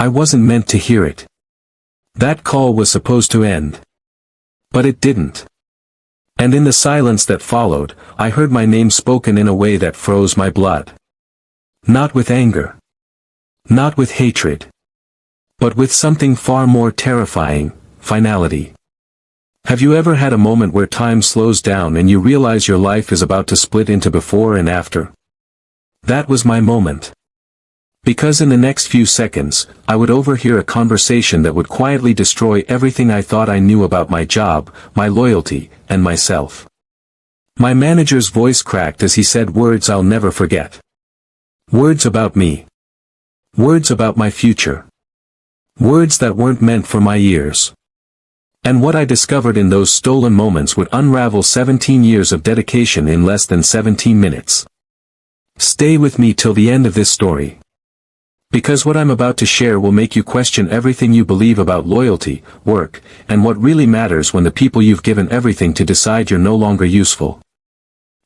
I wasn't meant to hear it. That call was supposed to end. But it didn't. And in the silence that followed, I heard my name spoken in a way that froze my blood. Not with anger. Not with hatred. But with something far more terrifying, finality. Have you ever had a moment where time slows down and you realize your life is about to split into before and after? That was my moment. Because in the next few seconds, I would overhear a conversation that would quietly destroy everything I thought I knew about my job, my loyalty, and myself. My manager's voice cracked as he said words I'll never forget. Words about me. Words about my future. Words that weren't meant for my ears. And what I discovered in those stolen moments would unravel 17 years of dedication in less than 17 minutes. Stay with me till the end of this story. Because what I'm about to share will make you question everything you believe about loyalty, work, and what really matters when the people you've given everything to decide you're no longer useful.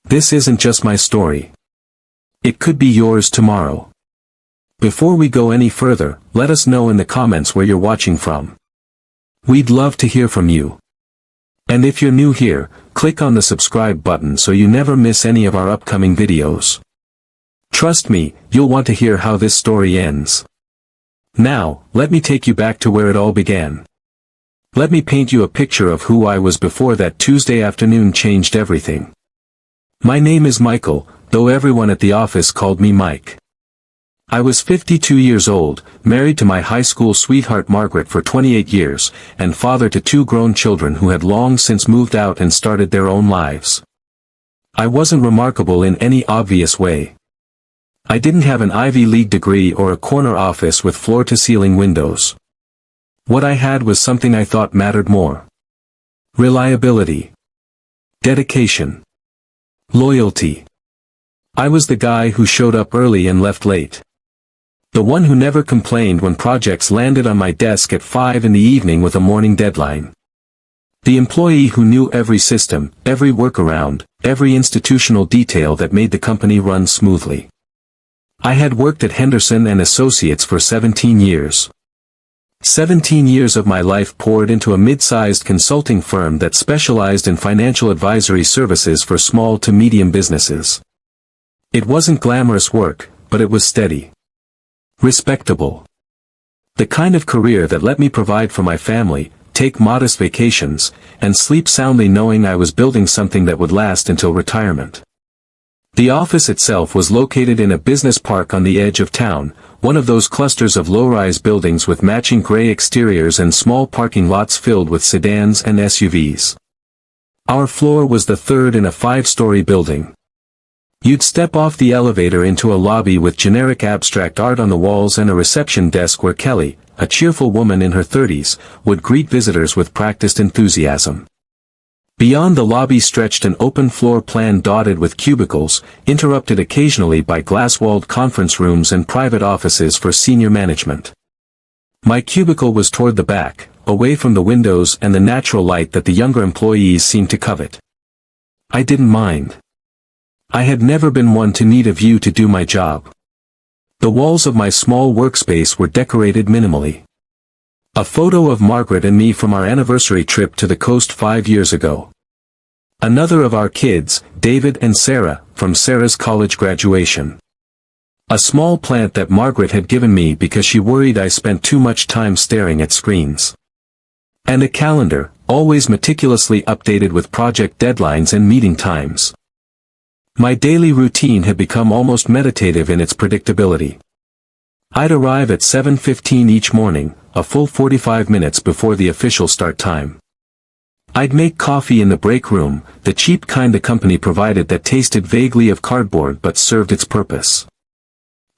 This isn't just my story. It could be yours tomorrow. Before we go any further, let us know in the comments where you're watching from. We'd love to hear from you. And if you're new here, click on the subscribe button so you never miss any of our upcoming videos. Trust me, you'll want to hear how this story ends. Now, let me take you back to where it all began. Let me paint you a picture of who I was before that Tuesday afternoon changed everything. My name is Michael, though everyone at the office called me Mike. I was 52 years old, married to my high school sweetheart Margaret for 28 years, and father to 2 grown children who had long since moved out and started their own lives. I wasn't remarkable in any obvious way. I didn't have an Ivy League degree or a corner office with floor-to-ceiling windows. What I had was something I thought mattered more. Reliability. Dedication. Loyalty. I was the guy who showed up early and left late. The one who never complained when projects landed on my desk at 5 in the evening with a morning deadline. The employee who knew every system, every workaround, every institutional detail that made the company run smoothly. I had worked at Henderson and Associates for 17 years. 17 years of my life poured into a mid-sized consulting firm that specialized in financial advisory services for small to medium businesses. It wasn't glamorous work, but it was steady. Respectable. The kind of career that let me provide for my family, take modest vacations, and sleep soundly knowing I was building something that would last until retirement. The office itself was located in a business park on the edge of town, one of those clusters of low-rise buildings with matching gray exteriors and small parking lots filled with sedans and SUVs. Our floor was the 3rd in a 5-story building. You'd step off the elevator into a lobby with generic abstract art on the walls and a reception desk where Kelly, a cheerful woman in her 30s, would greet visitors with practiced enthusiasm. Beyond the lobby stretched an open floor plan dotted with cubicles, interrupted occasionally by glass-walled conference rooms and private offices for senior management. My cubicle was toward the back, away from the windows and the natural light that the younger employees seemed to covet. I didn't mind. I had never been one to need a view to do my job. The walls of my small workspace were decorated minimally. A photo of Margaret and me from our anniversary trip to the coast 5 years ago. Another of our kids, David and Sarah, from Sarah's college graduation. A small plant that Margaret had given me because she worried I spent too much time staring at screens. And a calendar, always meticulously updated with project deadlines and meeting times. My daily routine had become almost meditative in its predictability. I'd arrive at 7:15 each morning, a full 45 minutes before the official start time. I'd make coffee in the break room, the cheap kind the company provided that tasted vaguely of cardboard but served its purpose.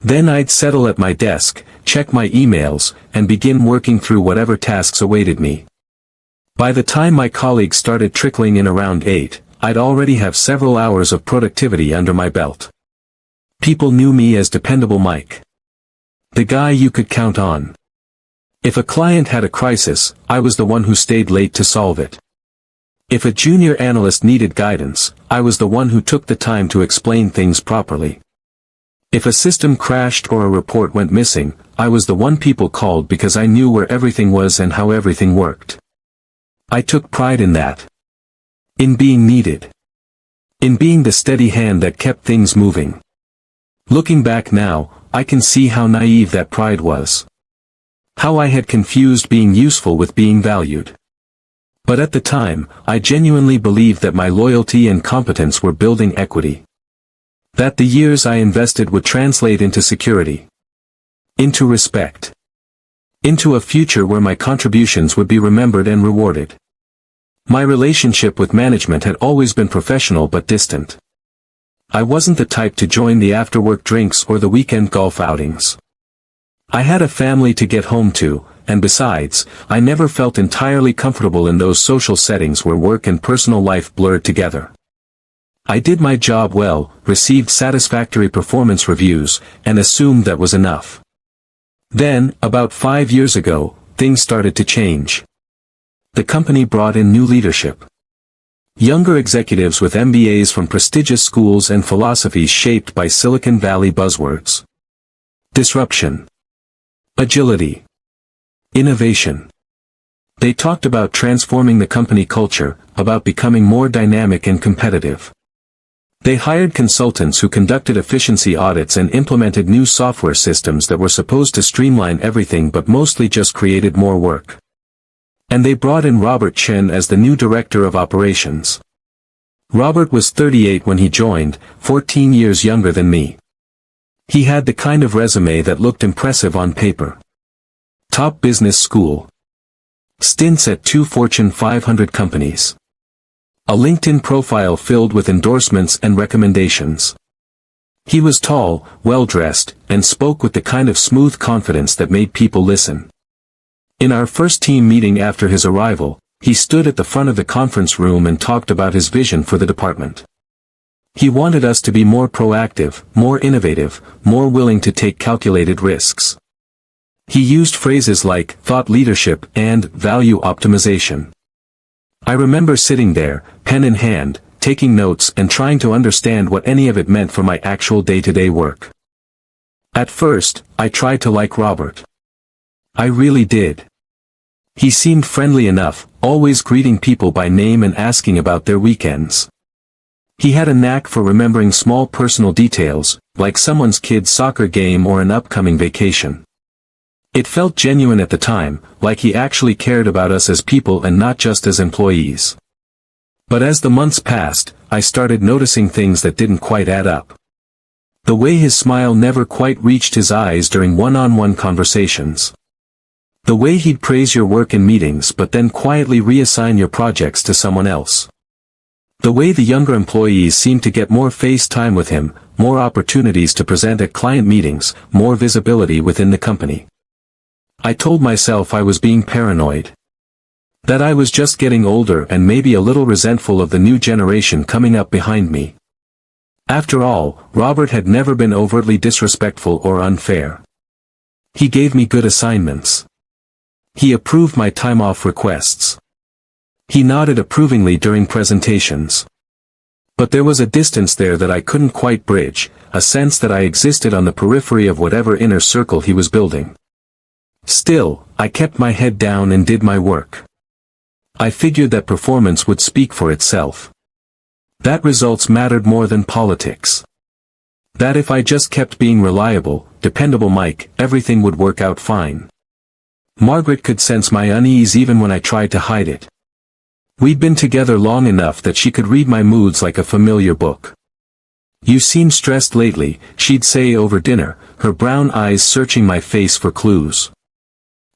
Then I'd settle at my desk, check my emails, and begin working through whatever tasks awaited me. By the time my colleagues started trickling in around 8, I'd already have several hours of productivity under my belt. People knew me as Dependable Mike. The guy you could count on. If a client had a crisis, I was the one who stayed late to solve it. If a junior analyst needed guidance, I was the one who took the time to explain things properly. If a system crashed or a report went missing, I was the one people called because I knew where everything was and how everything worked. I took pride in that. In being needed. In being the steady hand that kept things moving. Looking back now, I can see how naive that pride was. How I had confused being useful with being valued. But at the time, I genuinely believed that my loyalty and competence were building equity. That the years I invested would translate into security. Into respect. Into a future where my contributions would be remembered and rewarded. My relationship with management had always been professional but distant. I wasn't the type to join the after-work drinks or the weekend golf outings. I had a family to get home to, and besides, I never felt entirely comfortable in those social settings where work and personal life blurred together. I did my job well, received satisfactory performance reviews, and assumed that was enough. Then, about 5 years ago, things started to change. The company brought in new leadership. Younger executives with MBAs from prestigious schools and philosophies shaped by Silicon Valley buzzwords. Disruption. Agility. Innovation. They talked about transforming the company culture, about becoming more dynamic and competitive. They hired consultants who conducted efficiency audits and implemented new software systems that were supposed to streamline everything but mostly just created more work. And they brought in Robert Chen as the new director of operations. Robert was 38 when he joined, 14 years younger than me. He had the kind of resume that looked impressive on paper. Top business school. Stints at 2 Fortune 500 companies. A LinkedIn profile filled with endorsements and recommendations. He was tall, well-dressed, and spoke with the kind of smooth confidence that made people listen. In our first team meeting after his arrival, he stood at the front of the conference room and talked about his vision for the department. He wanted us to be more proactive, more innovative, more willing to take calculated risks. He used phrases like thought leadership and value optimization. I remember sitting there, pen in hand, taking notes and trying to understand what any of it meant for my actual day-to-day work. At first, I tried to like Robert. I really did. He seemed friendly enough, always greeting people by name and asking about their weekends. He had a knack for remembering small personal details, like someone's kid's soccer game or an upcoming vacation. It felt genuine at the time, like he actually cared about us as people and not just as employees. But as the months passed, I started noticing things that didn't quite add up. The way his smile never quite reached his eyes during one-on-one conversations. The way he'd praise your work in meetings but then quietly reassign your projects to someone else. The way the younger employees seemed to get more face time with him, more opportunities to present at client meetings, more visibility within the company. I told myself I was being paranoid. That I was just getting older and maybe a little resentful of the new generation coming up behind me. After all, Robert had never been overtly disrespectful or unfair. He gave me good assignments. He approved my time-off requests. He nodded approvingly during presentations. But there was a distance there that I couldn't quite bridge, a sense that I existed on the periphery of whatever inner circle he was building. Still, I kept my head down and did my work. I figured that performance would speak for itself. That results mattered more than politics. That if I just kept being reliable, dependable Mike, everything would work out fine. Margaret could sense my unease even when I tried to hide it. We'd been together long enough that she could read my moods like a familiar book. "You seem stressed lately," she'd say over dinner, her brown eyes searching my face for clues.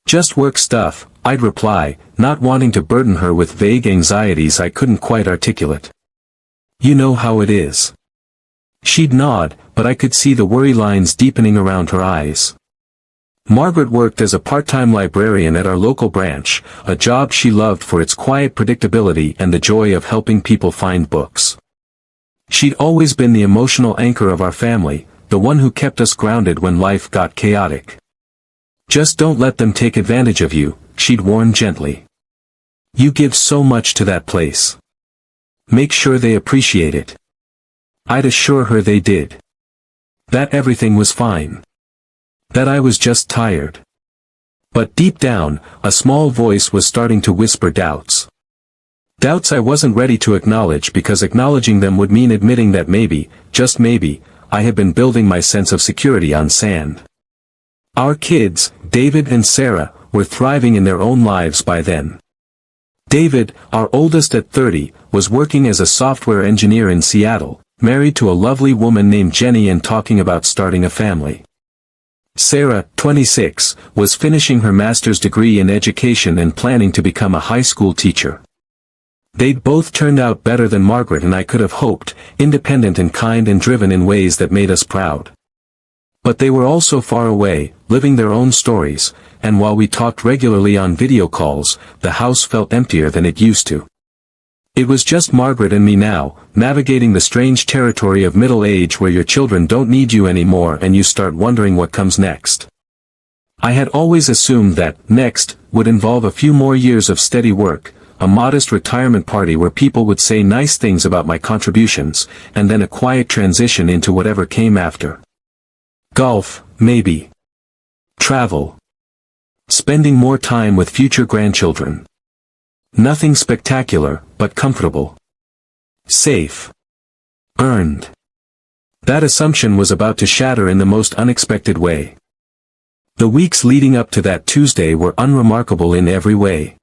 "Just work stuff," I'd reply, not wanting to burden her with vague anxieties I couldn't quite articulate. "You know how it is." She'd nod, but I could see the worry lines deepening around her eyes. Margaret worked as a part-time librarian at our local branch, a job she loved for its quiet predictability and the joy of helping people find books. She'd always been the emotional anchor of our family, the one who kept us grounded when life got chaotic. "Just don't let them take advantage of you," she'd warn gently. "You give so much to that place. Make sure they appreciate it." I'd assure her they did. That everything was fine. That I was just tired. But deep down, a small voice was starting to whisper doubts. Doubts I wasn't ready to acknowledge because acknowledging them would mean admitting that maybe, just maybe, I had been building my sense of security on sand. Our kids, David and Sarah, were thriving in their own lives by then. David, our oldest at 30, was working as a software engineer in Seattle, married to a lovely woman named Jenny and talking about starting a family. Sarah, 26, was finishing her master's degree in education and planning to become a high school teacher. They'd both turned out better than Margaret and I could have hoped, independent and kind and driven in ways that made us proud. But they were also far away, living their own stories, and while we talked regularly on video calls, the house felt emptier than it used to. It was just Margaret and me now, navigating the strange territory of middle age where your children don't need you anymore and you start wondering what comes next. I had always assumed that next would involve a few more years of steady work, a modest retirement party where people would say nice things about my contributions, and then a quiet transition into whatever came after. Golf, maybe. Travel. Spending more time with future grandchildren. Nothing spectacular, but comfortable. Safe. Earned. That assumption was about to shatter in the most unexpected way. The weeks leading up to that Tuesday were unremarkable in every way.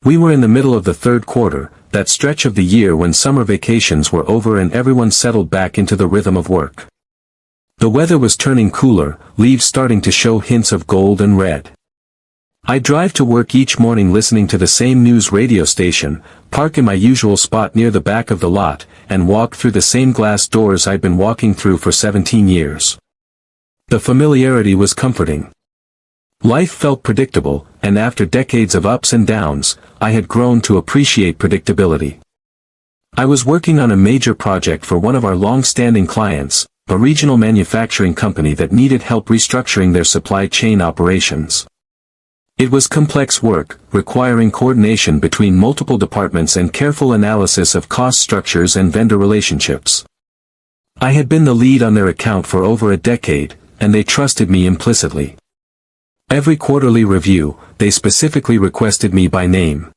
We were in the middle of the third quarter, that stretch of the year when summer vacations were over and everyone settled back into the rhythm of work. The weather was turning cooler, leaves starting to show hints of gold and red. I drive to work each morning listening to the same news radio station, park in my usual spot near the back of the lot, and walk through the same glass doors I'd been walking through for 17 years. The familiarity was comforting. Life felt predictable, and after decades of ups and downs, I had grown to appreciate predictability. I was working on a major project for one of our long-standing clients, a regional manufacturing company that needed help restructuring their supply chain operations. It was complex work, requiring coordination between multiple departments and careful analysis of cost structures and vendor relationships. I had been the lead on their account for over a decade, and they trusted me implicitly. Every quarterly review, they specifically requested me by name.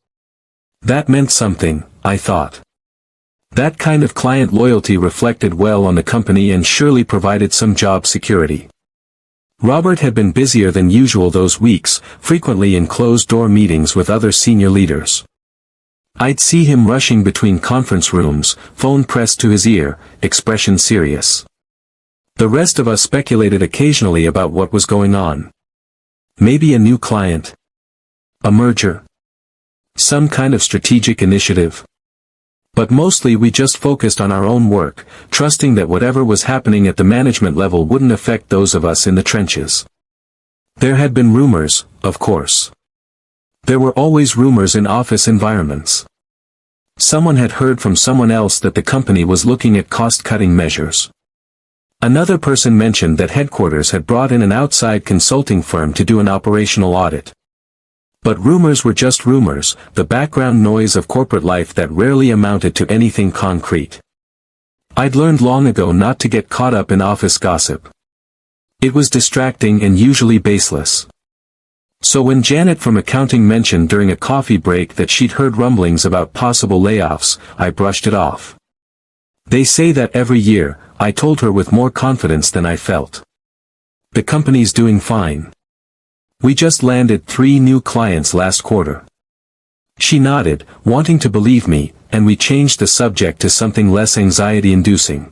That meant something, I thought. That kind of client loyalty reflected well on the company and surely provided some job security. Robert had been busier than usual those weeks, frequently in closed-door meetings with other senior leaders. I'd see him rushing between conference rooms, phone pressed to his ear, expression serious. The rest of us speculated occasionally about what was going on. Maybe a new client? A merger? Some kind of strategic initiative? But mostly we just focused on our own work, trusting that whatever was happening at the management level wouldn't affect those of us in the trenches. There had been rumors, of course. There were always rumors in office environments. Someone had heard from someone else that the company was looking at cost-cutting measures. Another person mentioned that headquarters had brought in an outside consulting firm to do an operational audit. But rumors were just rumors, the background noise of corporate life that rarely amounted to anything concrete. I'd learned long ago not to get caught up in office gossip. It was distracting and usually baseless. So when Janet from accounting mentioned during a coffee break that she'd heard rumblings about possible layoffs, I brushed it off. They say that every year, I told her with more confidence than I felt. The company's doing fine. We just landed 3 new clients last quarter. She nodded, wanting to believe me, and we changed the subject to something less anxiety-inducing.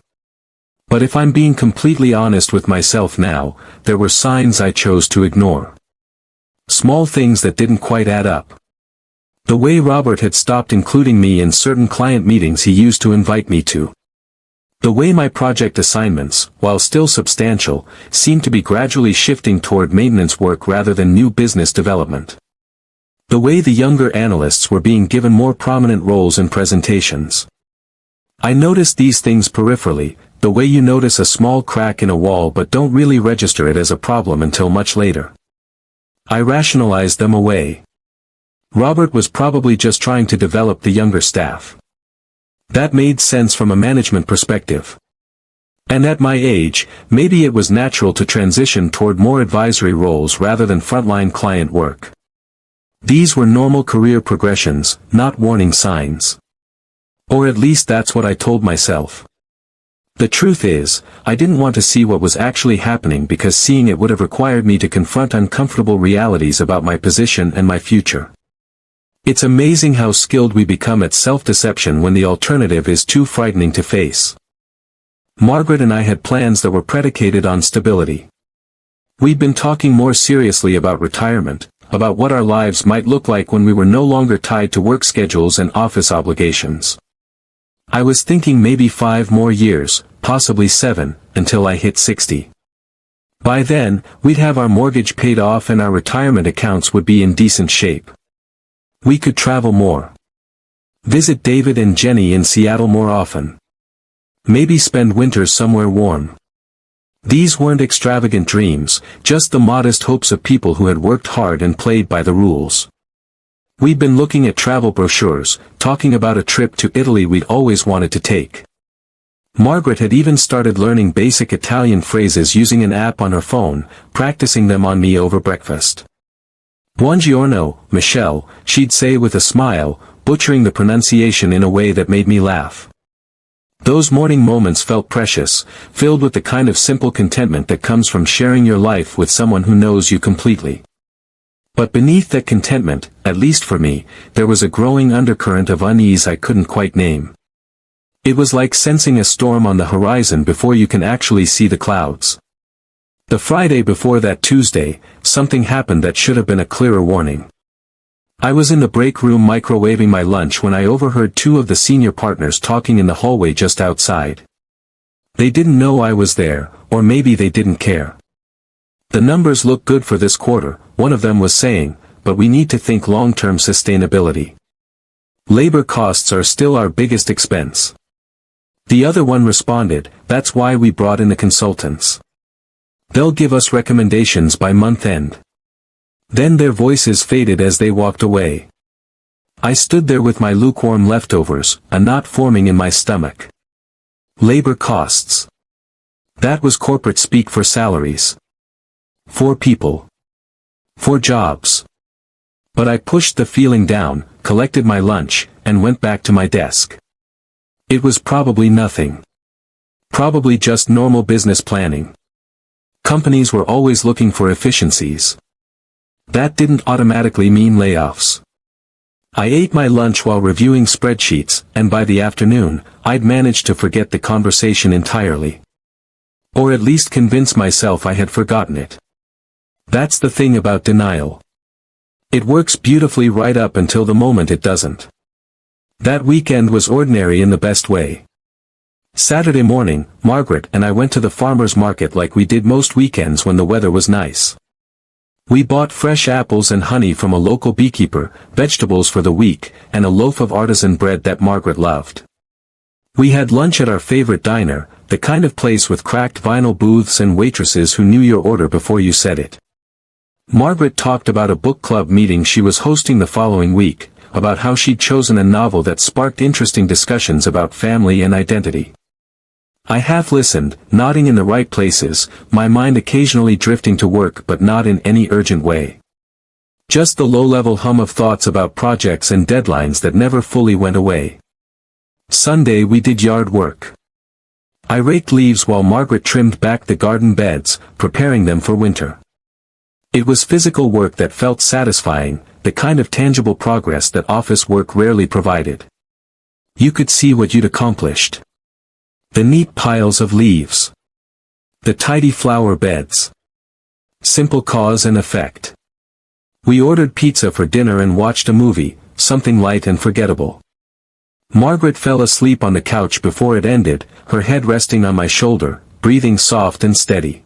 But if I'm being completely honest with myself now, there were signs I chose to ignore. Small things that didn't quite add up. The way Robert had stopped including me in certain client meetings he used to invite me to. The way my project assignments, while still substantial, seemed to be gradually shifting toward maintenance work rather than new business development. The way the younger analysts were being given more prominent roles in presentations. I noticed these things peripherally, the way you notice a small crack in a wall but don't really register it as a problem until much later. I rationalized them away. Robert was probably just trying to develop the younger staff. That made sense from a management perspective. And at my age, maybe it was natural to transition toward more advisory roles rather than frontline client work. These were normal career progressions, not warning signs. Or at least that's what I told myself. The truth is, I didn't want to see what was actually happening because seeing it would have required me to confront uncomfortable realities about my position and my future. It's amazing how skilled we become at self-deception when the alternative is too frightening to face. Margaret and I had plans that were predicated on stability. We'd been talking more seriously about retirement, about what our lives might look like when we were no longer tied to work schedules and office obligations. I was thinking maybe 5 more years, possibly 7, until I hit 60. By then, we'd have our mortgage paid off and our retirement accounts would be in decent shape. We could travel more. Visit David and Jenny in Seattle more often. Maybe spend winters somewhere warm. These weren't extravagant dreams, just the modest hopes of people who had worked hard and played by the rules. We'd been looking at travel brochures, talking about a trip to Italy we'd always wanted to take. Margaret had even started learning basic Italian phrases using an app on her phone, practicing them on me over breakfast. Buongiorno, Michelle, she'd say with a smile, butchering the pronunciation in a way that made me laugh. Those morning moments felt precious, filled with the kind of simple contentment that comes from sharing your life with someone who knows you completely. But beneath that contentment, at least for me, there was a growing undercurrent of unease I couldn't quite name. It was like sensing a storm on the horizon before you can actually see the clouds. The Friday before that Tuesday, something happened that should have been a clearer warning. I was in the break room microwaving my lunch when I overheard 2 of the senior partners talking in the hallway just outside. They didn't know I was there, or maybe they didn't care. The numbers look good for this quarter, one of them was saying, but we need to think long-term sustainability. Labor costs are still our biggest expense. The other one responded, that's why we brought in the consultants. They'll give us recommendations by month end. Then their voices faded as they walked away. I stood there with my lukewarm leftovers, a knot forming in my stomach. Labor costs. That was corporate speak for salaries. For people. For jobs. But I pushed the feeling down, collected my lunch, and went back to my desk. It was probably nothing. Probably just normal business planning. Companies were always looking for efficiencies. That didn't automatically mean layoffs. I ate my lunch while reviewing spreadsheets, and by the afternoon, I'd managed to forget the conversation entirely. Or at least convince myself I had forgotten it. That's the thing about denial. It works beautifully right up until the moment it doesn't. That weekend was ordinary in the best way. Saturday morning, Margaret and I went to the farmer's market like we did most weekends when the weather was nice. We bought fresh apples and honey from a local beekeeper, vegetables for the week, and a loaf of artisan bread that Margaret loved. We had lunch at our favorite diner, the kind of place with cracked vinyl booths and waitresses who knew your order before you said it. Margaret talked about a book club meeting she was hosting the following week, about how she'd chosen a novel that sparked interesting discussions about family and identity. I half listened, nodding in the right places, my mind occasionally drifting to work but not in any urgent way. Just the low-level hum of thoughts about projects and deadlines that never fully went away. Sunday we did yard work. I raked leaves while Margaret trimmed back the garden beds, preparing them for winter. It was physical work that felt satisfying, the kind of tangible progress that office work rarely provided. You could see what you'd accomplished. The neat piles of leaves. The tidy flower beds. Simple cause and effect. We ordered pizza for dinner and watched a movie, something light and forgettable. Margaret fell asleep on the couch before it ended, her head resting on my shoulder, breathing soft and steady.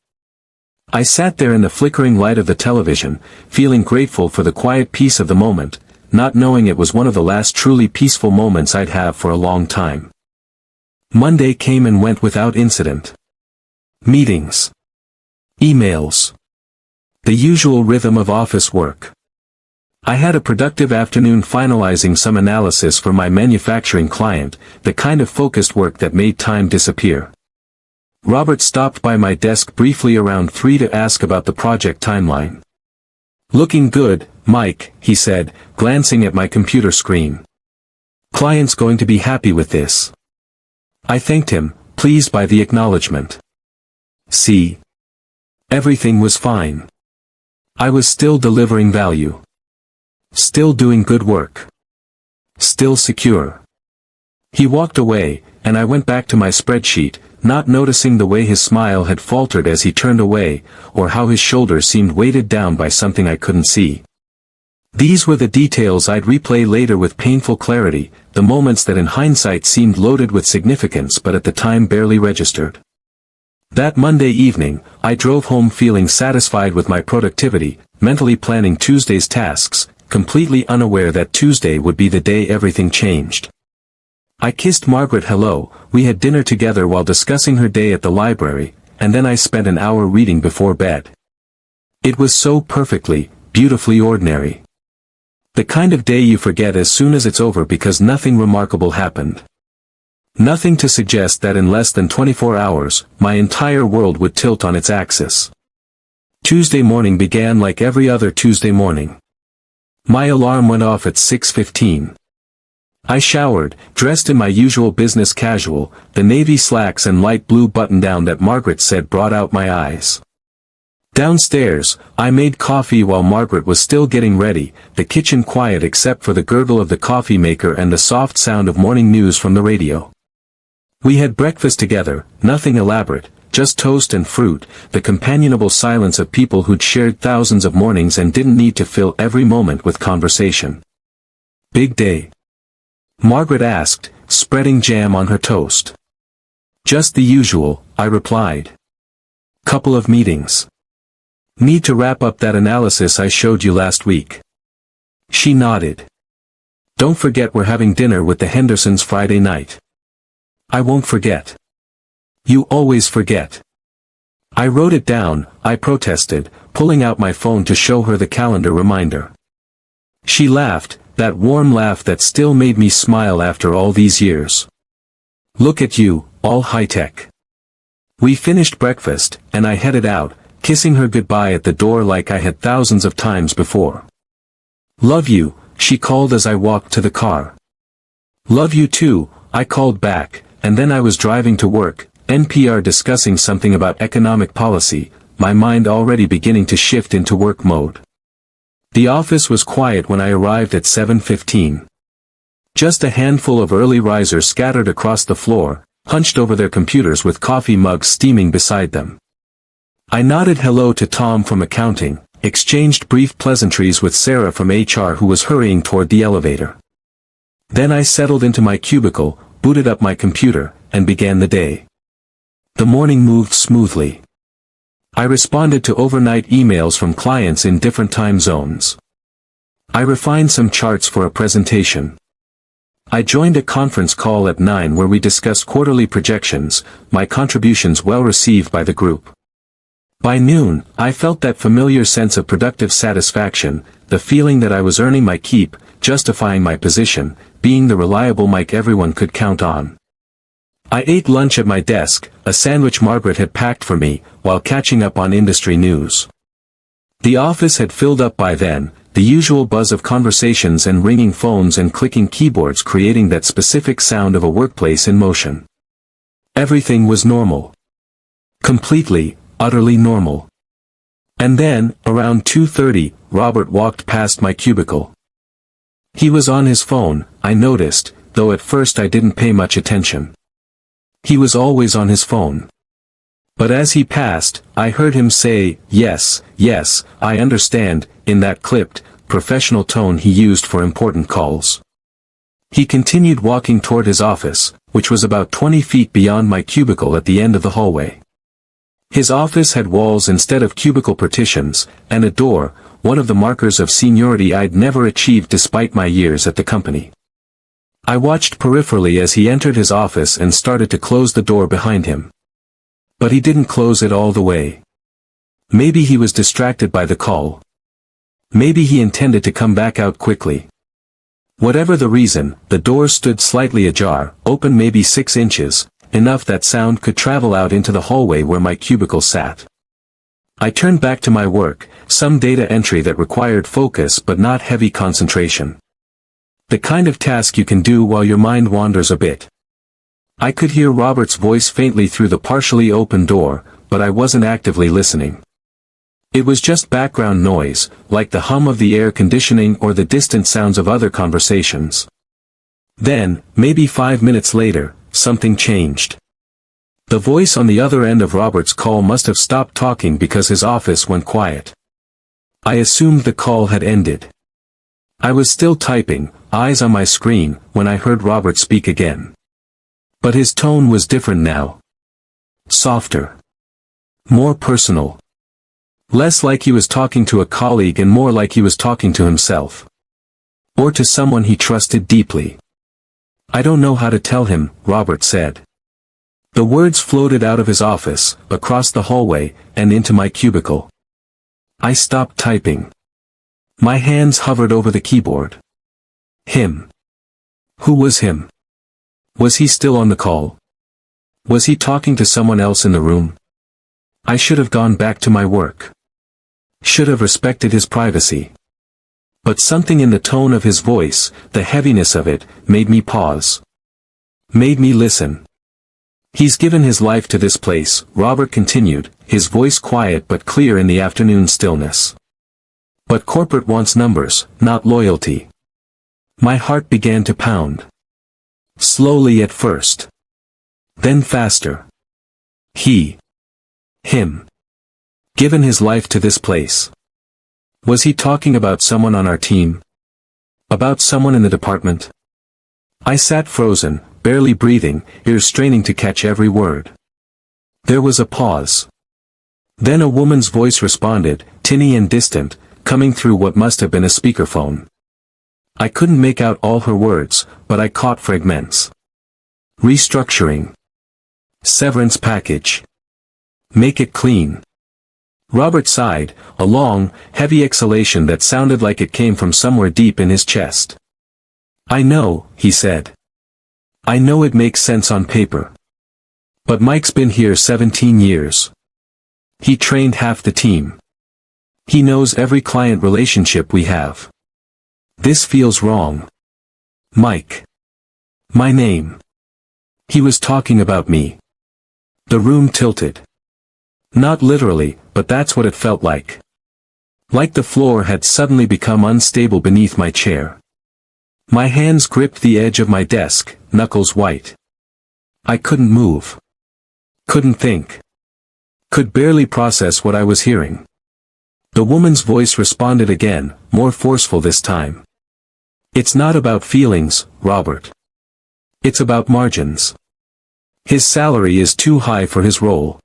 I sat there in the flickering light of the television, feeling grateful for the quiet peace of the moment, not knowing it was one of the last truly peaceful moments I'd have for a long time. Monday came and went without incident. Meetings. Emails. The usual rhythm of office work. I had a productive afternoon finalizing some analysis for my manufacturing client, the kind of focused work that made time disappear. Robert stopped by my desk briefly around 3 to ask about the project timeline. "Looking good, Mike," he said, glancing at my computer screen. "Client's going to be happy with this." I thanked him, pleased by the acknowledgement. See? Everything was fine. I was still delivering value. Still doing good work. Still secure. He walked away, and I went back to my spreadsheet, not noticing the way his smile had faltered as he turned away, or how his shoulders seemed weighted down by something I couldn't see. These were the details I'd replay later with painful clarity, the moments that in hindsight seemed loaded with significance but at the time barely registered. That Monday evening, I drove home feeling satisfied with my productivity, mentally planning Tuesday's tasks, completely unaware that Tuesday would be the day everything changed. I kissed Margaret hello, we had dinner together while discussing her day at the library, and then I spent an hour reading before bed. It was so perfectly, beautifully ordinary. The kind of day you forget as soon as it's over because nothing remarkable happened. Nothing to suggest that in less than 24 hours, my entire world would tilt on its axis. Tuesday morning began like every other Tuesday morning. My alarm went off at 6:15. I showered, dressed in my usual business casual, the navy slacks and light blue button-down that Margaret said brought out my eyes. Downstairs, I made coffee while Margaret was still getting ready, the kitchen quiet except for the gurgle of the coffee maker and the soft sound of morning news from the radio. We had breakfast together, nothing elaborate, just toast and fruit, the companionable silence of people who'd shared thousands of mornings and didn't need to fill every moment with conversation. "Big day?" Margaret asked, spreading jam on her toast. "Just the usual," I replied. "Couple of meetings. Need to wrap up that analysis I showed you last week." She nodded. "Don't forget we're having dinner with the Hendersons Friday night." "I won't forget." "You always forget." I wrote it down, I protested, pulling out my phone to show her the calendar reminder. She laughed, that warm laugh that still made me smile after all these years. "Look at you, all high-tech." We finished breakfast, and I headed out, kissing her goodbye at the door like I had thousands of times before. "Love you," she called as I walked to the car. "Love you too," I called back, and then I was driving to work, NPR discussing something about economic policy, my mind already beginning to shift into work mode. The office was quiet when I arrived at 7:15. Just a handful of early risers scattered across the floor, hunched over their computers with coffee mugs steaming beside them. I nodded hello to Tom from accounting, exchanged brief pleasantries with Sarah from HR who was hurrying toward the elevator. Then I settled into my cubicle, booted up my computer, and began the day. The morning moved smoothly. I responded to overnight emails from clients in different time zones. I refined some charts for a presentation. I joined a conference call at 9 where we discussed quarterly projections, my contributions well received by the group. By noon, I felt that familiar sense of productive satisfaction, the feeling that I was earning my keep, justifying my position, being the reliable Mike everyone could count on. I ate lunch at my desk, a sandwich Margaret had packed for me, while catching up on industry news. The office had filled up by then, the usual buzz of conversations and ringing phones and clicking keyboards creating that specific sound of a workplace in motion. Everything was normal. Completely, utterly normal. And then, around 2:30, Robert walked past my cubicle. He was on his phone, I noticed, though at first I didn't pay much attention. He was always on his phone. But as he passed, I heard him say, yes, I understand, in that clipped, professional tone he used for important calls. He continued walking toward his office, which was about 20 feet beyond my cubicle at the end of the hallway. His office had walls instead of cubicle partitions, and a door, one of the markers of seniority I'd never achieved despite my years at the company. I watched peripherally as he entered his office and started to close the door behind him. But he didn't close it all the way. Maybe he was distracted by the call. Maybe he intended to come back out quickly. Whatever the reason, the door stood slightly ajar, open maybe 6 inches, enough that sound could travel out into the hallway where my cubicle sat. I turned back to my work, some data entry that required focus but not heavy concentration. The kind of task you can do while your mind wanders a bit. I could hear Robert's voice faintly through the partially open door, but I wasn't actively listening. It was just background noise, like the hum of the air conditioning or the distant sounds of other conversations. Then, maybe 5 minutes later, something changed. The voice on the other end of Robert's call must have stopped talking because his office went quiet. I assumed the call had ended. I was still typing, eyes on my screen, when I heard Robert speak again. But his tone was different now. Softer. More personal. Less like he was talking to a colleague and more like he was talking to himself. Or to someone he trusted deeply. "I don't know how to tell him," Robert said. The words floated out of his office, across the hallway, and into my cubicle. I stopped typing. My hands hovered over the keyboard. Him. Who was him? Was he still on the call? Was he talking to someone else in the room? I should have gone back to my work. Should have respected his privacy. But something in the tone of his voice, the heaviness of it, made me pause. Made me listen. "He's given his life to this place," Robert continued, his voice quiet but clear in the afternoon stillness. "But corporate wants numbers, not loyalty." My heart began to pound. Slowly at first. Then faster. Him. Given his life to this place. Was he talking about someone on our team? About someone in the department? I sat frozen, barely breathing, ears straining to catch every word. There was a pause. Then a woman's voice responded, tinny and distant, coming through what must have been a speakerphone. I couldn't make out all her words, but I caught fragments. Restructuring. Severance package. Make it clean. Robert sighed, a long, heavy exhalation that sounded like it came from somewhere deep in his chest. "I know," he said. "I know it makes sense on paper. But Mike's been here 17 years. He trained half the team. He knows every client relationship we have. This feels wrong. Mike. My name. He was talking about me." The room tilted. Not literally, but that's what it felt like. Like the floor had suddenly become unstable beneath my chair. My hands gripped the edge of my desk, knuckles white. I couldn't move. Couldn't think. Could barely process what I was hearing. The woman's voice responded again, more forceful this time. "It's not about feelings, Robert. It's about margins. His salary is too high for his role.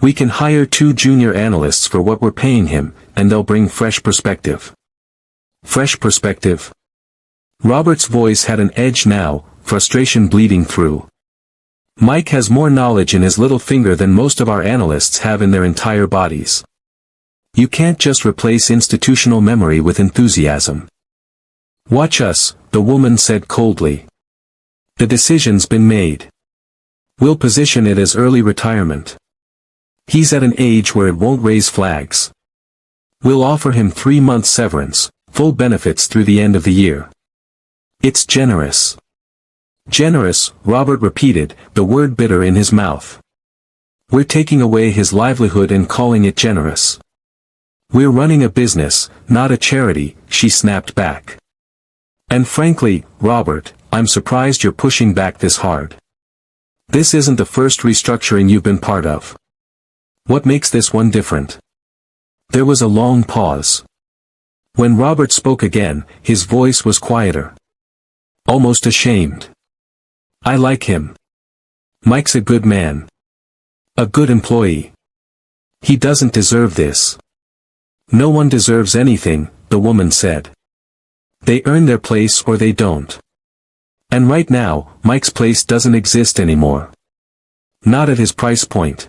We can hire 2 junior analysts for what we're paying him, and they'll bring fresh perspective." Fresh perspective? Robert's voice had an edge now, frustration bleeding through. "Mike has more knowledge in his little finger than most of our analysts have in their entire bodies. You can't just replace institutional memory with enthusiasm." "Watch us," the woman said coldly. "The decision's been made. We'll position it as early retirement. He's at an age where it won't raise flags. We'll offer him 3 months severance, full benefits through the end of the year." "It's generous." "Generous," Robert repeated, the word bitter in his mouth. "We're taking away his livelihood and calling it generous. We're running a business, not a charity," she snapped back. "And frankly, Robert, I'm surprised you're pushing back this hard. This isn't the first restructuring you've been part of. What makes this one different?" There was a long pause. When Robert spoke again, his voice was quieter. Almost ashamed. "I like him. Mike's a good man. A good employee. He doesn't deserve this." "No one deserves anything," the woman said. "They earn their place or they don't. And right now, Mike's place doesn't exist anymore. Not at his price point.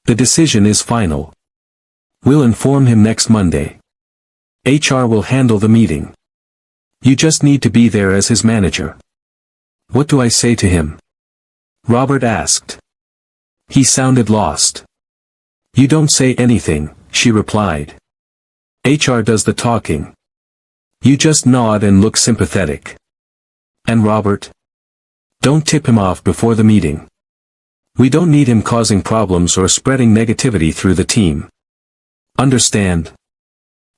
The decision is final. We'll inform him next Monday. HR will handle the meeting. You just need to be there as his manager." "What do I say to him?" Robert asked. He sounded lost. You don't say anything, she replied. HR does the talking. You just nod and look sympathetic. And Robert? Don't tip him off before the meeting. We don't need him causing problems or spreading negativity through the team. Understand?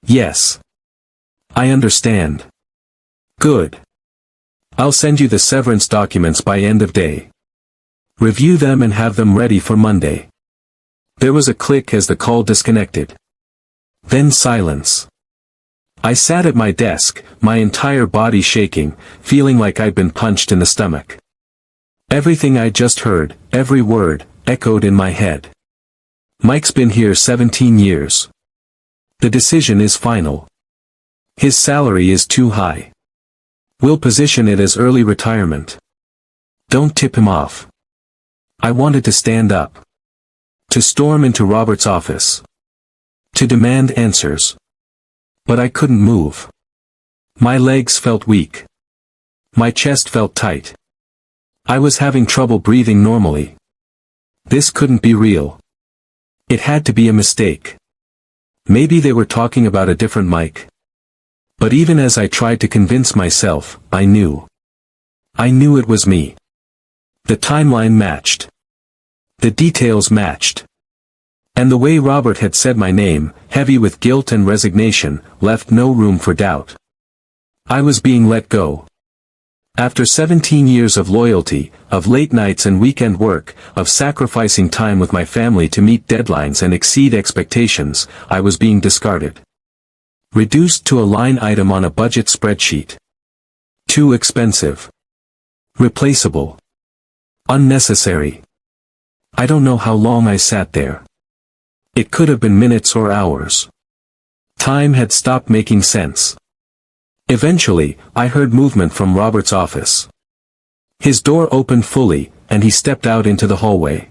Yes. I understand. Good. I'll send you the severance documents by end of day. Review them and have them ready for Monday. There was a click as the call disconnected. Then silence. I sat at my desk, my entire body shaking, feeling like I'd been punched in the stomach. Everything I just heard, every word, echoed in my head. Mike's been here 17 years. The decision is final. His salary is too high. We'll position it as early retirement. Don't tip him off. I wanted to stand up. To storm into Robert's office. To demand answers. But I couldn't move. My legs felt weak. My chest felt tight. I was having trouble breathing normally. This couldn't be real. It had to be a mistake. Maybe they were talking about a different Mike. But even as I tried to convince myself, I knew. I knew it was me. The timeline matched. The details matched. And the way Robert had said my name, heavy with guilt and resignation, left no room for doubt. I was being let go. After 17 years of loyalty, of late nights and weekend work, of sacrificing time with my family to meet deadlines and exceed expectations, I was being discarded. Reduced to a line item on a budget spreadsheet. Too expensive. Replaceable. Unnecessary. I don't know how long I sat there. It could have been minutes or hours. Time had stopped making sense. Eventually, I heard movement from Robert's office. His door opened fully, and he stepped out into the hallway.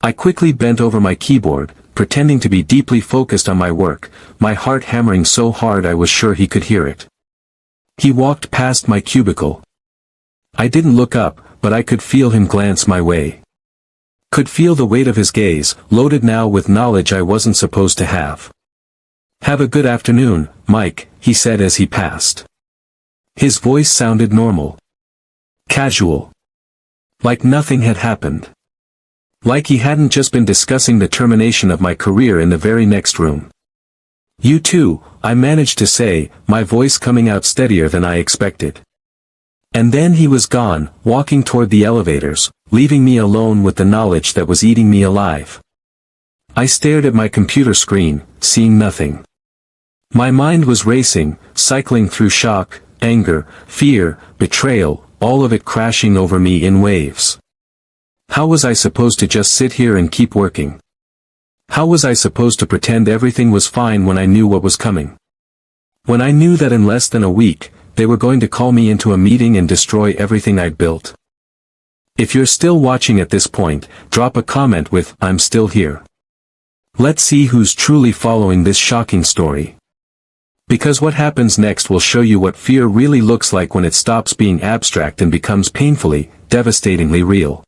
I quickly bent over my keyboard, pretending to be deeply focused on my work, my heart hammering so hard I was sure he could hear it. He walked past my cubicle. I didn't look up, but I could feel him glance my way. Could feel the weight of his gaze, loaded now with knowledge I wasn't supposed to have. Have a good afternoon, Mike, he said as he passed. His voice sounded normal. Casual. Like nothing had happened. Like he hadn't just been discussing the termination of my career in the very next room. You too, I managed to say, my voice coming out steadier than I expected. And then he was gone, walking toward the elevators, leaving me alone with the knowledge that was eating me alive. I stared at my computer screen, seeing nothing. My mind was racing, cycling through shock, anger, fear, betrayal, all of it crashing over me in waves. How was I supposed to just sit here and keep working? How was I supposed to pretend everything was fine when I knew what was coming? When I knew that in less than a week, they were going to call me into a meeting and destroy everything I'd built. If you're still watching at this point, drop a comment with, "I'm still here." Let's see who's truly following this shocking story. Because what happens next will show you what fear really looks like when it stops being abstract and becomes painfully, devastatingly real.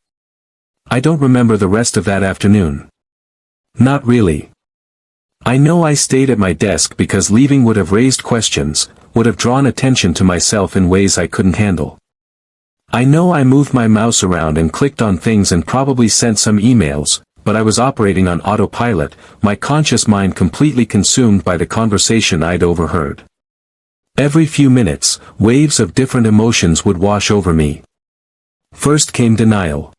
I don't remember the rest of that afternoon. Not really. I know I stayed at my desk because leaving would have raised questions, would have drawn attention to myself in ways I couldn't handle. I know I moved my mouse around and clicked on things and probably sent some emails, but I was operating on autopilot, my conscious mind completely consumed by the conversation I'd overheard. Every few minutes, waves of different emotions would wash over me. First came denial.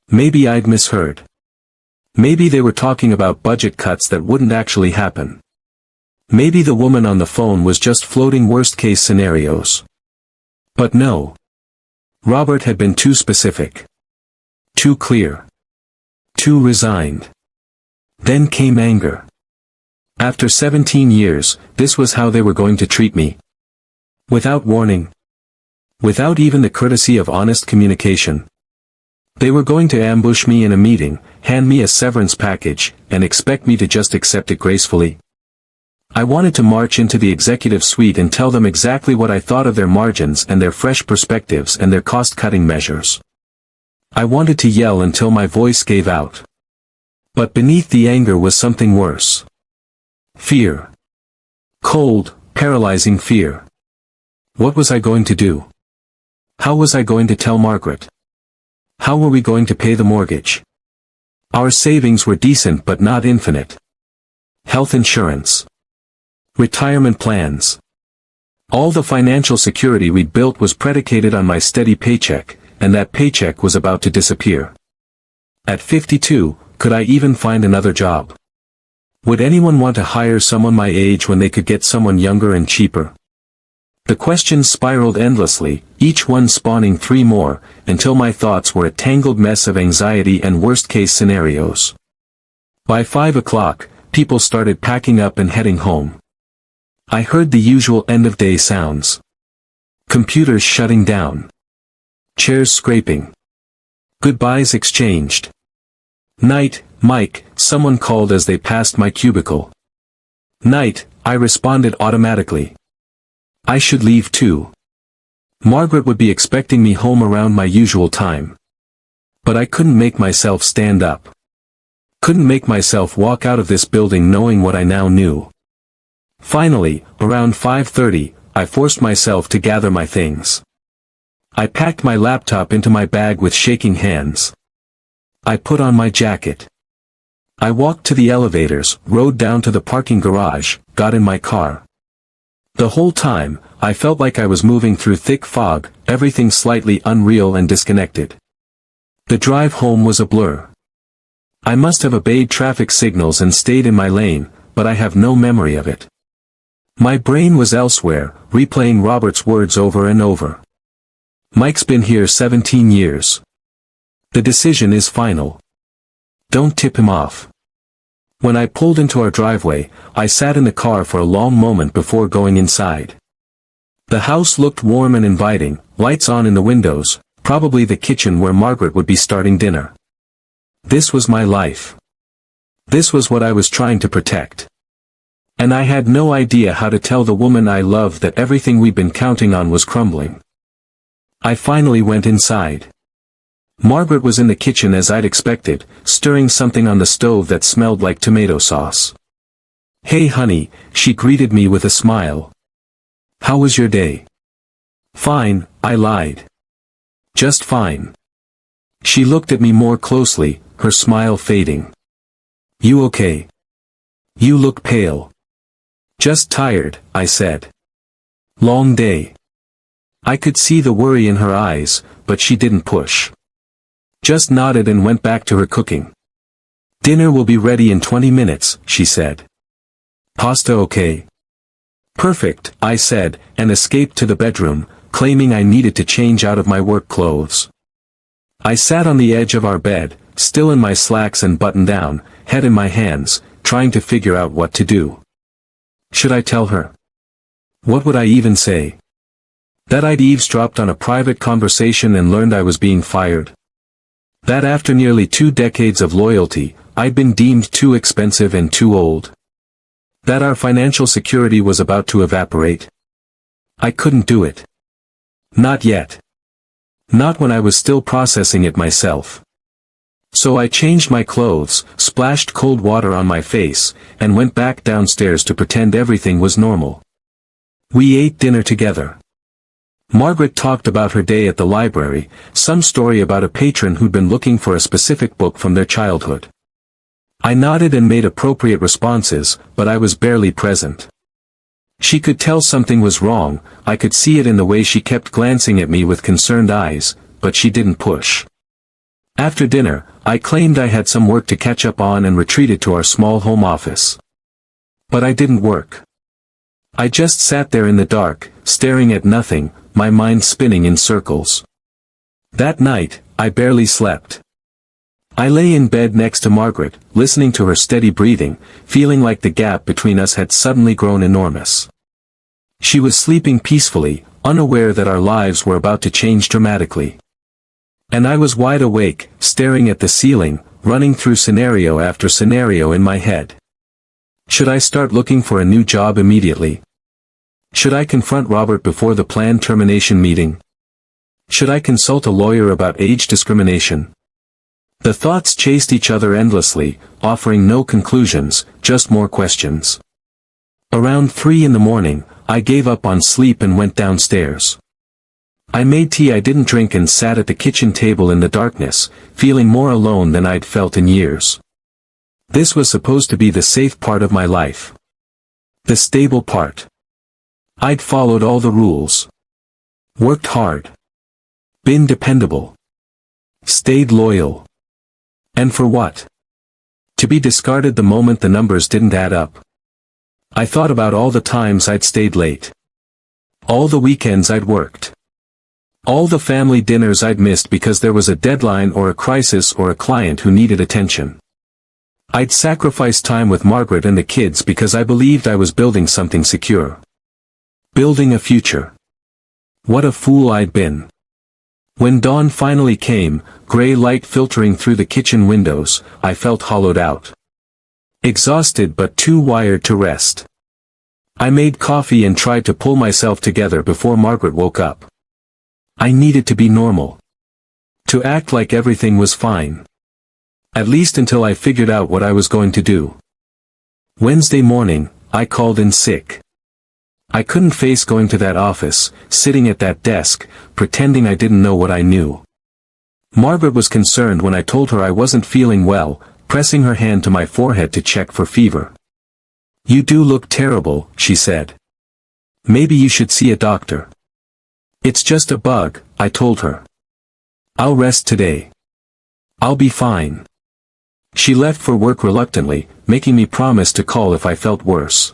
Maybe I'd misheard. Maybe they were talking about budget cuts that wouldn't actually happen. Maybe the woman on the phone was just floating worst-case scenarios. But no. Robert had been too specific. Too clear. Too resigned. Then came anger. After 17 years, this was how they were going to treat me. Without warning. Without even the courtesy of honest communication. They were going to ambush me in a meeting, hand me a severance package, and expect me to just accept it gracefully. I wanted to march into the executive suite and tell them exactly what I thought of their margins and their fresh perspectives and their cost-cutting measures. I wanted to yell until my voice gave out. But beneath the anger was something worse. Fear. Cold, paralyzing fear. What was I going to do? How was I going to tell Margaret? How were we going to pay the mortgage? Our savings were decent but not infinite. Health insurance. Retirement plans. All the financial security we'd built was predicated on my steady paycheck, and that paycheck was about to disappear. At 52, could I even find another job? Would anyone want to hire someone my age when they could get someone younger and cheaper? The questions spiraled endlessly, each one spawning 3 more, until my thoughts were a tangled mess of anxiety and worst-case scenarios. By 5 o'clock, people started packing up and heading home. I heard the usual end-of-day sounds. Computers shutting down. Chairs scraping. Goodbyes exchanged. "Night, Mike," someone called as they passed my cubicle. "Night," I responded automatically. I should leave too. Margaret would be expecting me home around my usual time. But I couldn't make myself stand up. Couldn't make myself walk out of this building knowing what I now knew. Finally, around 5:30, I forced myself to gather my things. I packed my laptop into my bag with shaking hands. I put on my jacket. I walked to the elevators, rode down to the parking garage, got in my car. The whole time, I felt like I was moving through thick fog, everything slightly unreal and disconnected. The drive home was a blur. I must have obeyed traffic signals and stayed in my lane, but I have no memory of it. My brain was elsewhere, replaying Robert's words over and over. "Mike's been here 17 years. The decision is final. Don't tip him off." When I pulled into our driveway, I sat in the car for a long moment before going inside. The house looked warm and inviting, lights on in the windows, probably the kitchen where Margaret would be starting dinner. This was my life. This was what I was trying to protect. And I had no idea how to tell the woman I loved that everything we'd been counting on was crumbling. I finally went inside. Margaret was in the kitchen as I'd expected, stirring something on the stove that smelled like tomato sauce. "Hey honey," she greeted me with a smile. "How was your day?" "Fine," I lied. "Just fine." She looked at me more closely, her smile fading. "You okay? You look pale." "Just tired," I said. "Long day." I could see the worry in her eyes, but she didn't push. Just nodded and went back to her cooking. "Dinner will be ready in 20 minutes, she said. "Pasta okay?" "Perfect," I said, and escaped to the bedroom, claiming I needed to change out of my work clothes. I sat on the edge of our bed, still in my slacks and buttoned down, head in my hands, trying to figure out what to do. Should I tell her? What would I even say? That I'd eavesdropped on a private conversation and learned I was being fired? That after nearly 2 decades of loyalty, I'd been deemed too expensive and too old? That our financial security was about to evaporate? I couldn't do it. Not yet. Not when I was still processing it myself. So I changed my clothes, splashed cold water on my face, and went back downstairs to pretend everything was normal. We ate dinner together. Margaret talked about her day at the library, some story about a patron who'd been looking for a specific book from their childhood. I nodded and made appropriate responses, but I was barely present. She could tell something was wrong, I could see it in the way she kept glancing at me with concerned eyes, but she didn't push. After dinner, I claimed I had some work to catch up on and retreated to our small home office. But I didn't work. I just sat there in the dark, staring at nothing, my mind spinning in circles. That night, I barely slept. I lay in bed next to Margaret, listening to her steady breathing, feeling like the gap between us had suddenly grown enormous. She was sleeping peacefully, unaware that our lives were about to change dramatically. And I was wide awake, staring at the ceiling, running through scenario after scenario in my head. Should I start looking for a new job immediately? Should I confront Robert before the planned termination meeting? Should I consult a lawyer about age discrimination? The thoughts chased each other endlessly, offering no conclusions, just more questions. Around 3 in the morning, I gave up on sleep and went downstairs. I made tea I didn't drink and sat at the kitchen table in the darkness, feeling more alone than I'd felt in years. This was supposed to be the safe part of my life. The stable part. I'd followed all the rules. Worked hard. Been dependable. Stayed loyal. And for what? To be discarded the moment the numbers didn't add up. I thought about all the times I'd stayed late. All the weekends I'd worked. All the family dinners I'd missed because there was a deadline or a crisis or a client who needed attention. I'd sacrificed time with Margaret and the kids because I believed I was building something secure. Building a future. What a fool I'd been. When dawn finally came, gray light filtering through the kitchen windows, I felt hollowed out. Exhausted but too wired to rest. I made coffee and tried to pull myself together before Margaret woke up. I needed to be normal. To act like everything was fine. At least until I figured out what I was going to do. Wednesday morning, I called in sick. I couldn't face going to that office, sitting at that desk, pretending I didn't know what I knew. Margaret was concerned when I told her I wasn't feeling well, pressing her hand to my forehead to check for fever. "You do look terrible," she said. "Maybe you should see a doctor." "It's just a bug," I told her. "I'll rest today. I'll be fine." She left for work reluctantly, making me promise to call if I felt worse.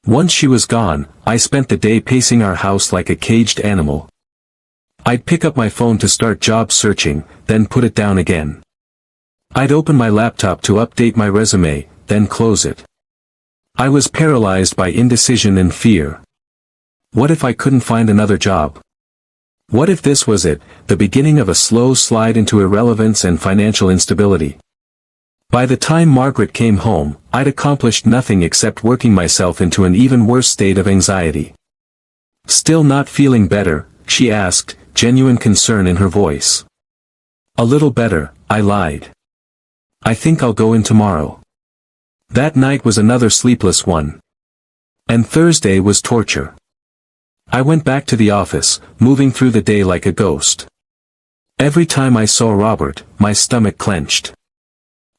Once she was gone, I spent the day pacing our house like a caged animal. I'd pick up my phone to start job searching, then put it down again. I'd open my laptop to update my resume, then close it. I was paralyzed by indecision and fear. What if I couldn't find another job? What if this was it, the beginning of a slow slide into irrelevance and financial instability? By the time Margaret came home, I'd accomplished nothing except working myself into an even worse state of anxiety. "Still not feeling better?" she asked, genuine concern in her voice. "A little better," I lied. "I think I'll go in tomorrow." That night was another sleepless one. And Thursday was torture. I went back to the office, moving through the day like a ghost. Every time I saw Robert, my stomach clenched.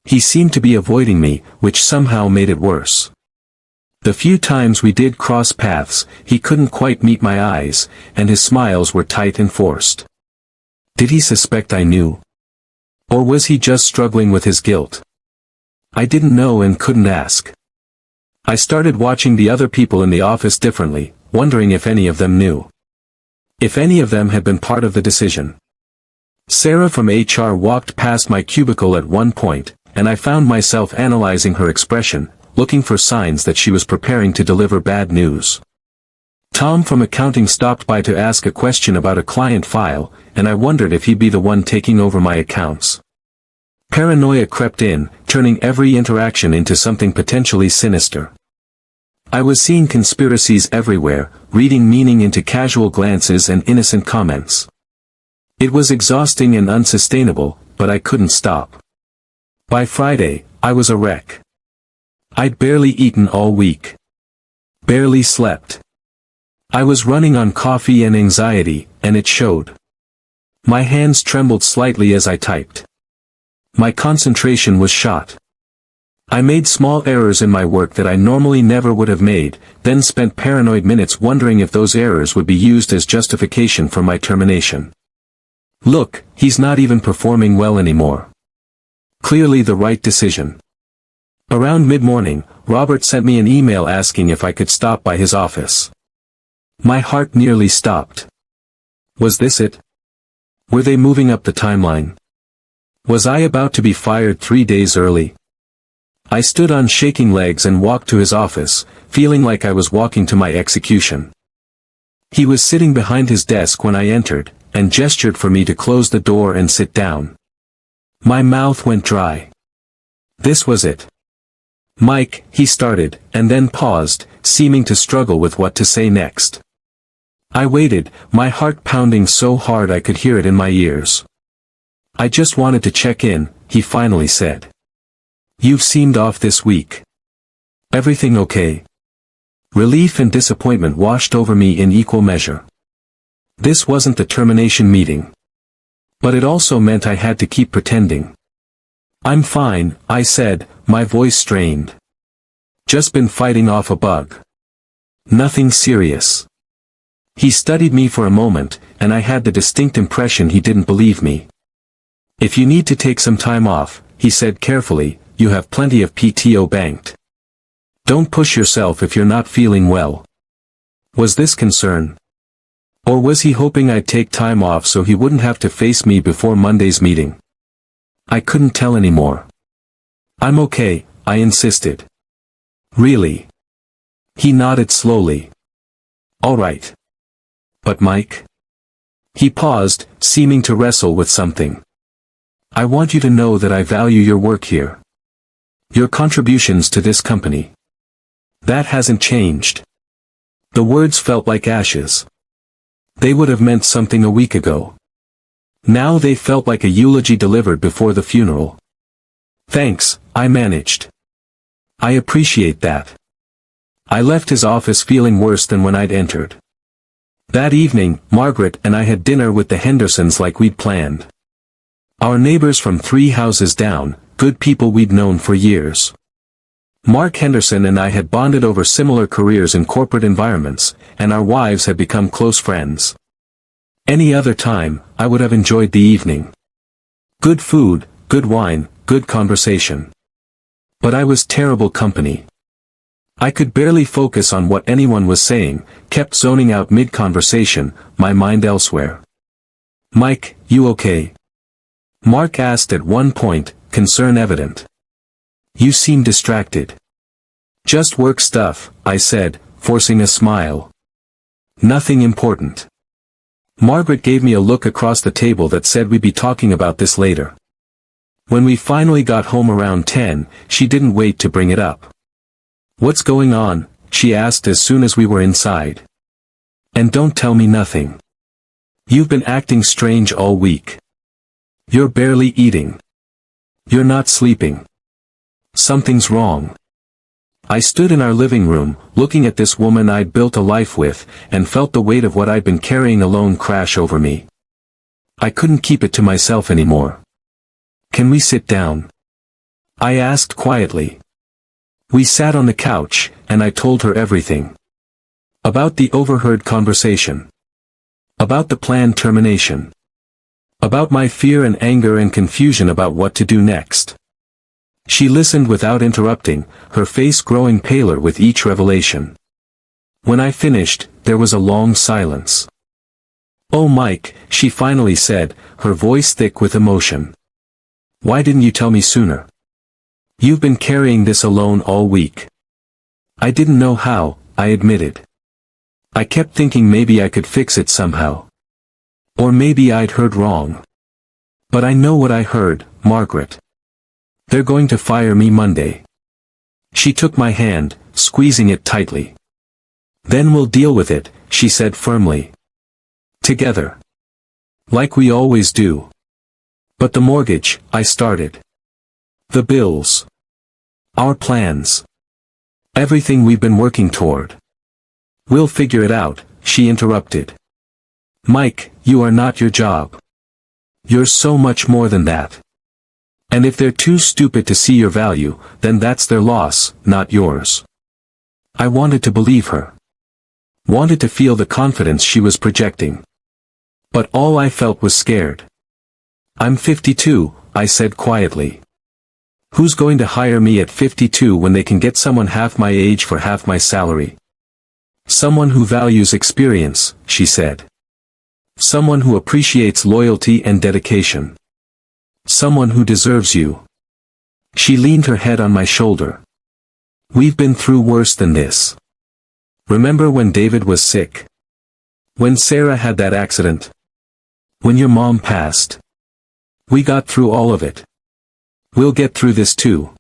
He seemed to be avoiding me, which somehow made it worse. The few times we did cross paths, he couldn't quite meet my eyes, and his smiles were tight and forced. Did he suspect I knew? Or was he just struggling with his guilt? I didn't know and couldn't ask. I started watching the other people in the office differently, wondering if any of them knew. If any of them had been part of the decision. Sarah from HR walked past my cubicle at one point, and I found myself analyzing her expression, looking for signs that she was preparing to deliver bad news. Tom from accounting stopped by to ask a question about a client file, and I wondered if he'd be the one taking over my accounts. Paranoia crept in, turning every interaction into something potentially sinister. I was seeing conspiracies everywhere, reading meaning into casual glances and innocent comments. It was exhausting and unsustainable, but I couldn't stop. By Friday, I was a wreck. I'd barely eaten all week. Barely slept. I was running on coffee and anxiety, and it showed. My hands trembled slightly as I typed. My concentration was shot. I made small errors in my work that I normally never would have made, then spent paranoid minutes wondering if those errors would be used as justification for my termination. Look, he's not even performing well anymore. Clearly the right decision. Around mid-morning, Robert sent me an email asking if I could stop by his office. My heart nearly stopped. Was this it? Were they moving up the timeline? Was I about to be fired 3 days early? I stood on shaking legs and walked to his office, feeling like I was walking to my execution. He was sitting behind his desk when I entered, and gestured for me to close the door and sit down. My mouth went dry. This was it. "Mike," he started, and then paused, seeming to struggle with what to say next. I waited, my heart pounding so hard I could hear it in my ears. I just wanted to check in, he finally said. You've seemed off this week. Everything okay? Relief and disappointment washed over me in equal measure. This wasn't the termination meeting. But it also meant I had to keep pretending. I'm fine, I said, my voice strained. Just been fighting off a bug. Nothing serious. He studied me for a moment, and I had the distinct impression he didn't believe me. If you need to take some time off, he said carefully, you have plenty of PTO banked. Don't push yourself if you're not feeling well. Was this concern? Or was he hoping I'd take time off so he wouldn't have to face me before Monday's meeting? I couldn't tell anymore. I'm okay, I insisted. Really? He nodded slowly. All right. But Mike? He paused, seeming to wrestle with something. I want you to know that I value your work here. Your contributions to this company. That hasn't changed. The words felt like ashes. They would have meant something a week ago. Now they felt like a eulogy delivered before the funeral. Thanks, I managed. I appreciate that. I left his office feeling worse than when I'd entered. That evening, Margaret and I had dinner with the Hendersons like we'd planned. Our neighbors from 3 houses down, good people we'd known for years. Mark Henderson and I had bonded over similar careers in corporate environments, and our wives had become close friends. Any other time, I would have enjoyed the evening. Good food, good wine, good conversation. But I was terrible company. I could barely focus on what anyone was saying, kept zoning out mid-conversation, my mind elsewhere. Mike, you okay? Mark asked at one point, concern evident. You seem distracted. Just work stuff, I said, forcing a smile. Nothing important. Margaret gave me a look across the table that said we'd be talking about this later. When we finally got home around 10, she didn't wait to bring it up. What's going on? She asked as soon as we were inside. And don't tell me nothing. You've been acting strange all week. You're barely eating. You're not sleeping. Something's wrong. I stood in our living room, looking at this woman I'd built a life with, and felt the weight of what I'd been carrying alone crash over me. I couldn't keep it to myself anymore. Can we sit down? I asked quietly. We sat on the couch, and I told her everything. About the overheard conversation. About the planned termination. About my fear and anger and confusion about what to do next. She listened without interrupting, her face growing paler with each revelation. When I finished, there was a long silence. Oh Mike, she finally said, her voice thick with emotion. Why didn't you tell me sooner? You've been carrying this alone all week. I didn't know how, I admitted. I kept thinking maybe I could fix it somehow. Or maybe I'd heard wrong. But I know what I heard, Margaret. They're going to fire me Monday. She took my hand, squeezing it tightly. Then we'll deal with it, she said firmly. Together. Like we always do. But the mortgage, I started. The bills. Our plans. Everything we've been working toward. We'll figure it out, she interrupted. Mike, you are not your job. You're so much more than that. And if they're too stupid to see your value, then that's their loss, not yours. I wanted to believe her. Wanted to feel the confidence she was projecting. But all I felt was scared. I'm 52, I said quietly. Who's going to hire me at 52 when they can get someone half my age for half my salary? Someone who values experience, she said. Someone who appreciates loyalty and dedication. Someone who deserves you. She leaned her head on my shoulder. We've been through worse than this. Remember when David was sick? When Sarah had that accident? When your mom passed? We got through all of it. We'll get through this too.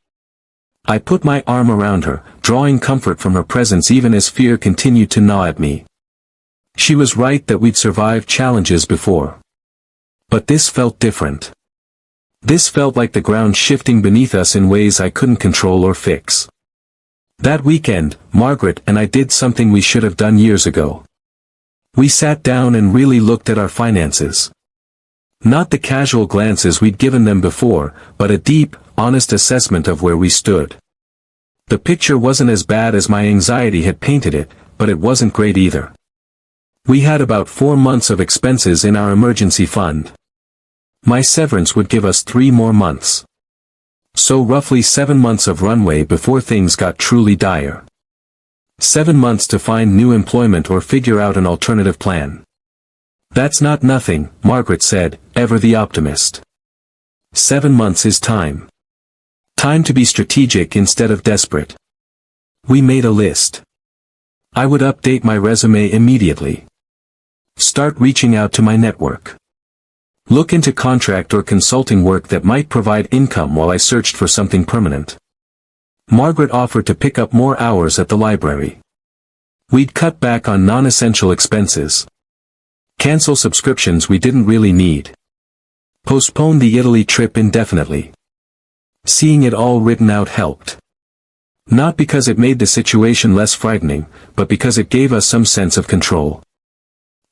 I put my arm around her, drawing comfort from her presence even as fear continued to gnaw at me. She was right that we'd survived challenges before. But this felt different. This felt like the ground shifting beneath us in ways I couldn't control or fix. That weekend, Margaret and I did something we should have done years ago. We sat down and really looked at our finances. Not the casual glances we'd given them before, but a deep, honest assessment of where we stood. The picture wasn't as bad as my anxiety had painted it, but it wasn't great either. We had about 4 months of expenses in our emergency fund. My severance would give us 3 more months. So roughly 7 months of runway before things got truly dire. 7 months to find new employment or figure out an alternative plan. That's not nothing, Margaret said, ever the optimist. 7 months is time. Time to be strategic instead of desperate. We made a list. I would update my resume immediately. Start reaching out to my network. Look into contract or consulting work that might provide income while I searched for something permanent. Margaret offered to pick up more hours at the library. We'd cut back on non-essential expenses. Cancel subscriptions we didn't really need. Postpone the Italy trip indefinitely. Seeing it all written out helped. Not because it made the situation less frightening, but because it gave us some sense of control.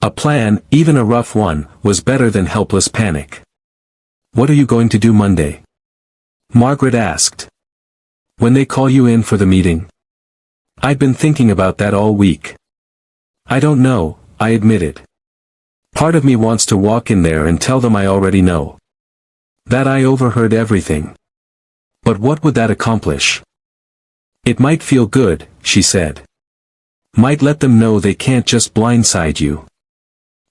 A plan, even a rough one, was better than helpless panic. What are you going to do Monday? Margaret asked. When they call you in for the meeting? I'd been thinking about that all week. I don't know, I admitted. Part of me wants to walk in there and tell them I already know. That I overheard everything. But what would that accomplish? It might feel good, she said. Might let them know they can't just blindside you.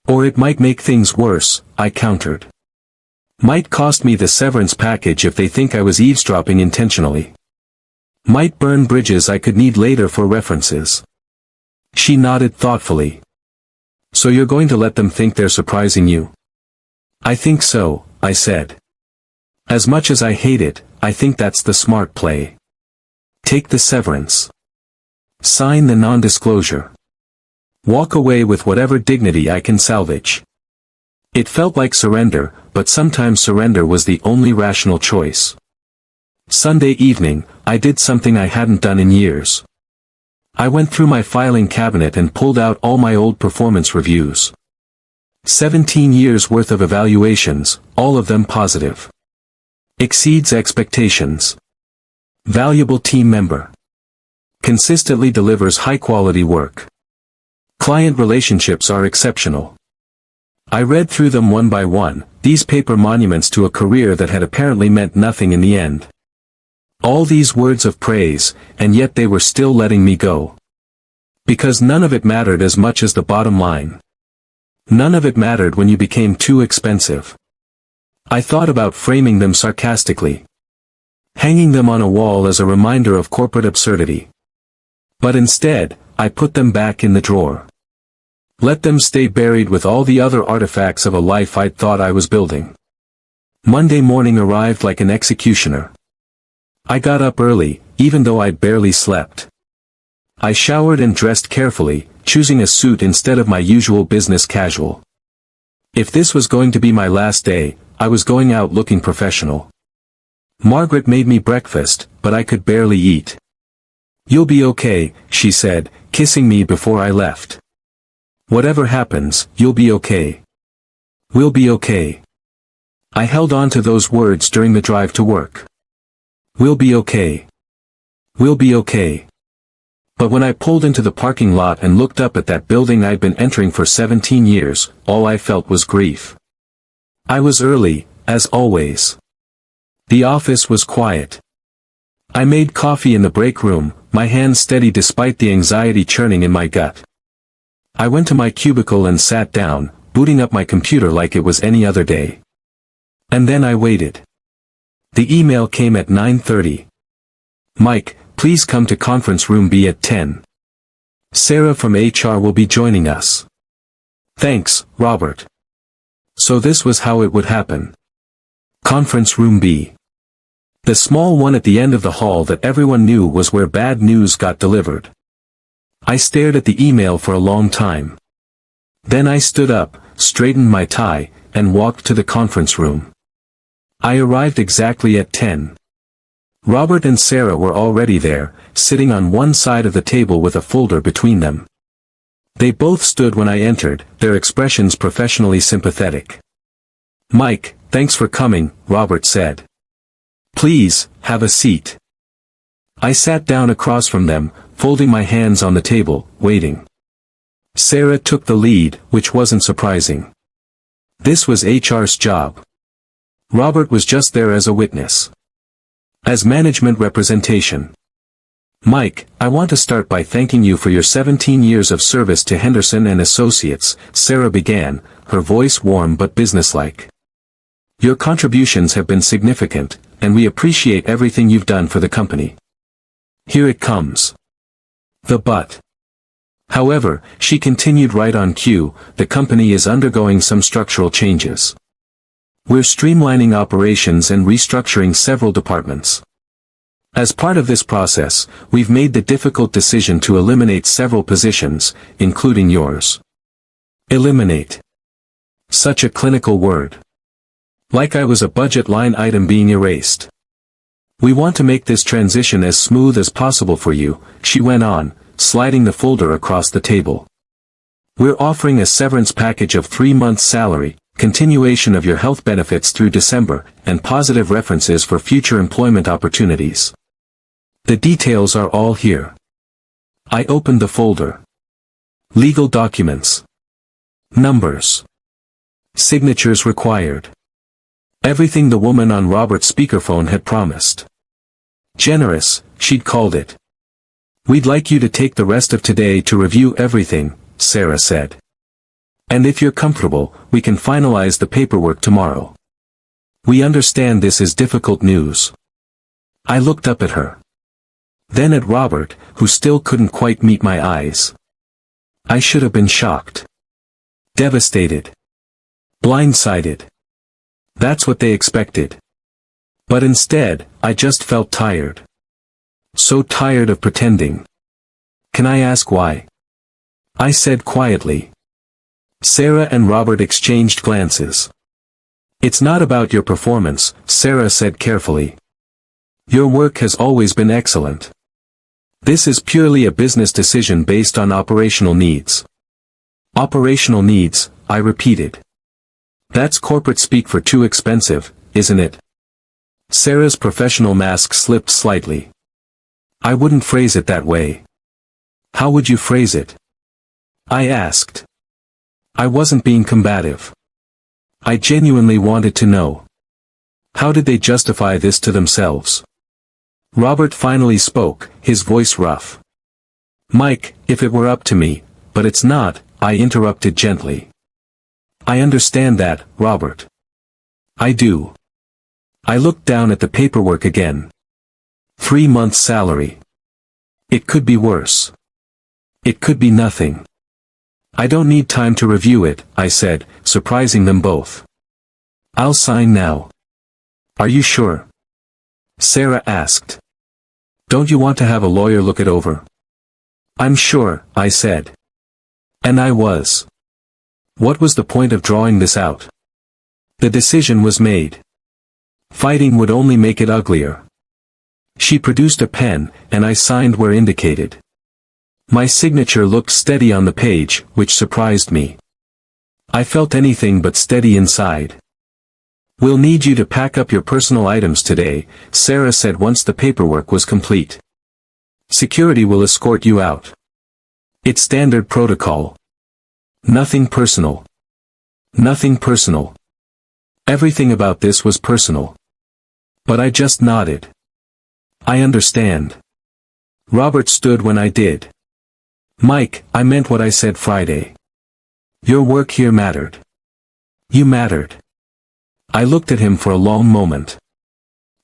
Or it might make things worse, I countered. Might cost me the severance package if they think I was eavesdropping intentionally. Might burn bridges I could need later for references. She nodded thoughtfully. So you're going to let them think they're surprising you? I think so, I said. As much as I hate it, I think that's the smart play. Take the severance. Sign the non-disclosure. Walk away with whatever dignity I can salvage. It felt like surrender, but sometimes surrender was the only rational choice. Sunday evening, I did something I hadn't done in years. I went through my filing cabinet and pulled out all my old performance reviews. 17 years worth of evaluations, all of them positive. Exceeds expectations. Valuable team member. Consistently delivers high-quality work. Client relationships are exceptional. I read through them one by one, these paper monuments to a career that had apparently meant nothing in the end. All these words of praise, and yet they were still letting me go. Because none of it mattered as much as the bottom line. None of it mattered when you became too expensive. I thought about framing them sarcastically. Hanging them on a wall as a reminder of corporate absurdity. But instead, I put them back in the drawer. Let them stay buried with all the other artifacts of a life I'd thought I was building. Monday morning arrived like an executioner. I got up early, even though I'd barely slept. I showered and dressed carefully, choosing a suit instead of my usual business casual. If this was going to be my last day, I was going out looking professional. Margaret made me breakfast, but I could barely eat. You'll be okay, she said, kissing me before I left. Whatever happens, you'll be okay. We'll be okay. I held on to those words during the drive to work. We'll be okay. We'll be okay. But when I pulled into the parking lot and looked up at that building I'd been entering for 17 years, all I felt was grief. I was early, as always. The office was quiet. I made coffee in the break room, my hands steady despite the anxiety churning in my gut. I went to my cubicle and sat down, booting up my computer like it was any other day. And then I waited. The email came at 9:30. Mike, please come to conference room B at 10. Sarah from HR will be joining us. Thanks, Robert. So this was how it would happen. Conference room B. The small one at the end of the hall that everyone knew was where bad news got delivered. I stared at the email for a long time. Then I stood up, straightened my tie, and walked to the conference room. I arrived exactly at 10. Robert and Sarah were already there, sitting on one side of the table with a folder between them. They both stood when I entered, their expressions professionally sympathetic. "Mike, thanks for coming," Robert said. "Please, have a seat." I sat down across from them, folding my hands on the table, waiting. Sarah took the lead, which wasn't surprising. This was HR's job. Robert was just there as a witness. As management representation. "Mike, I want to start by thanking you for your 17 years of service to Henderson and Associates," Sarah began, her voice warm but businesslike. "Your contributions have been significant, and we appreciate everything you've done for the company. Here it comes. The but. However," she continued right on cue, "the company is undergoing some structural changes. We're streamlining operations and restructuring several departments. As part of this process, we've made the difficult decision to eliminate several positions, including yours." Eliminate. Such a clinical word. Like I was a budget line item being erased. "We want to make this transition as smooth as possible for you," she went on, sliding the folder across the table. "We're offering a severance package of 3 months' salary, continuation of your health benefits through December, and positive references for future employment opportunities. The details are all here." I opened the folder. Legal documents. Numbers. Signatures required. Everything the woman on Robert's speakerphone had promised. Generous, she'd called it. "We'd like you to take the rest of today to review everything," Sarah said. "And if you're comfortable, we can finalize the paperwork tomorrow. We understand this is difficult news." I looked up at her. Then at Robert, who still couldn't quite meet my eyes. I should have been shocked. Devastated. Blindsided. That's what they expected. But instead, I just felt tired. So tired of pretending. "Can I ask why?" I said quietly. Sarah and Robert exchanged glances. "It's not about your performance," Sarah said carefully. "Your work has always been excellent. This is purely a business decision based on operational needs." "Operational needs," I repeated. "That's corporate speak for too expensive, isn't it?" Sarah's professional mask slipped slightly. "I wouldn't phrase it that way." "How would you phrase it?" I asked. I wasn't being combative. I genuinely wanted to know. How did they justify this to themselves? Robert finally spoke, his voice rough. "Mike, if it were up to me, but it's not," I interrupted gently. "I understand that, Robert. I do." I looked down at the paperwork again. 3 months' salary. It could be worse. It could be nothing. "I don't need time to review it," I said, surprising them both. "I'll sign now." "Are you sure?" Sarah asked. "Don't you want to have a lawyer look it over?" "I'm sure," I said. And I was. What was the point of drawing this out? The decision was made. Fighting would only make it uglier. She produced a pen, and I signed where indicated. My signature looked steady on the page, which surprised me. I felt anything but steady inside. "We'll need you to pack up your personal items today," Sarah said once the paperwork was complete. "Security will escort you out. It's standard protocol. Nothing personal. Nothing personal." Everything about this was personal. But I just nodded. "I understand." Robert stood when I did. "Mike, I meant what I said Friday. Your work here mattered. You mattered." I looked at him for a long moment.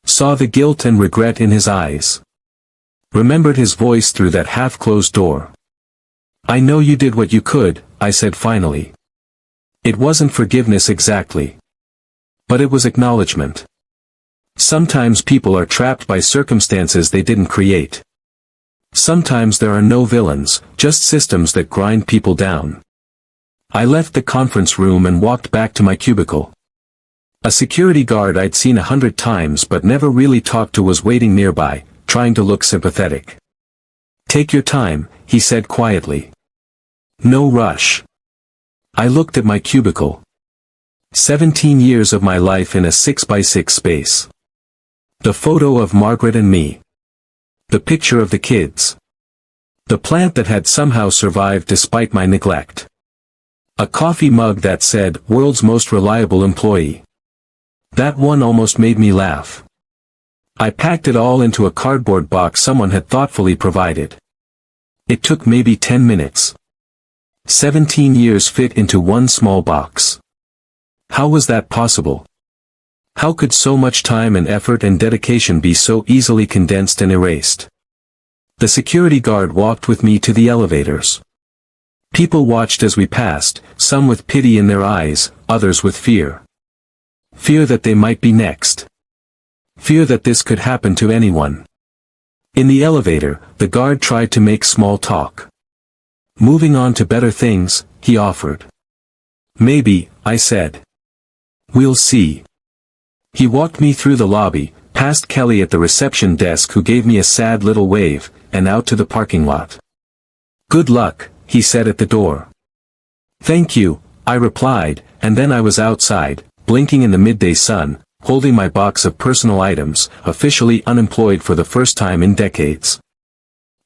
Saw the guilt and regret in his eyes. Remembered his voice through that half-closed door. "I know you did what you could," I said finally. It wasn't forgiveness exactly. But it was acknowledgement. Sometimes people are trapped by circumstances they didn't create. Sometimes there are no villains, just systems that grind people down. I left the conference room and walked back to my cubicle. A security guard I'd seen 100 times but never really talked to was waiting nearby, trying to look sympathetic. "Take your time," he said quietly. "No rush." I looked at my cubicle. 17 years of my life in a 6x6 space. The photo of Margaret and me. The picture of the kids. The plant that had somehow survived despite my neglect. A coffee mug that said, "World's most reliable employee." That one almost made me laugh. I packed it all into a cardboard box someone had thoughtfully provided. It took maybe 10 minutes. 17 years fit into one small box. How was that possible? How could so much time and effort and dedication be so easily condensed and erased? The security guard walked with me to the elevators. People watched as we passed, some with pity in their eyes, others with fear. Fear that they might be next. Fear that this could happen to anyone. In the elevator, the guard tried to make small talk. "Moving on to better things," he offered. "Maybe," I said. "We'll see." He walked me through the lobby, past Kelly at the reception desk who gave me a sad little wave, and out to the parking lot. "Good luck," he said at the door. "Thank you," I replied, and then I was outside, blinking in the midday sun, holding my box of personal items, officially unemployed for the first time in decades.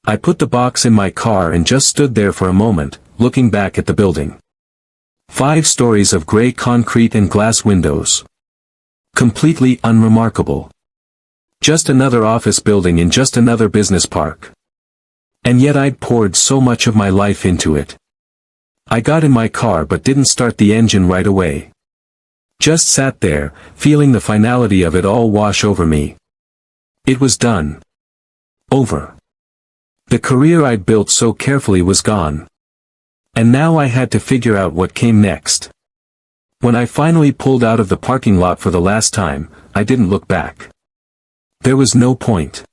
I put the box in my car and just stood there for a moment, looking back at the building. 5 stories of gray concrete and glass windows. Completely unremarkable. Just another office building in just another business park. And yet I'd poured so much of my life into it. I got in my car but didn't start the engine right away. Just sat there, feeling the finality of it all wash over me. It was done. Over. The career I'd built so carefully was gone. And now I had to figure out what came next. When I finally pulled out of the parking lot for the last time, I didn't look back. There was no point.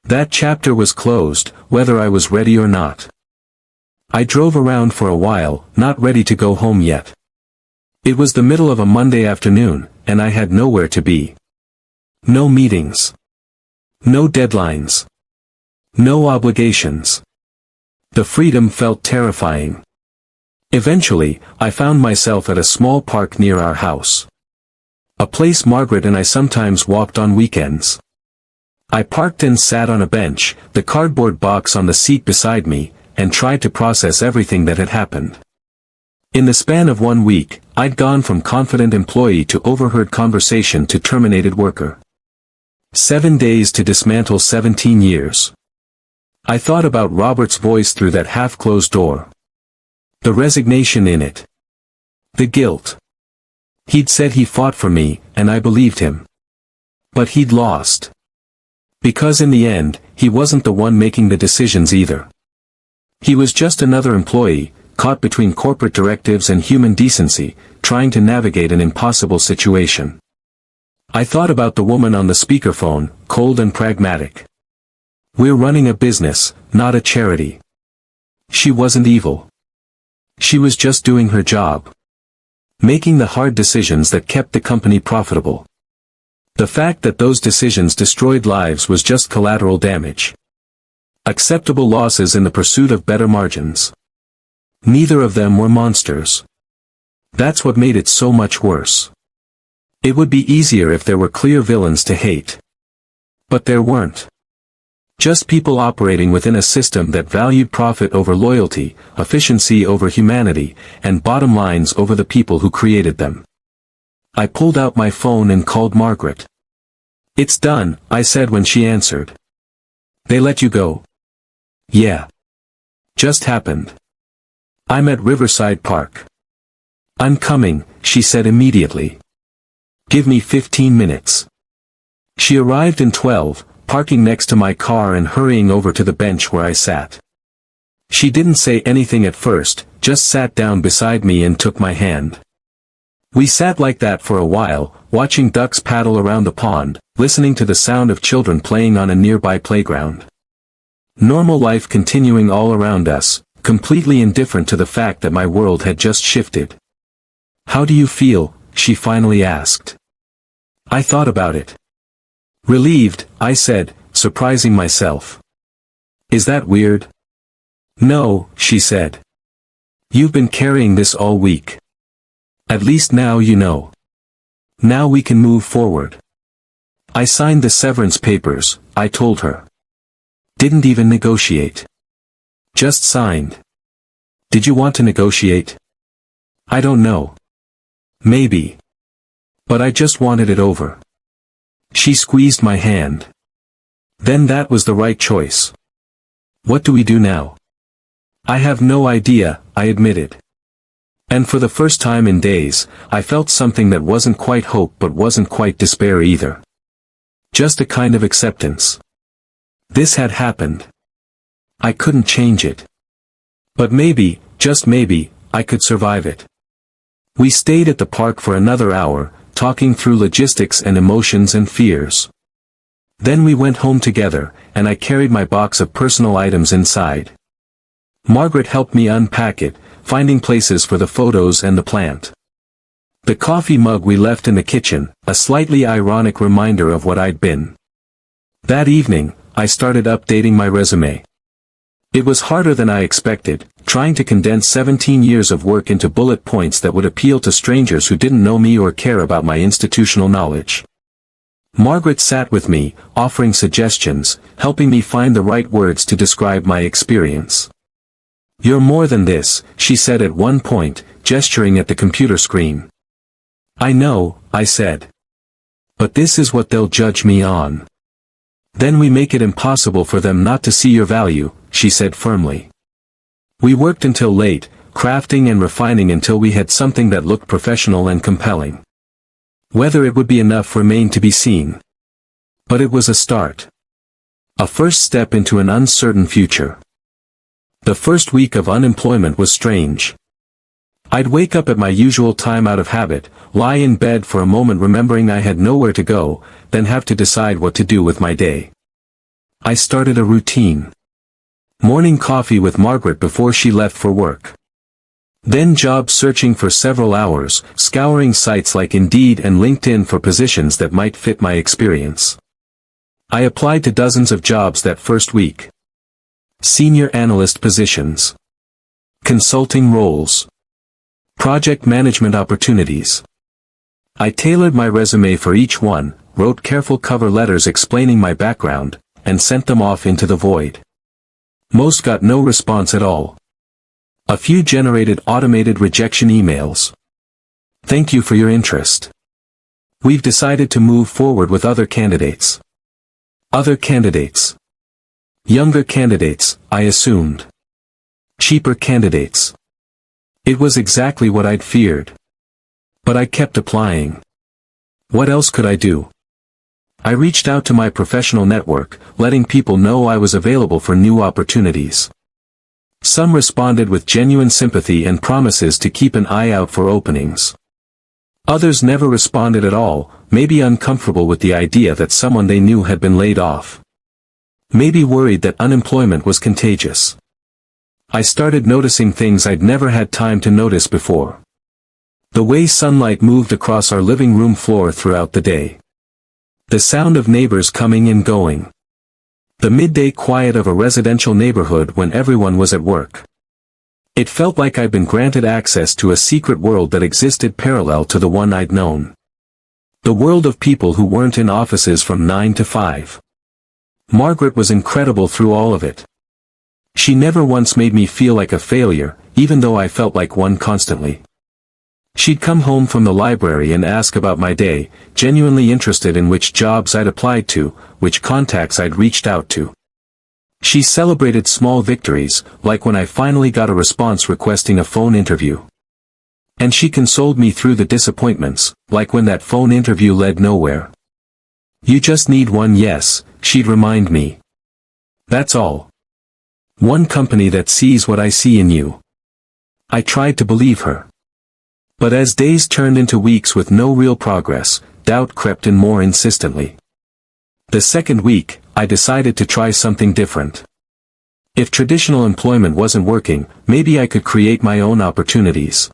That chapter was closed, whether I was ready or not. I drove around for a while, not ready to go home yet. It was the middle of a Monday afternoon, and I had nowhere to be. No meetings. No deadlines. No obligations. The freedom felt terrifying. Eventually, I found myself at a small park near our house. A place Margaret and I sometimes walked on weekends. I parked and sat on a bench, the cardboard box on the seat beside me, and tried to process everything that had happened. In the span of 1 week, I'd gone from confident employee to overheard conversation to terminated worker. 7 days to dismantle 17 years. I thought about Robert's voice through that half-closed door. The resignation in it. The guilt. He'd said he fought for me, and I believed him. But he'd lost. Because in the end, he wasn't the one making the decisions either. He was just another employee, caught between corporate directives and human decency, trying to navigate an impossible situation. I thought about the woman on the speakerphone, cold and pragmatic. "We're running a business, not a charity." She wasn't evil. She was just doing her job. Making the hard decisions that kept the company profitable. The fact that those decisions destroyed lives was just collateral damage. Acceptable losses in the pursuit of better margins. Neither of them were monsters. That's what made it so much worse. It would be easier if there were clear villains to hate. But there weren't. Just people operating within a system that valued profit over loyalty, efficiency over humanity, and bottom lines over the people who created them. I pulled out my phone and called Margaret. "It's done," I said when she answered. "They let you go?" "Yeah. Just happened. I'm at Riverside Park." "I'm coming," she said immediately. "Give me 15 minutes." She arrived in 12, parking next to my car and hurrying over to the bench where I sat. She didn't say anything at first, just sat down beside me and took my hand. We sat like that for a while, watching ducks paddle around the pond, listening to the sound of children playing on a nearby playground. Normal life continuing all around us, completely indifferent to the fact that my world had just shifted. "How do you feel?" she finally asked. I thought about it. "Relieved," I said, surprising myself. "Is that weird?" "No," she said. "You've been carrying this all week. At least now you know. Now we can move forward." I signed the severance papers, I told her. "Didn't even negotiate. Just signed." "Did you want to negotiate?" "I don't know. Maybe. But I just wanted it over." She squeezed my hand. "Then that was the right choice. What do we do now?" "I have no idea," I admitted. And for the first time in days, I felt something that wasn't quite hope but wasn't quite despair either. Just a kind of acceptance. This had happened. I couldn't change it. But maybe, just maybe, I could survive it. We stayed at the park for another hour, talking through logistics and emotions and fears. Then we went home together, and I carried my box of personal items inside. Margaret helped me unpack it, finding places for the photos and the plant. The coffee mug we left in the kitchen, a slightly ironic reminder of what I'd been. That evening, I started updating my resume. It was harder than I expected, trying to condense 17 years of work into bullet points that would appeal to strangers who didn't know me or care about my institutional knowledge. Margaret sat with me, offering suggestions, helping me find the right words to describe my experience. "You're more than this," she said at one point, gesturing at the computer screen. "I know," I said. "But this is what they'll judge me on. Then we make it impossible for them not to see your value," she said firmly. We worked until late, crafting and refining until we had something that looked professional and compelling. Whether it would be enough remained to be seen. But it was a start. A first step into an uncertain future. The first week of unemployment was strange. I'd wake up at my usual time out of habit, lie in bed for a moment remembering I had nowhere to go, then have to decide what to do with my day. I started a routine. Morning coffee with Margaret before she left for work. Then job searching for several hours, scouring sites like Indeed and LinkedIn for positions that might fit my experience. I applied to dozens of jobs that first week. Senior analyst positions. Consulting roles. Project management opportunities. I tailored my resume for each one, wrote careful cover letters explaining my background, and sent them off into the void. Most got no response at all. A few generated automated rejection emails. "Thank you for your interest. We've decided to move forward with other candidates." Other candidates. Younger candidates, I assumed. Cheaper candidates. It was exactly what I'd feared. But I kept applying. What else could I do? I reached out to my professional network, letting people know I was available for new opportunities. Some responded with genuine sympathy and promises to keep an eye out for openings. Others never responded at all, maybe uncomfortable with the idea that someone they knew had been laid off. Maybe worried that unemployment was contagious. I started noticing things I'd never had time to notice before. The way sunlight moved across our living room floor throughout the day. The sound of neighbors coming and going. The midday quiet of a residential neighborhood when everyone was at work. It felt like I'd been granted access to a secret world that existed parallel to the one I'd known. The world of people who weren't in offices from 9 to 5. Margaret was incredible through all of it. She never once made me feel like a failure, even though I felt like one constantly. She'd come home from the library and ask about my day, genuinely interested in which jobs I'd applied to, which contacts I'd reached out to. She celebrated small victories, like when I finally got a response requesting a phone interview. And she consoled me through the disappointments, like when that phone interview led nowhere. "You just need one yes," she'd remind me. "That's all. One company that sees what I see in you." I tried to believe her. But as days turned into weeks with no real progress, doubt crept in more insistently. The second week, I decided to try something different. If traditional employment wasn't working, maybe I could create my own opportunities.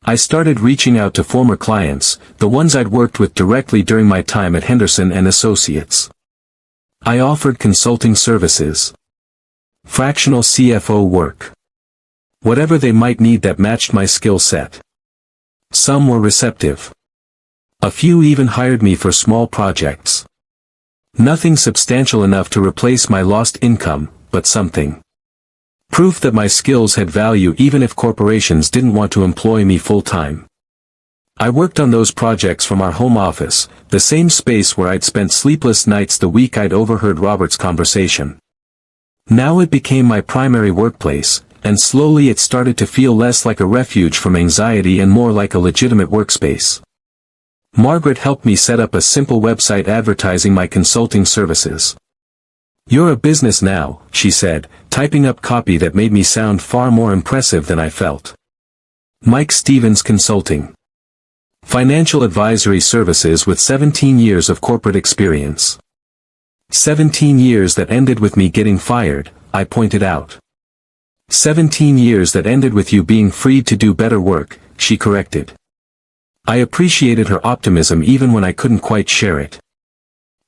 I started reaching out to former clients, the ones I'd worked with directly during my time at Henderson and Associates. I offered consulting services, fractional CFO work, whatever they might need that matched my skill set. Some were receptive. A few even hired me for small projects. Nothing substantial enough to replace my lost income, but something. Proof that my skills had value even if corporations didn't want to employ me full-time. I worked on those projects from our home office, the same space where I'd spent sleepless nights the week I'd overheard Robert's conversation. Now it became my primary workplace, and slowly it started to feel less like a refuge from anxiety and more like a legitimate workspace. Margaret helped me set up a simple website advertising my consulting services. "You're a business now," she said, typing up copy that made me sound far more impressive than I felt. Mike Stevens Consulting. Financial advisory services with 17 years of corporate experience. 17 years that ended with me getting fired, I pointed out. 17 years that ended with you being freed to do better work, she corrected. I appreciated her optimism even when I couldn't quite share it.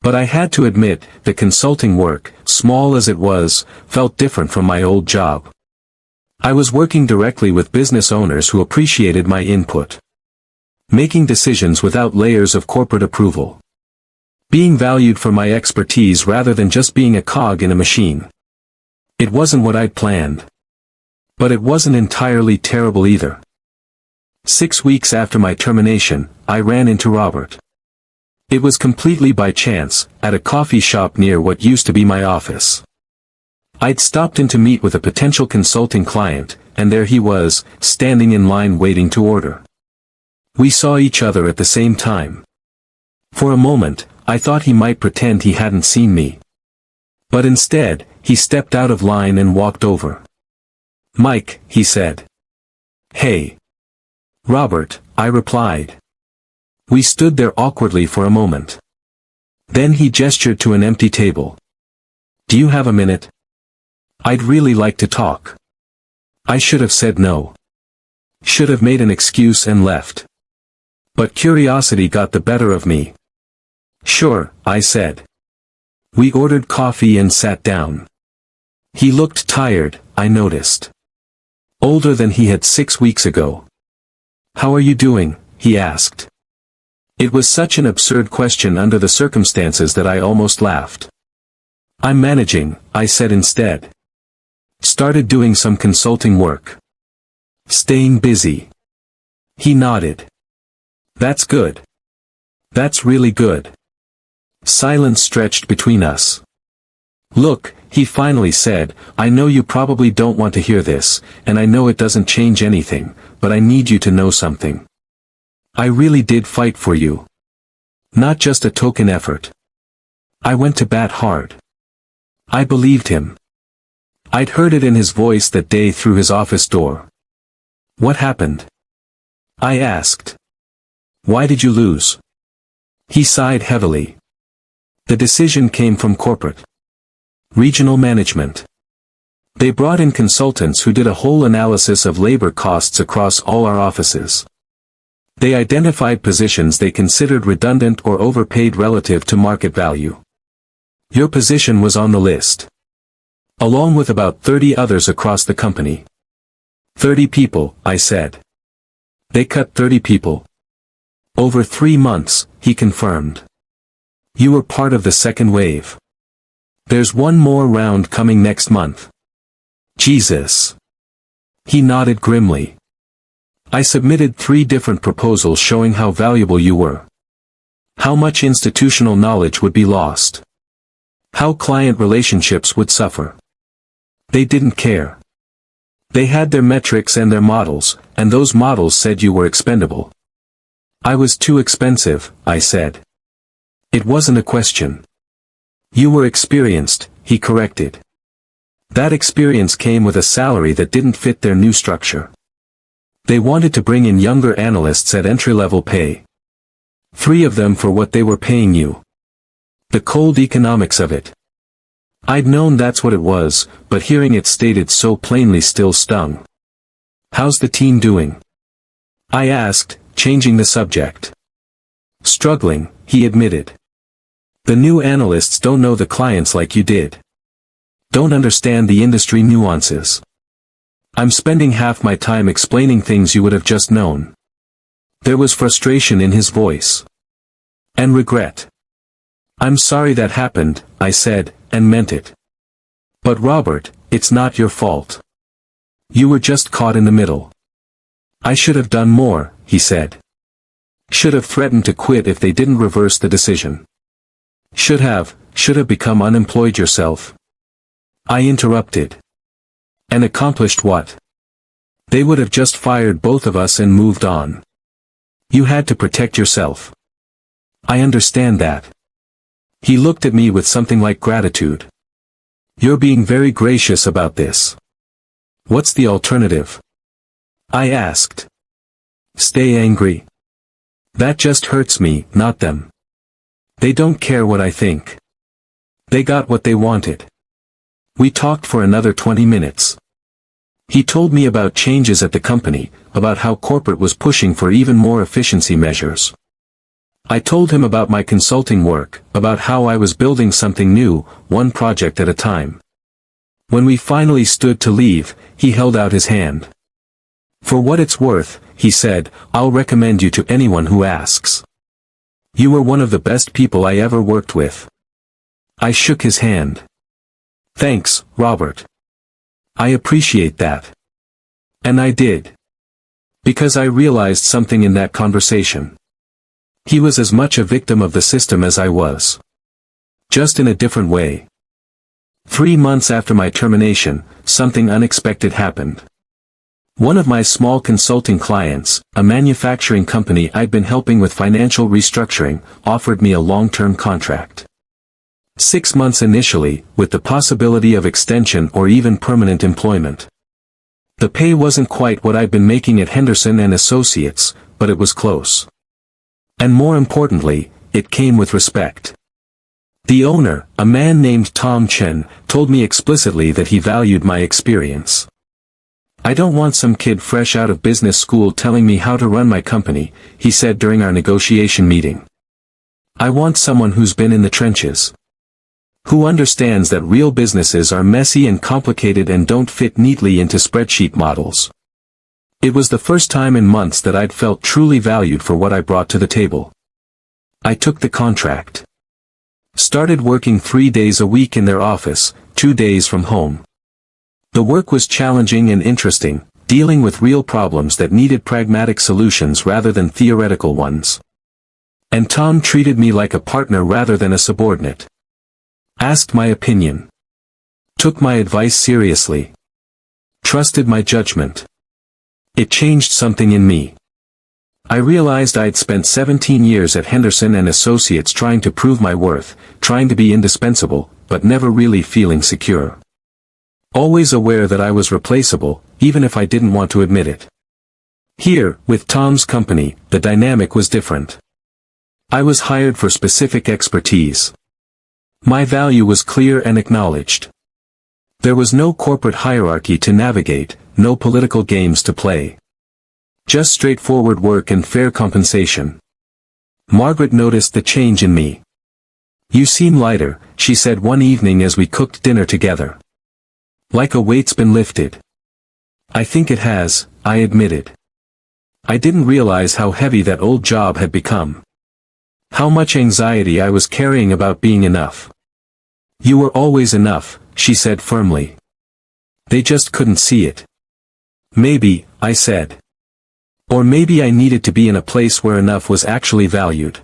But I had to admit, the consulting work, small as it was, felt different from my old job. I was working directly with business owners who appreciated my input. Making decisions without layers of corporate approval. Being valued for my expertise rather than just being a cog in a machine. It wasn't what I'd planned. But it wasn't entirely terrible either. 6 weeks after my termination, I ran into Robert. It was completely by chance, at a coffee shop near what used to be my office. I'd stopped in to meet with a potential consulting client, and there he was, standing in line waiting to order. We saw each other at the same time. For a moment, I thought he might pretend he hadn't seen me. But instead, he stepped out of line and walked over. "Mike," he said. "Hey." "Robert," I replied. We stood there awkwardly for a moment. Then he gestured to an empty table. "Do you have a minute? I'd really like to talk." I should have said no. Should have made an excuse and left. But curiosity got the better of me. "Sure," I said. We ordered coffee and sat down. He looked tired, I noticed. Older than he had 6 weeks ago. "How are you doing?" he asked. It was such an absurd question under the circumstances that I almost laughed. "I'm managing," I said instead. "Started doing some consulting work. Staying busy." He nodded. "That's good. That's really good." Silence stretched between us. "Look," he finally said, "I know you probably don't want to hear this, and I know it doesn't change anything, but I need you to know something. I really did fight for you. Not just a token effort. I went to bat hard. I believed him." I'd heard it in his voice that day through his office door. "What happened?" I asked. "Why did you lose?" He sighed heavily. "The decision came from corporate. Regional management. They brought in consultants who did a whole analysis of labor costs across all our offices. They identified positions they considered redundant or overpaid relative to market value. Your position was on the list. Along with about 30 others across the company." 30 people, I said. "They cut 30 people. Over 3 months," he confirmed. "You were part of the second wave. There's one more round coming next month." "Jesus." He nodded grimly. "I submitted 3 different proposals showing how valuable you were. How much institutional knowledge would be lost. How client relationships would suffer. They didn't care. They had their metrics and their models, and those models said you were expendable." "I was too expensive," I said. "It wasn't a question." "You were experienced," he corrected. "That experience came with a salary that didn't fit their new structure. They wanted to bring in younger analysts at entry-level pay. 3 of them for what they were paying you. The cold economics of it. I'd known that's what it was, but hearing it stated so plainly still stung. "How's the team doing?" I asked, changing the subject. "Struggling," he admitted. "The new analysts don't know the clients like you did. Don't understand the industry nuances. I'm spending half my time explaining things you would have just known." There was frustration in his voice. And regret. "I'm sorry that happened," I said, and meant it. "But Robert, it's not your fault. You were just caught in the middle." "I should have done more," he said. "Should have threatened to quit if they didn't reverse the decision. Should have become unemployed yourself." I interrupted. "And accomplished what? They would have just fired both of us and moved on. You had to protect yourself." "I understand that." He looked at me with something like gratitude. "You're being very gracious about this. What's the alternative?" I asked. "Stay angry. That just hurts me, not them. They don't care what I think. They got what they wanted." We talked for another 20 minutes. He told me about changes at the company, about how corporate was pushing for even more efficiency measures. I told him about my consulting work, about how I was building something new, one project at a time. When we finally stood to leave, he held out his hand. "For what it's worth," he said, "I'll recommend you to anyone who asks. You were one of the best people I ever worked with." I shook his hand. "Thanks, Robert. I appreciate that." And I did. Because I realized something in that conversation. He was as much a victim of the system as I was. Just in a different way. 3 months after my termination, something unexpected happened. One of my small consulting clients, a manufacturing company I'd been helping with financial restructuring, offered me a long-term contract. 6 months initially, with the possibility of extension or even permanent employment. The pay wasn't quite what I'd been making at Henderson and Associates, but it was close. And more importantly, it came with respect. The owner, a man named Tom Chen, told me explicitly that he valued my experience. "I don't want some kid fresh out of business school telling me how to run my company," he said during our negotiation meeting. "I want someone who's been in the trenches. Who understands that real businesses are messy and complicated and don't fit neatly into spreadsheet models." It was the first time in months that I'd felt truly valued for what I brought to the table. I took the contract. Started working 3 days a week in their office, 2 days from home. The work was challenging and interesting, dealing with real problems that needed pragmatic solutions rather than theoretical ones. And Tom treated me like a partner rather than a subordinate. Asked my opinion. Took my advice seriously. Trusted my judgment. It changed something in me. I realized I'd spent 17 years at Henderson and Associates trying to prove my worth, trying to be indispensable, but never really feeling secure. Always aware that I was replaceable, even if I didn't want to admit it. Here, with Tom's company, the dynamic was different. I was hired for specific expertise. My value was clear and acknowledged. There was no corporate hierarchy to navigate, no political games to play. Just straightforward work and fair compensation. Margaret noticed the change in me. "You seem lighter," she said one evening as we cooked dinner together. "Like a weight's been lifted." "I think it has," I admitted. I didn't realize how heavy that old job had become. How much anxiety I was carrying about being enough. "You were always enough," she said firmly. "They just couldn't see it." "Maybe," I said. "Or maybe I needed to be in a place where enough was actually valued."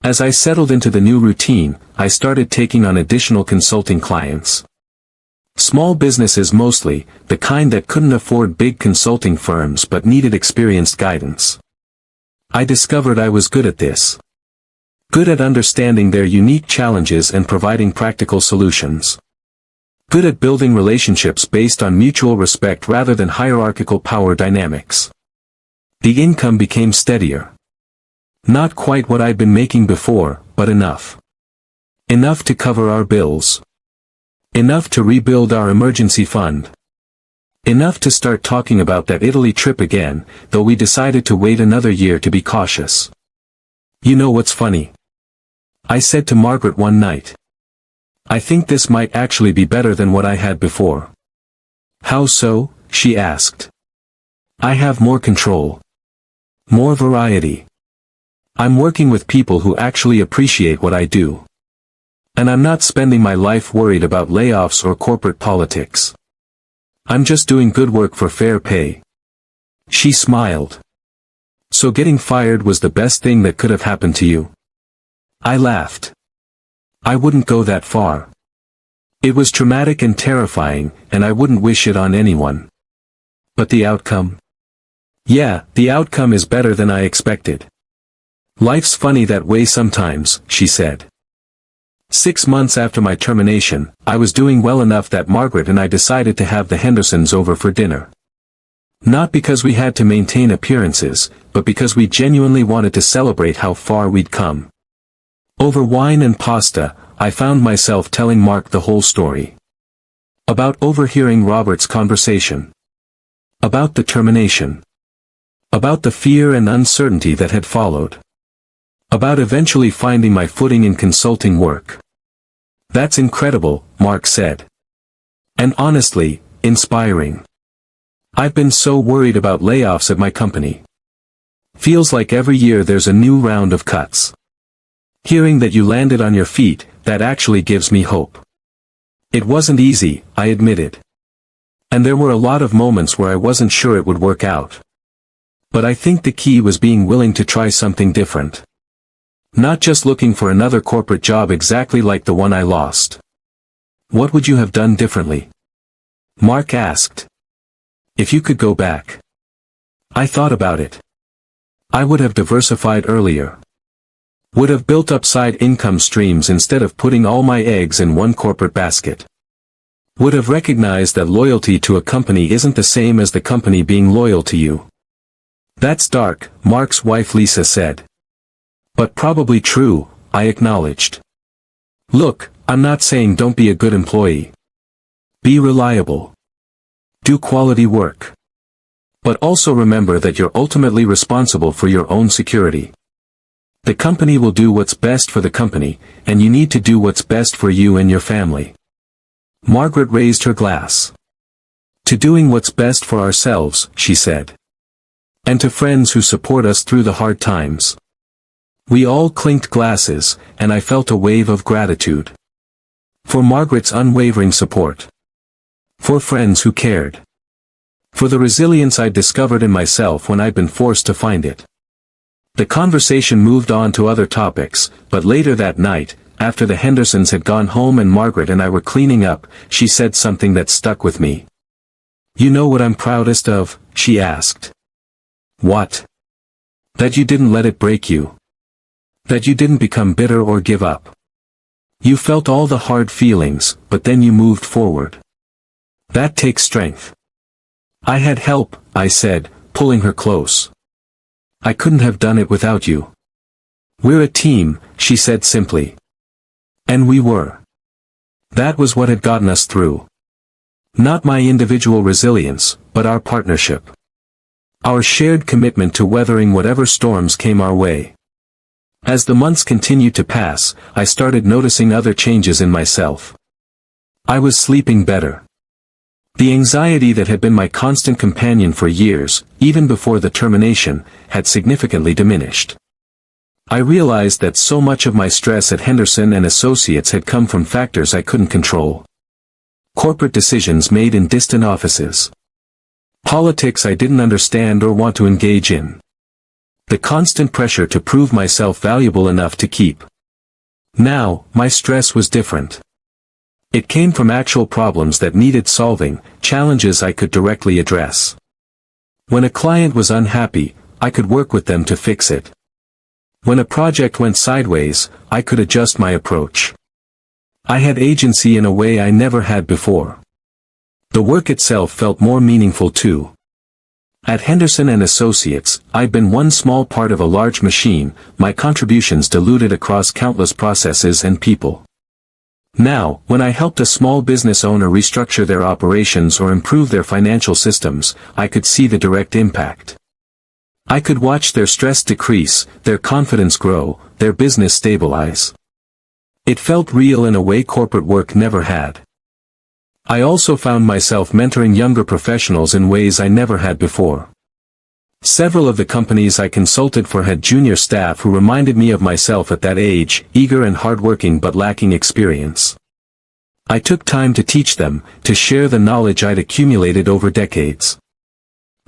As I settled into the new routine, I started taking on additional consulting clients. Small businesses mostly, the kind that couldn't afford big consulting firms but needed experienced guidance. I discovered I was good at this. Good at understanding their unique challenges and providing practical solutions. Good at building relationships based on mutual respect rather than hierarchical power dynamics. The income became steadier. Not quite what I'd been making before, but enough. Enough to cover our bills. Enough to rebuild our emergency fund. Enough to start talking about that Italy trip again, though we decided to wait another year to be cautious. You know what's funny? I said to Margaret one night. I think this might actually be better than what I had before. How so? She asked. I have more control. More variety. I'm working with people who actually appreciate what I do. And I'm not spending my life worried about layoffs or corporate politics. I'm just doing good work for fair pay. She smiled. So getting fired was the best thing that could have happened to you? I laughed. I wouldn't go that far. It was traumatic and terrifying, and I wouldn't wish it on anyone. But the outcome? Yeah, the outcome is better than I expected. Life's funny that way sometimes, she said. 6 months after my termination, I was doing well enough that Margaret and I decided to have the Hendersons over for dinner. Not because we had to maintain appearances, but because we genuinely wanted to celebrate how far we'd come. Over wine and pasta, I found myself telling Mark the whole story. About overhearing Robert's conversation. About the termination. About the fear and uncertainty that had followed. About eventually finding my footing in consulting work. That's incredible, Mark said. And honestly, inspiring. I've been so worried about layoffs at my company. Feels like every year there's a new round of cuts. Hearing that you landed on your feet, that actually gives me hope. It wasn't easy, I admitted. And there were a lot of moments where I wasn't sure it would work out. But I think the key was being willing to try something different. Not just looking for another corporate job exactly like the one I lost. What would you have done differently? Mark asked. If you could go back. I thought about it. I would have diversified earlier. Would have built up side income streams instead of putting all my eggs in one corporate basket. Would have recognized that loyalty to a company isn't the same as the company being loyal to you. That's dark, Mark's wife Lisa said. But probably true, I acknowledged. Look, I'm not saying don't be a good employee. Be reliable. Do quality work. But also remember that you're ultimately responsible for your own security. The company will do what's best for the company, and you need to do what's best for you and your family. Margaret raised her glass. To doing what's best for ourselves, she said. And to friends who support us through the hard times. We all clinked glasses, and I felt a wave of gratitude. For Margaret's unwavering support. For friends who cared. For the resilience I'd discovered in myself when I'd been forced to find it. The conversation moved on to other topics, but later that night, after the Hendersons had gone home and Margaret and I were cleaning up, she said something that stuck with me. You know what I'm proudest of? She asked. What? That you didn't let it break you. That you didn't become bitter or give up. You felt all the hard feelings, but then you moved forward. That takes strength. I had help, I said, pulling her close. I couldn't have done it without you. We're a team, she said simply. And we were. That was what had gotten us through. Not my individual resilience, but our partnership. Our shared commitment to weathering whatever storms came our way. As the months continued to pass, I started noticing other changes in myself. I was sleeping better. The anxiety that had been my constant companion for years, even before the termination, had significantly diminished. I realized that so much of my stress at Henderson and Associates had come from factors I couldn't control. Corporate decisions made in distant offices. Politics I didn't understand or want to engage in. The constant pressure to prove myself valuable enough to keep. Now, my stress was different. It came from actual problems that needed solving, challenges I could directly address. When a client was unhappy, I could work with them to fix it. When a project went sideways, I could adjust my approach. I had agency in a way I never had before. The work itself felt more meaningful too. At Henderson and Associates, I'd been one small part of a large machine, my contributions diluted across countless processes and people. Now, when I helped a small business owner restructure their operations or improve their financial systems, I could see the direct impact. I could watch their stress decrease, their confidence grow, their business stabilize. It felt real in a way corporate work never had. I also found myself mentoring younger professionals in ways I never had before. Several of the companies I consulted for had junior staff who reminded me of myself at that age, eager and hardworking but lacking experience. I took time to teach them, to share the knowledge I'd accumulated over decades.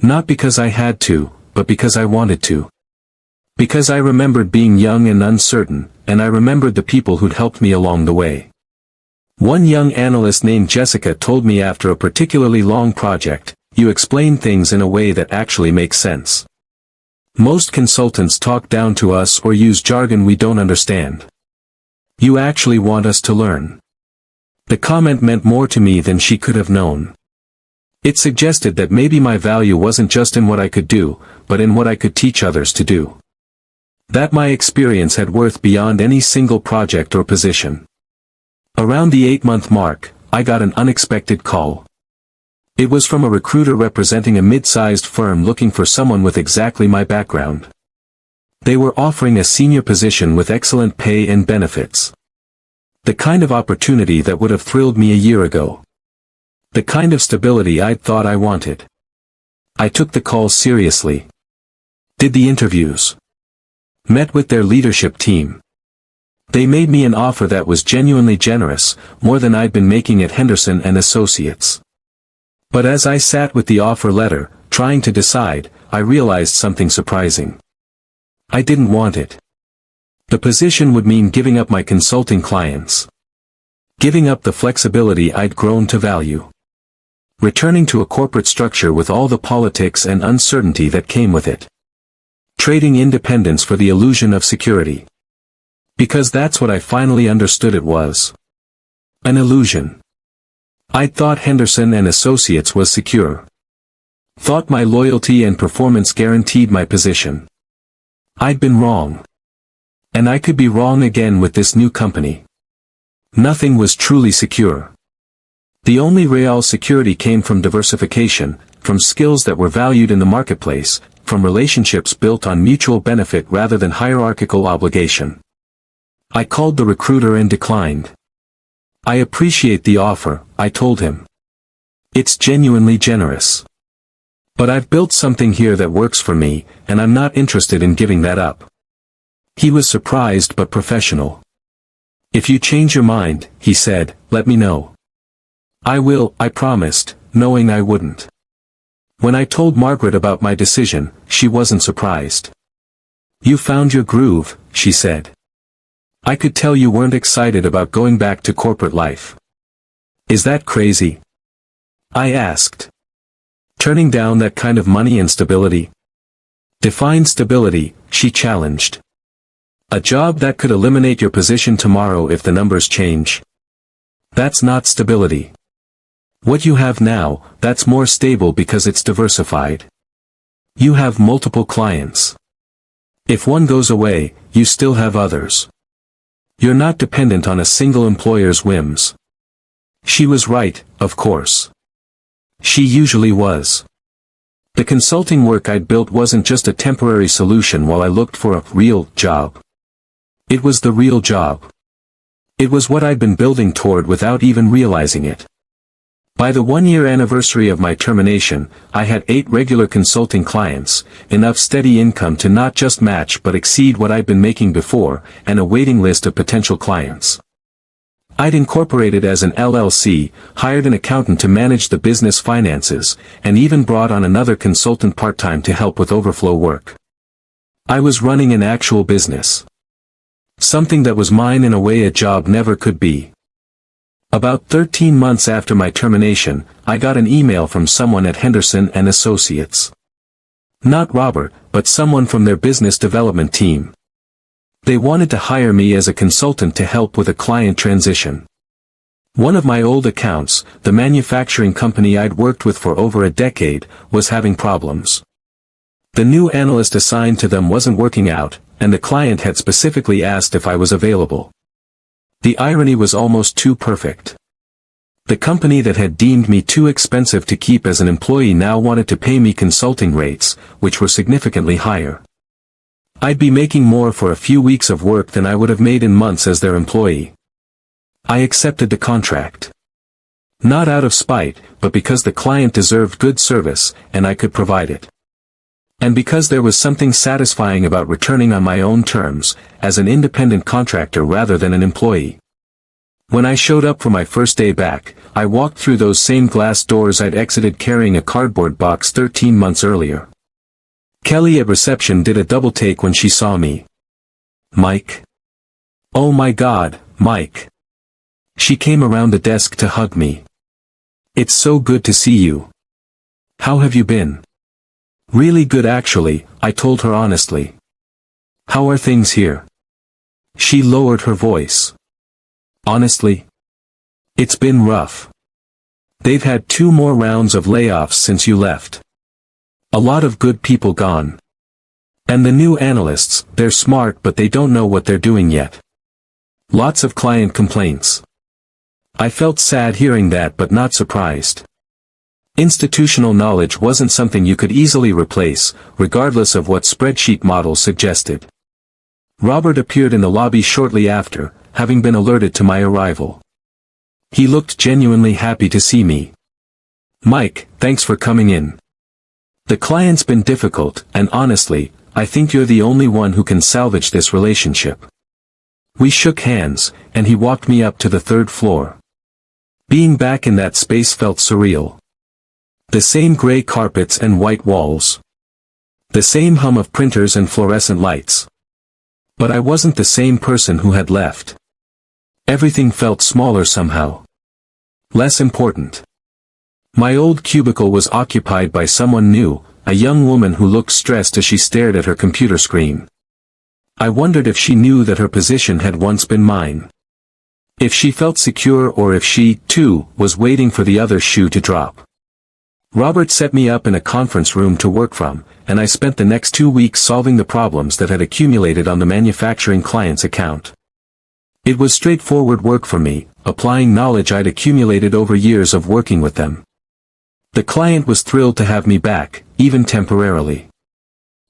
Not because I had to, but because I wanted to. Because I remembered being young and uncertain, and I remembered the people who'd helped me along the way. One young analyst named Jessica told me after a particularly long project, "You explain things in a way that actually makes sense. Most consultants talk down to us or use jargon we don't understand. You actually want us to learn." The comment meant more to me than she could have known. It suggested that maybe my value wasn't just in what I could do, but in what I could teach others to do. That my experience had worth beyond any single project or position. Around the 8-month mark, I got an unexpected call. It was from a recruiter representing a mid-sized firm looking for someone with exactly my background. They were offering a senior position with excellent pay and benefits. The kind of opportunity that would have thrilled me a year ago. The kind of stability I'd thought I wanted. I took the call seriously. Did the interviews. Met with their leadership team. They made me an offer that was genuinely generous, more than I'd been making at Henderson and Associates. But as I sat with the offer letter, trying to decide, I realized something surprising. I didn't want it. The position would mean giving up my consulting clients. Giving up the flexibility I'd grown to value. Returning to a corporate structure with all the politics and uncertainty that came with it. Trading independence for the illusion of security. Because that's what I finally understood it was. An illusion. I'd thought Henderson and Associates was secure. Thought my loyalty and performance guaranteed my position. I'd been wrong. And I could be wrong again with this new company. Nothing was truly secure. The only real security came from diversification, from skills that were valued in the marketplace, from relationships built on mutual benefit rather than hierarchical obligation. I called the recruiter and declined. "I appreciate the offer," I told him. "It's genuinely generous. But I've built something here that works for me, and I'm not interested in giving that up." He was surprised but professional. "If you change your mind," he said, "let me know." "I will," I promised, knowing I wouldn't. When I told Margaret about my decision, she wasn't surprised. "You found your groove," she said. "I could tell you weren't excited about going back to corporate life." "Is that crazy?" I asked. "Turning down that kind of money and stability?" "Define stability," she challenged. "A job that could eliminate your position tomorrow if the numbers change. That's not stability. What you have now, that's more stable because it's diversified. You have multiple clients. If one goes away, you still have others. You're not dependent on a single employer's whims." She was right, of course. She usually was. The consulting work I'd built wasn't just a temporary solution while I looked for a real job. It was the real job. It was what I'd been building toward without even realizing it. By the 1-year anniversary of my termination, I had 8 regular consulting clients, enough steady income to not just match but exceed what I'd been making before, and a waiting list of potential clients. I'd incorporated as an LLC, hired an accountant to manage the business finances, and even brought on another consultant part-time to help with overflow work. I was running an actual business. Something that was mine in a way a job never could be. About 13 months after my termination, I got an email from someone at Henderson and Associates. Not Robert, but someone from their business development team. They wanted to hire me as a consultant to help with a client transition. One of my old accounts, the manufacturing company I'd worked with for over a decade, was having problems. The new analyst assigned to them wasn't working out, and the client had specifically asked if I was available. The irony was almost too perfect. The company that had deemed me too expensive to keep as an employee now wanted to pay me consulting rates, which were significantly higher. I'd be making more for a few weeks of work than I would have made in months as their employee. I accepted the contract. Not out of spite, but because the client deserved good service, and I could provide it. And because there was something satisfying about returning on my own terms, as an independent contractor rather than an employee. When I showed up for my first day back, I walked through those same glass doors I'd exited carrying a cardboard box 13 months earlier. Kelly at reception did a double take when she saw me. "Mike? Oh my God, Mike." She came around the desk to hug me. "It's so good to see you. How have you been?" "Really good actually," I told her honestly. "How are things here?" She lowered her voice. "Honestly? It's been rough. They've had 2 more rounds of layoffs since you left. A lot of good people gone. And the new analysts, they're smart but they don't know what they're doing yet. Lots of client complaints." I felt sad hearing that but not surprised. Institutional knowledge wasn't something you could easily replace, regardless of what spreadsheet models suggested. Robert appeared in the lobby shortly after, having been alerted to my arrival. He looked genuinely happy to see me. "Mike, thanks for coming in. The client's been difficult, and honestly, I think you're the only one who can salvage this relationship." We shook hands, and he walked me up to the 3rd floor. Being back in that space felt surreal. The same gray carpets and white walls. The same hum of printers and fluorescent lights. But I wasn't the same person who had left. Everything felt smaller somehow. Less important. My old cubicle was occupied by someone new, a young woman who looked stressed as she stared at her computer screen. I wondered if she knew that her position had once been mine. If she felt secure or if she, too, was waiting for the other shoe to drop. Robert set me up in a conference room to work from, and I spent the next 2 weeks solving the problems that had accumulated on the manufacturing client's account. It was straightforward work for me, applying knowledge I'd accumulated over years of working with them. The client was thrilled to have me back, even temporarily.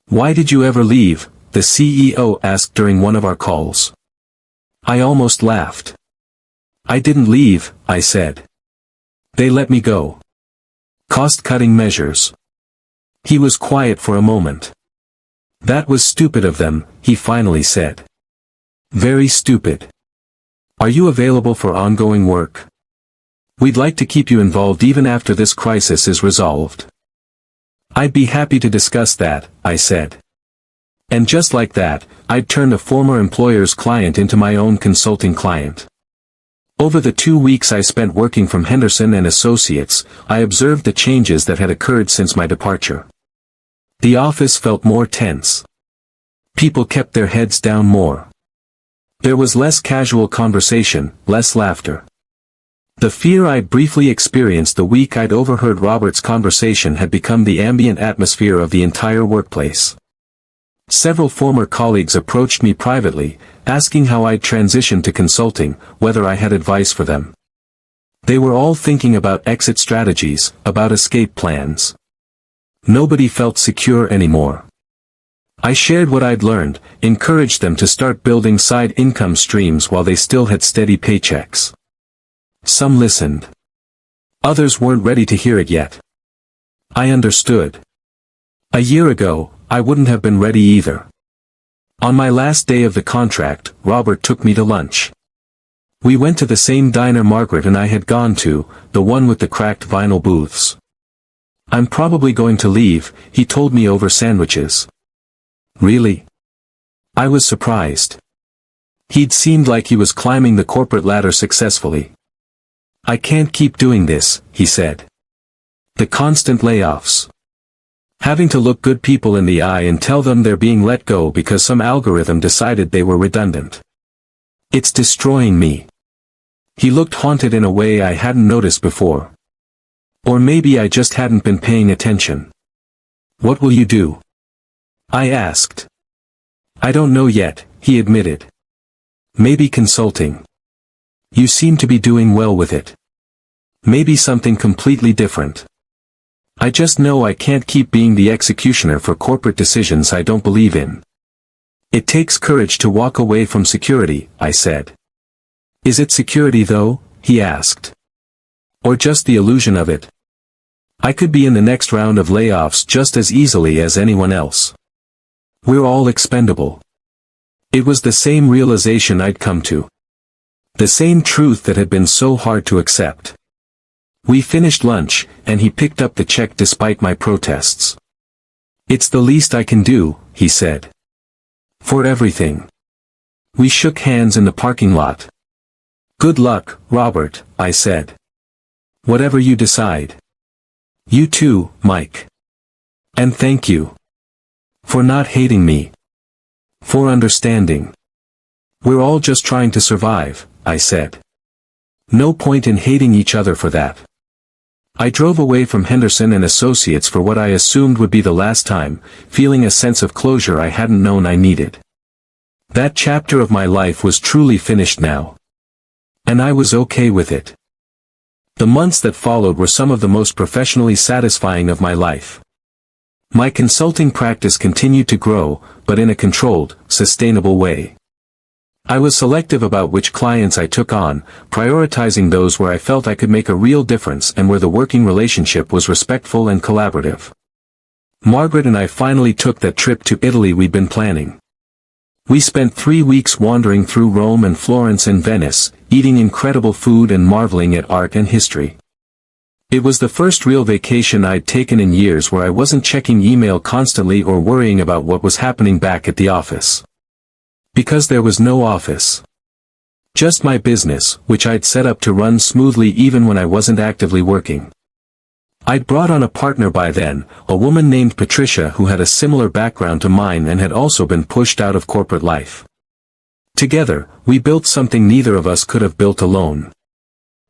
"Why did you ever leave?" the CEO asked during one of our calls. I almost laughed. "I didn't leave," I said. "They let me go. Cost-cutting measures." He was quiet for a moment. "That was stupid of them," he finally said. "Very stupid. Are you available for ongoing work? We'd like to keep you involved even after this crisis is resolved." "I'd be happy to discuss that," I said. And just like that, I'd turned a former employer's client into my own consulting client. Over the 2 weeks I spent working from Henderson and Associates, I observed the changes that had occurred since my departure. The office felt more tense. People kept their heads down more. There was less casual conversation, less laughter. The fear I'd briefly experienced the week I'd overheard Robert's conversation had become the ambient atmosphere of the entire workplace. Several former colleagues approached me privately, asking how I'd transitioned to consulting, whether I had advice for them. They were all thinking about exit strategies, about escape plans. Nobody felt secure anymore. I shared what I'd learned, encouraged them to start building side income streams while they still had steady paychecks. Some listened. Others weren't ready to hear it yet. I understood. A year ago, I wouldn't have been ready either. On my last day of the contract, Robert took me to lunch. We went to the same diner Margaret and I had gone to, the one with the cracked vinyl booths. "I'm probably going to leave," he told me over sandwiches. "Really?" I was surprised. He'd seemed like he was climbing the corporate ladder successfully. "I can't keep doing this," he said. "The constant layoffs. Having to look good people in the eye and tell them they're being let go because some algorithm decided they were redundant. It's destroying me." He looked haunted in a way I hadn't noticed before. Or maybe I just hadn't been paying attention. "What will you do?" I asked. "I don't know yet," he admitted. "Maybe consulting. You seem to be doing well with it. Maybe something completely different. I just know I can't keep being the executioner for corporate decisions I don't believe in. It takes courage to walk away from security, I said. Is it security though? He asked. Or just the illusion of it? I could be in the next round of layoffs just as easily as anyone else. We're all expendable. It was the same realization I'd come to. The same truth that had been so hard to accept. We finished lunch, and he picked up the check despite my protests. It's the least I can do, he said. For everything. We shook hands in the parking lot. Good luck, Robert, I said. Whatever you decide. You too, Mike. And thank you. For not hating me. For understanding. We're all just trying to survive, I said. No point in hating each other for that. I drove away from Henderson and Associates for what I assumed would be the last time, feeling a sense of closure I hadn't known I needed. That chapter of my life was truly finished now. And I was okay with it. The months that followed were some of the most professionally satisfying of my life. My consulting practice continued to grow, but in a controlled, sustainable way. I was selective about which clients I took on, prioritizing those where I felt I could make a real difference and where the working relationship was respectful and collaborative. Margaret and I finally took that trip to Italy we'd been planning. We spent 3 weeks wandering through Rome and Florence and Venice, eating incredible food and marveling at art and history. It was the first real vacation I'd taken in years where I wasn't checking email constantly or worrying about what was happening back at the office. Because there was no office. Just my business, which I'd set up to run smoothly even when I wasn't actively working. I'd brought on a partner by then, a woman named Patricia who had a similar background to mine and had also been pushed out of corporate life. Together, we built something neither of us could have built alone.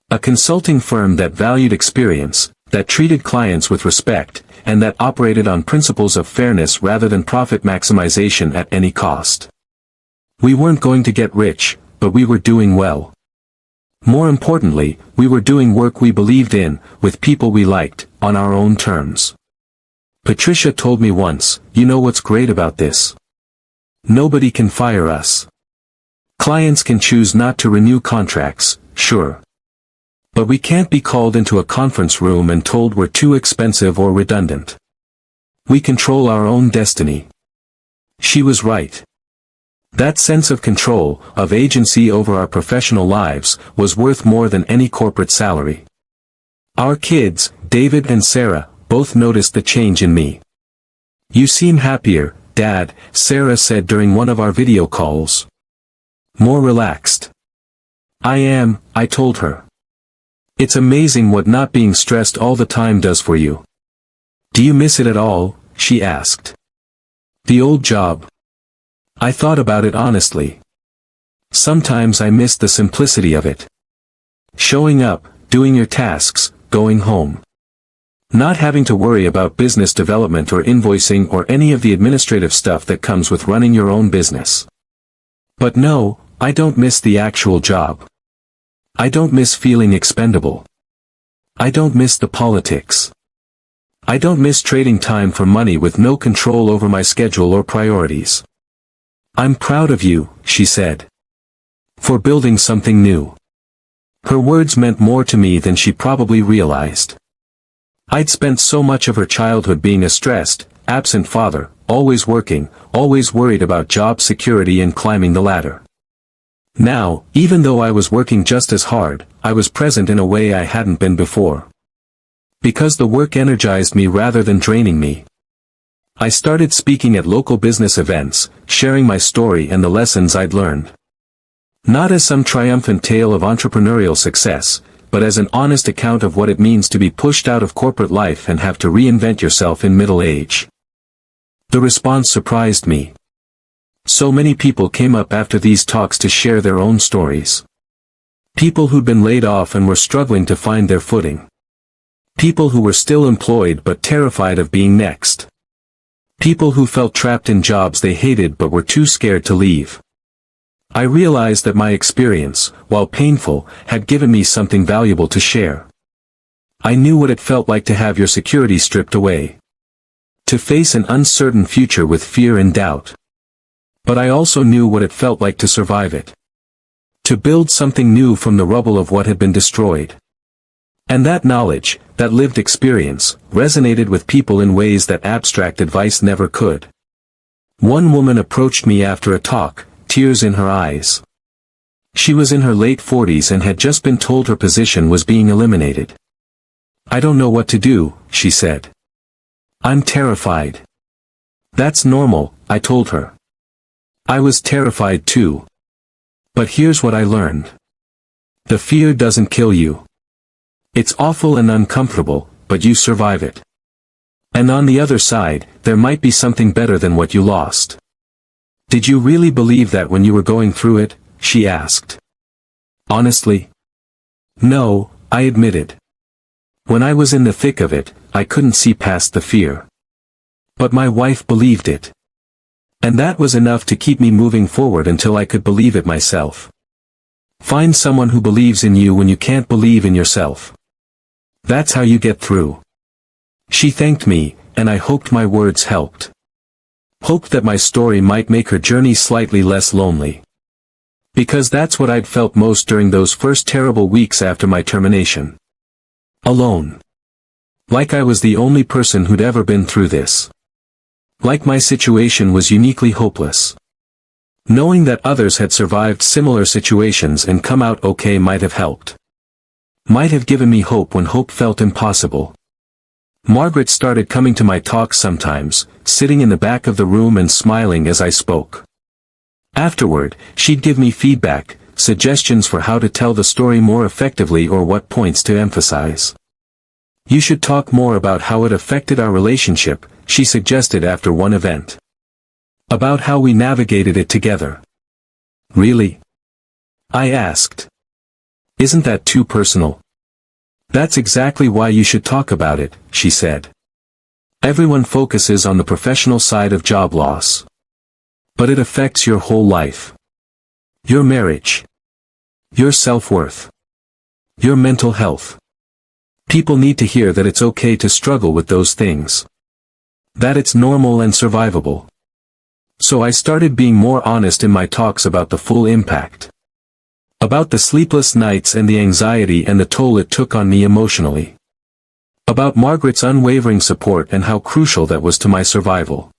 A consulting firm that valued experience, that treated clients with respect, and that operated on principles of fairness rather than profit maximization at any cost. We weren't going to get rich, but we were doing well. More importantly, we were doing work we believed in, with people we liked, on our own terms. Patricia told me once, you know what's great about this? Nobody can fire us. Clients can choose not to renew contracts, sure. But we can't be called into a conference room and told we're too expensive or redundant. We control our own destiny. She was right. That sense of control, of agency over our professional lives, was worth more than any corporate salary. Our kids, David and Sarah, both noticed the change in me. You seem happier, Dad, Sarah said during one of our video calls. More relaxed. I am, I told her. It's amazing what not being stressed all the time does for you. Do you miss it at all? She asked. The old job. I thought about it honestly. Sometimes I missed the simplicity of it. Showing up, doing your tasks, going home. Not having to worry about business development or invoicing or any of the administrative stuff that comes with running your own business. But no, I don't miss the actual job. I don't miss feeling expendable. I don't miss the politics. I don't miss trading time for money with no control over my schedule or priorities. I'm proud of you, she said. For building something new. Her words meant more to me than she probably realized. I'd spent so much of her childhood being a stressed, absent father, always working, always worried about job security and climbing the ladder. Now, even though I was working just as hard, I was present in a way I hadn't been before. Because the work energized me rather than draining me. I started speaking at local business events, sharing my story and the lessons I'd learned. Not as some triumphant tale of entrepreneurial success, but as an honest account of what it means to be pushed out of corporate life and have to reinvent yourself in middle age. The response surprised me. So many people came up after these talks to share their own stories. People who'd been laid off and were struggling to find their footing. People who were still employed but terrified of being next. People who felt trapped in jobs they hated but were too scared to leave. I realized that my experience, while painful, had given me something valuable to share. I knew what it felt like to have your security stripped away. To face an uncertain future with fear and doubt. But I also knew what it felt like to survive it. To build something new from the rubble of what had been destroyed. And that knowledge, that lived experience, resonated with people in ways that abstract advice never could. One woman approached me after a talk, tears in her eyes. She was in her late 40s and had just been told her position was being eliminated. "I don't know what to do," she said. "I'm terrified." "That's normal," I told her. I was terrified too. But here's what I learned. The fear doesn't kill you. It's awful and uncomfortable, but you survive it. And on the other side, there might be something better than what you lost. "Did you really believe that when you were going through it?" she asked. "Honestly? No," I admitted. When I was in the thick of it, I couldn't see past the fear. But my wife believed it. And that was enough to keep me moving forward until I could believe it myself. Find someone who believes in you when you can't believe in yourself. That's how you get through. She thanked me, and I hoped my words helped. Hoped that my story might make her journey slightly less lonely. Because that's what I'd felt most during those first terrible weeks after my termination. Alone. Like I was the only person who'd ever been through this. Like my situation was uniquely hopeless. Knowing that others had survived similar situations and come out okay might have helped. Might have given me hope when hope felt impossible. Margaret started coming to my talks sometimes, sitting in the back of the room and smiling as I spoke. Afterward, she'd give me feedback, suggestions for how to tell the story more effectively or what points to emphasize. "You should talk more about how it affected our relationship," she suggested after one event. "About how we navigated it together." "Really?" I asked. "Isn't that too personal?" "That's exactly why you should talk about it," she said. "Everyone focuses on the professional side of job loss. But it affects your whole life. Your marriage. Your self-worth. Your mental health. People need to hear that it's okay to struggle with those things. That it's normal and survivable." So I started being more honest in my talks about the full impact. About the sleepless nights and the anxiety and the toll it took on me emotionally. About Margaret's unwavering support and how crucial that was to my survival.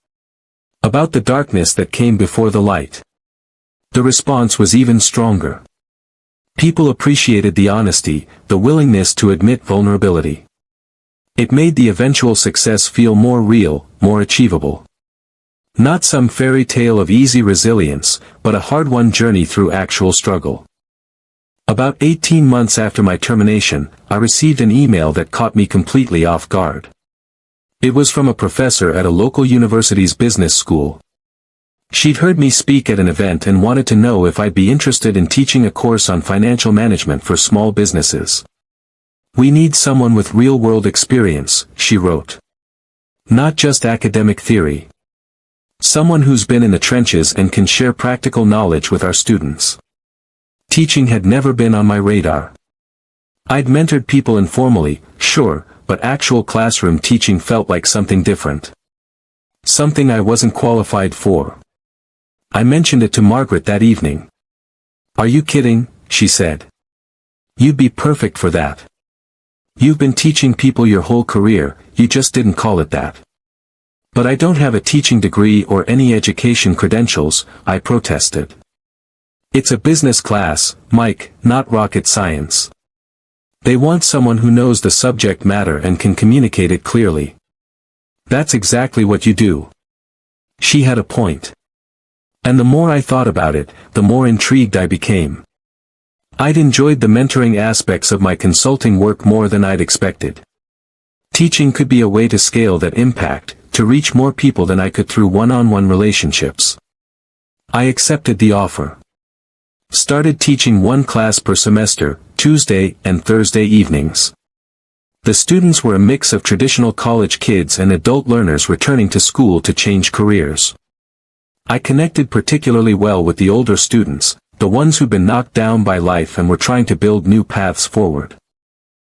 About the darkness that came before the light. The response was even stronger. People appreciated the honesty, the willingness to admit vulnerability. It made the eventual success feel more real, more achievable. Not some fairy tale of easy resilience, but a hard-won journey through actual struggle. About 18 months after my termination, I received an email that caught me completely off guard. It was from a professor at a local university's business school. She'd heard me speak at an event and wanted to know if I'd be interested in teaching a course on financial management for small businesses. "We need someone with real-world experience," she wrote. "Not just academic theory. Someone who's been in the trenches and can share practical knowledge with our students." Teaching had never been on my radar. I'd mentored people informally, sure, but actual classroom teaching felt like something different. Something I wasn't qualified for. I mentioned it to Margaret that evening. "Are you kidding?" she said. "You'd be perfect for that. You've been teaching people your whole career, you just didn't call it that." "But I don't have a teaching degree or any education credentials," I protested. "It's a business class, Mike, not rocket science. They want someone who knows the subject matter and can communicate it clearly." "That's exactly what you do." She had a point. And the more I thought about it, the more intrigued I became. I'd enjoyed the mentoring aspects of my consulting work more than I'd expected. Teaching could be a way to scale that impact, to reach more people than I could through one-on-one relationships. I accepted the offer. Started teaching one class per semester, Tuesday and Thursday evenings. The students were a mix of traditional college kids and adult learners returning to school to change careers. I connected particularly well with the older students, the ones who'd been knocked down by life and were trying to build new paths forward.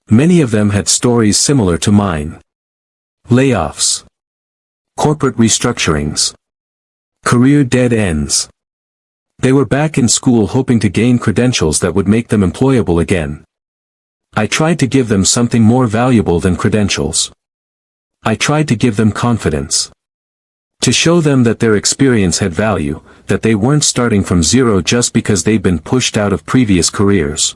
Many of them had stories similar to mine. Layoffs. Corporate restructurings. Career dead ends. They were back in school hoping to gain credentials that would make them employable again. I tried to give them something more valuable than credentials. I tried to give them confidence. To show them that their experience had value, that they weren't starting from zero just because they'd been pushed out of previous careers.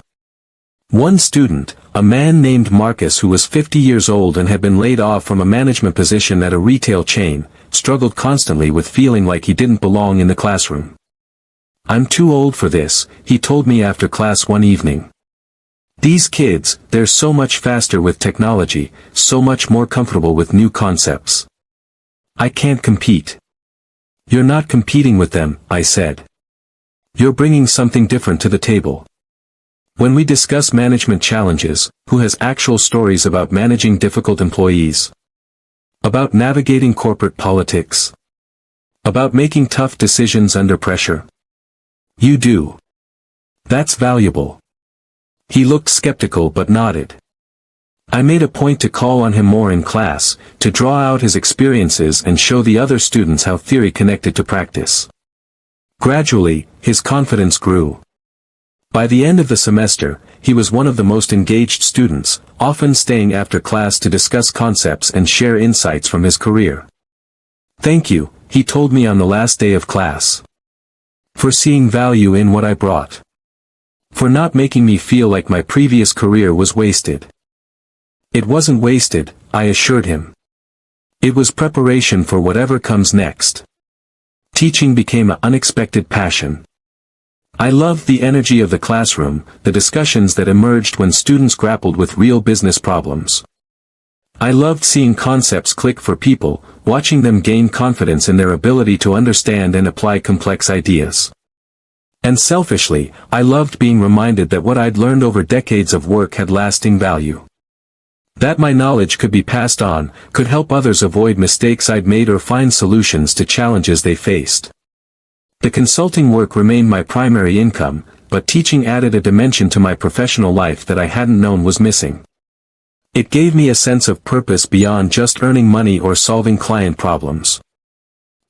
One student, a man named Marcus who was 50 years old and had been laid off from a management position at a retail chain, struggled constantly with feeling like he didn't belong in the classroom. "I'm too old for this," he told me after class one evening. "These kids, they're so much faster with technology, so much more comfortable with new concepts. I can't compete." "You're not competing with them," I said. "You're bringing something different to the table." When we discuss management challenges, who has actual stories about managing difficult employees? About navigating corporate politics? About making tough decisions under pressure? You do. That's valuable. He looked skeptical but nodded. I made a point to call on him more in class, to draw out his experiences and show the other students how theory connected to practice. Gradually, his confidence grew. By the end of the semester, he was one of the most engaged students, often staying after class to discuss concepts and share insights from his career. "Thank you," he told me on the last day of class. "For seeing value in what I brought. For not making me feel like my previous career was wasted." It wasn't wasted, I assured him. It was preparation for whatever comes next. Teaching became an unexpected passion. I loved the energy of the classroom, the discussions that emerged when students grappled with real business problems. I loved seeing concepts click for people, watching them gain confidence in their ability to understand and apply complex ideas. And selfishly, I loved being reminded that what I'd learned over decades of work had lasting value. That my knowledge could be passed on, could help others avoid mistakes I'd made or find solutions to challenges they faced. The consulting work remained my primary income, but teaching added a dimension to my professional life that I hadn't known was missing. It gave me a sense of purpose beyond just earning money or solving client problems.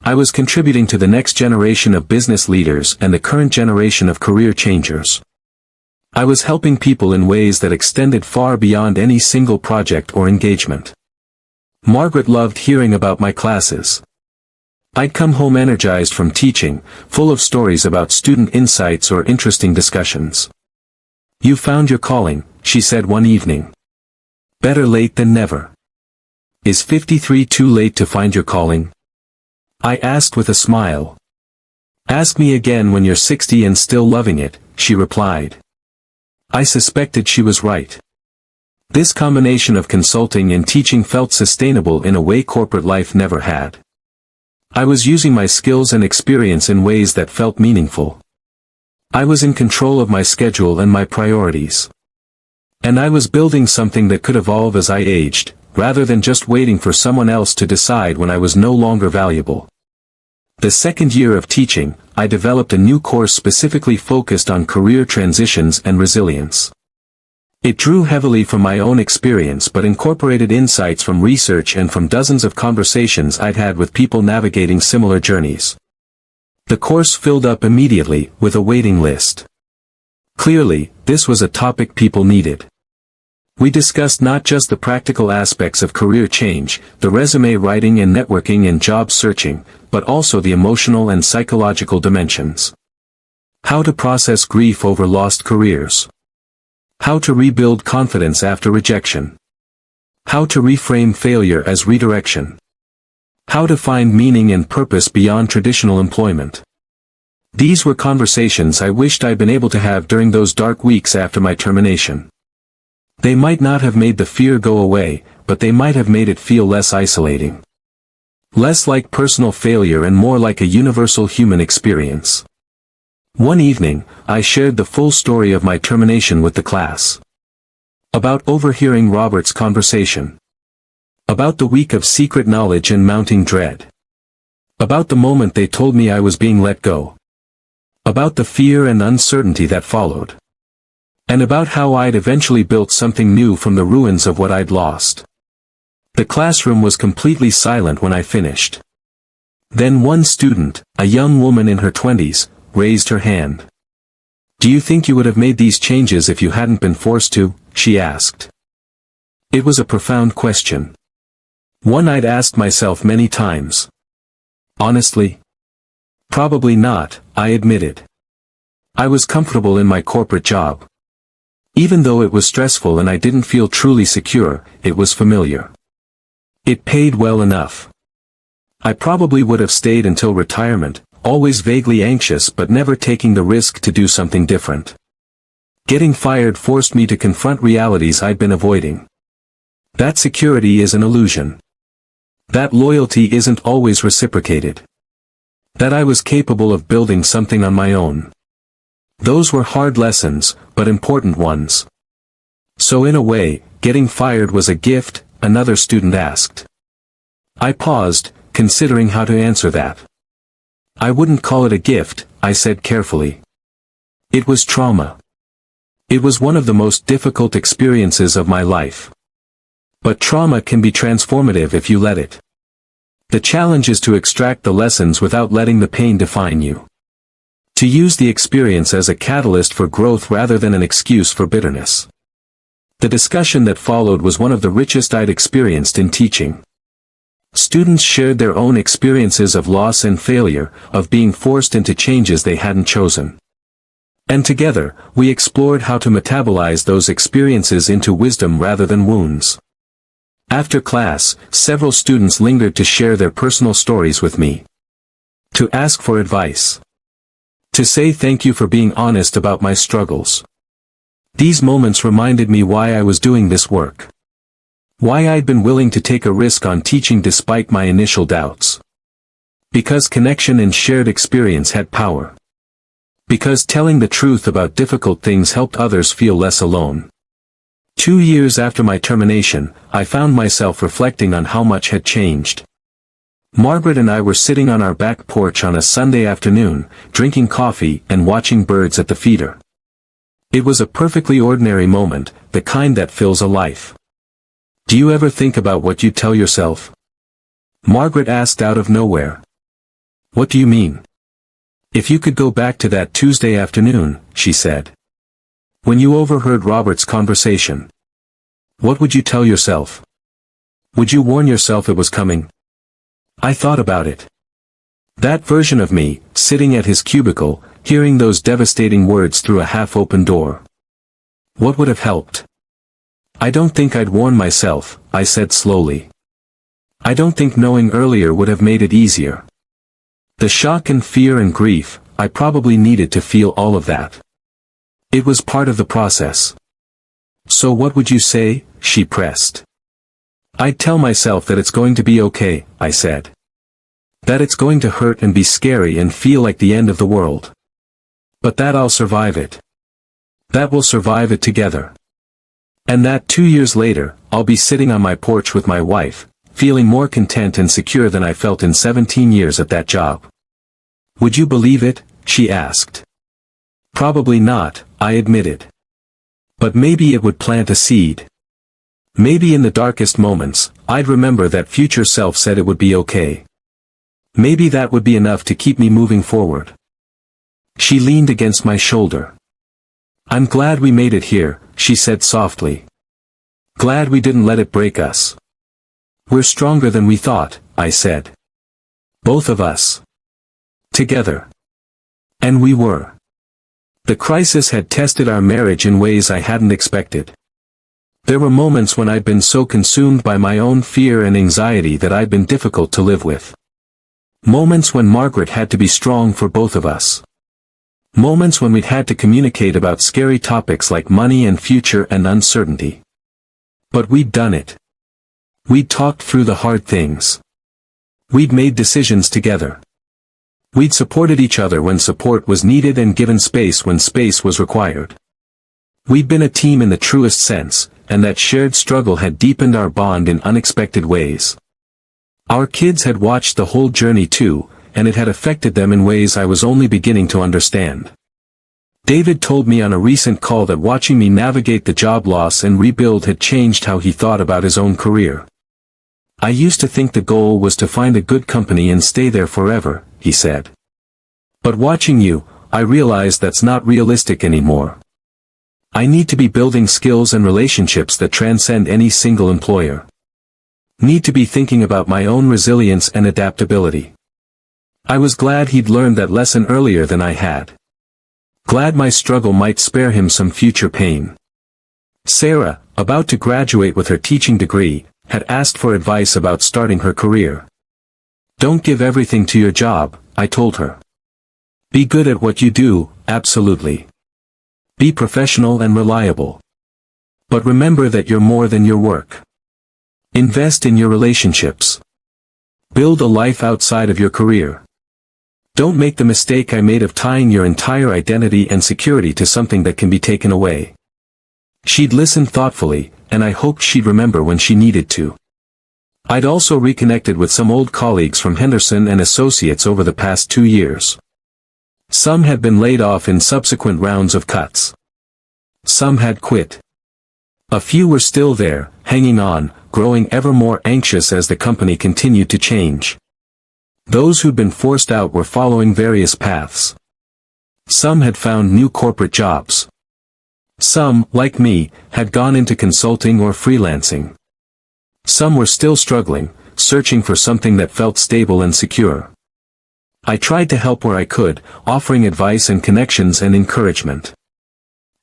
I was contributing to the next generation of business leaders and the current generation of career changers. I was helping people in ways that extended far beyond any single project or engagement. Margaret loved hearing about my classes. I'd come home energized from teaching, full of stories about student insights or interesting discussions. "You found your calling," she said one evening. "Better late than never." "Is 53 too late to find your calling?" I asked with a smile. "Ask me again when you're 60 and still loving it," she replied. I suspected she was right. This combination of consulting and teaching felt sustainable in a way corporate life never had. I was using my skills and experience in ways that felt meaningful. I was in control of my schedule and my priorities. And I was building something that could evolve as I aged, rather than just waiting for someone else to decide when I was no longer valuable. The second year of teaching, I developed a new course specifically focused on career transitions and resilience. It drew heavily from my own experience but incorporated insights from research and from dozens of conversations I'd had with people navigating similar journeys. The course filled up immediately, with a waiting list. Clearly, this was a topic people needed. We discussed not just the practical aspects of career change, the resume writing and networking and job searching, but also the emotional and psychological dimensions. How to process grief over lost careers. How to rebuild confidence after rejection. How to reframe failure as redirection. How to find meaning and purpose beyond traditional employment. These were conversations I wished I'd been able to have during those dark weeks after my termination. They might not have made the fear go away, but they might have made it feel less isolating. Less like personal failure and more like a universal human experience. One evening, I shared the full story of my termination with the class. About overhearing Robert's conversation. About the week of secret knowledge and mounting dread. About the moment they told me I was being let go. About the fear and uncertainty that followed. And about how I'd eventually built something new from the ruins of what I'd lost. The classroom was completely silent when I finished. Then one student, a young woman in her 20s, raised her hand. "Do you think you would have made these changes if you hadn't been forced to?" she asked. It was a profound question. One I'd asked myself many times. Honestly? Probably not, I admitted. I was comfortable in my corporate job. Even though it was stressful and I didn't feel truly secure, it was familiar. It paid well enough. I probably would have stayed until retirement, always vaguely anxious but never taking the risk to do something different. Getting fired forced me to confront realities I'd been avoiding. That security is an illusion. That loyalty isn't always reciprocated. That I was capable of building something on my own. Those were hard lessons, but important ones. So in a way, getting fired was a gift, another student asked. I paused, considering how to answer that. I wouldn't call it a gift, I said carefully. It was trauma. It was one of the most difficult experiences of my life. But trauma can be transformative if you let it. The challenge is to extract the lessons without letting the pain define you. To use the experience as a catalyst for growth rather than an excuse for bitterness. The discussion that followed was one of the richest I'd experienced in teaching. Students shared their own experiences of loss and failure, of being forced into changes they hadn't chosen. And together, we explored how to metabolize those experiences into wisdom rather than wounds. After class, several students lingered to share their personal stories with me. To ask for advice. To say thank you for being honest about my struggles. These moments reminded me why I was doing this work. Why I'd been willing to take a risk on teaching despite my initial doubts. Because connection and shared experience had power. Because telling the truth about difficult things helped others feel less alone. 2 years after my termination, I found myself reflecting on how much had changed. Margaret and I were sitting on our back porch on a Sunday afternoon, drinking coffee and watching birds at the feeder. It was a perfectly ordinary moment, the kind that fills a life. Do you ever think about what you tell yourself? Margaret asked out of nowhere. What do you mean? If you could go back to that Tuesday afternoon, she said. When you overheard Robert's conversation. What would you tell yourself? Would you warn yourself it was coming? I thought about it. That version of me, sitting at his cubicle, hearing those devastating words through a half-open door. What would have helped? I don't think I'd warn myself, I said slowly. I don't think knowing earlier would have made it easier. The shock and fear and grief, I probably needed to feel all of that. It was part of the process. So what would you say? She pressed. I'd tell myself that it's going to be okay, I said. That it's going to hurt and be scary and feel like the end of the world. But that I'll survive it. That we'll survive it together. And that 2 years later, I'll be sitting on my porch with my wife, feeling more content and secure than I felt in 17 years at that job. Would you believe it? She asked. Probably not, I admitted. But maybe it would plant a seed. Maybe in the darkest moments, I'd remember that future self said it would be okay. Maybe that would be enough to keep me moving forward. She leaned against my shoulder. I'm glad we made it here, she said softly. Glad we didn't let it break us. We're stronger than we thought, I said. Both of us. Together. And we were. The crisis had tested our marriage in ways I hadn't expected. There were moments when I'd been so consumed by my own fear and anxiety that I'd been difficult to live with. Moments when Margaret had to be strong for both of us. Moments when we'd had to communicate about scary topics like money and future and uncertainty. But we'd done it. We'd talked through the hard things. We'd made decisions together. We'd supported each other when support was needed and given space when space was required. We'd been a team in the truest sense, and that shared struggle had deepened our bond in unexpected ways. Our kids had watched the whole journey too, and it had affected them in ways I was only beginning to understand. David told me on a recent call that watching me navigate the job loss and rebuild had changed how he thought about his own career. I used to think the goal was to find a good company and stay there forever, he said. But watching you, I realized that's not realistic anymore. I need to be building skills and relationships that transcend any single employer. Need to be thinking about my own resilience and adaptability. I was glad he'd learned that lesson earlier than I had. Glad my struggle might spare him some future pain. Sarah, about to graduate with her teaching degree, had asked for advice about starting her career. Don't give everything to your job, I told her. Be good at what you do, absolutely. Be professional and reliable. But remember that you're more than your work. Invest in your relationships. Build a life outside of your career. Don't make the mistake I made of tying your entire identity and security to something that can be taken away. She'd listened thoughtfully, and I hoped she'd remember when she needed to. I'd also reconnected with some old colleagues from Henderson and Associates over the past 2 years. Some had been laid off in subsequent rounds of cuts. Some had quit. A few were still there, hanging on, growing ever more anxious as the company continued to change. Those who'd been forced out were following various paths. Some had found new corporate jobs. Some, like me, had gone into consulting or freelancing. Some were still struggling, searching for something that felt stable and secure. I tried to help where I could, offering advice and connections and encouragement.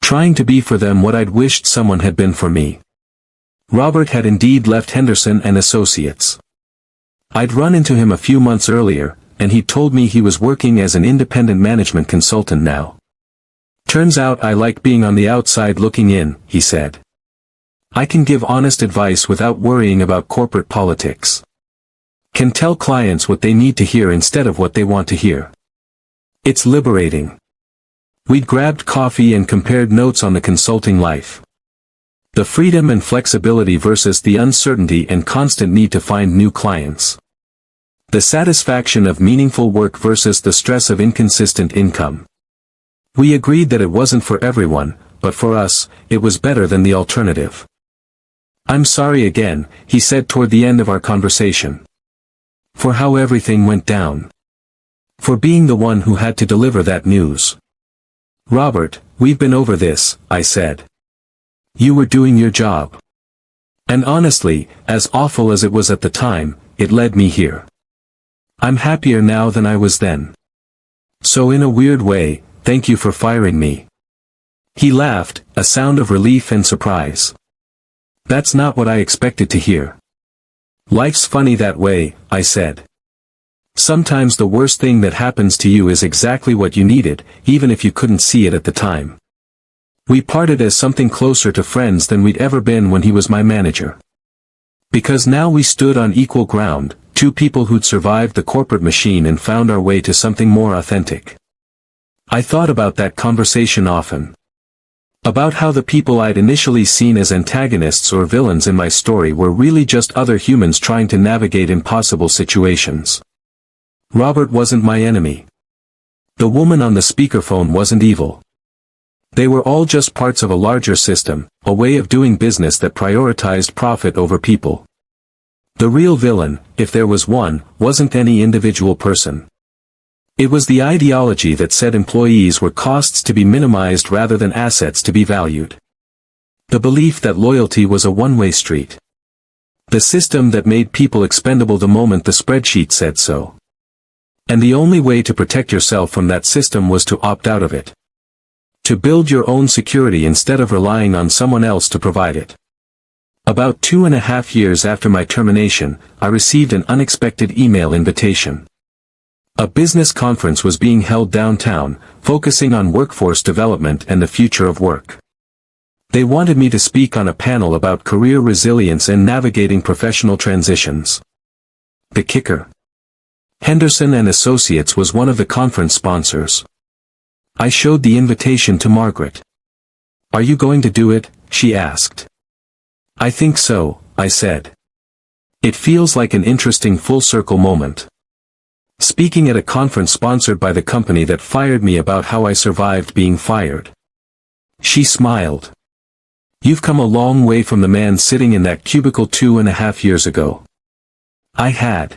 Trying to be for them what I'd wished someone had been for me. Robert had indeed left Henderson and Associates. I'd run into him a few months earlier, and he told me he was working as an independent management consultant now. Turns out I like being on the outside looking in, he said. I can give honest advice without worrying about corporate politics. Can tell clients what they need to hear instead of what they want to hear. It's liberating. We'd grabbed coffee and compared notes on the consulting life. The freedom and flexibility versus the uncertainty and constant need to find new clients. The satisfaction of meaningful work versus the stress of inconsistent income. We agreed that it wasn't for everyone, but for us, it was better than the alternative. I'm sorry again, he said toward the end of our conversation. For how everything went down. For being the one who had to deliver that news. Robert, we've been over this, I said. You were doing your job. And honestly, as awful as it was at the time, it led me here. I'm happier now than I was then. So in a weird way, thank you for firing me. He laughed, a sound of relief and surprise. That's not what I expected to hear. Life's funny that way, I said. Sometimes the worst thing that happens to you is exactly what you needed, even if you couldn't see it at the time. We parted as something closer to friends than we'd ever been when he was my manager. Because now we stood on equal ground, two people who'd survived the corporate machine and found our way to something more authentic. I thought about that conversation often. About how the people I'd initially seen as antagonists or villains in my story were really just other humans trying to navigate impossible situations. Robert wasn't my enemy. The woman on the speakerphone wasn't evil. They were all just parts of a larger system, a way of doing business that prioritized profit over people. The real villain, if there was one, wasn't any individual person. It was the ideology that said employees were costs to be minimized rather than assets to be valued. The belief that loyalty was a one-way street. The system that made people expendable the moment the spreadsheet said so. And the only way to protect yourself from that system was to opt out of it. To build your own security instead of relying on someone else to provide it. About 2.5 years after my termination, I received an unexpected email invitation. A business conference was being held downtown, focusing on workforce development and the future of work. They wanted me to speak on a panel about career resilience and navigating professional transitions. The kicker. Henderson and Associates was one of the conference sponsors. I showed the invitation to Margaret. Are you going to do it? She asked. I think so, I said. It feels like an interesting full-circle moment. Speaking at a conference sponsored by the company that fired me about how I survived being fired. She smiled. You've come a long way from the man sitting in that cubicle 2.5 years ago. I had.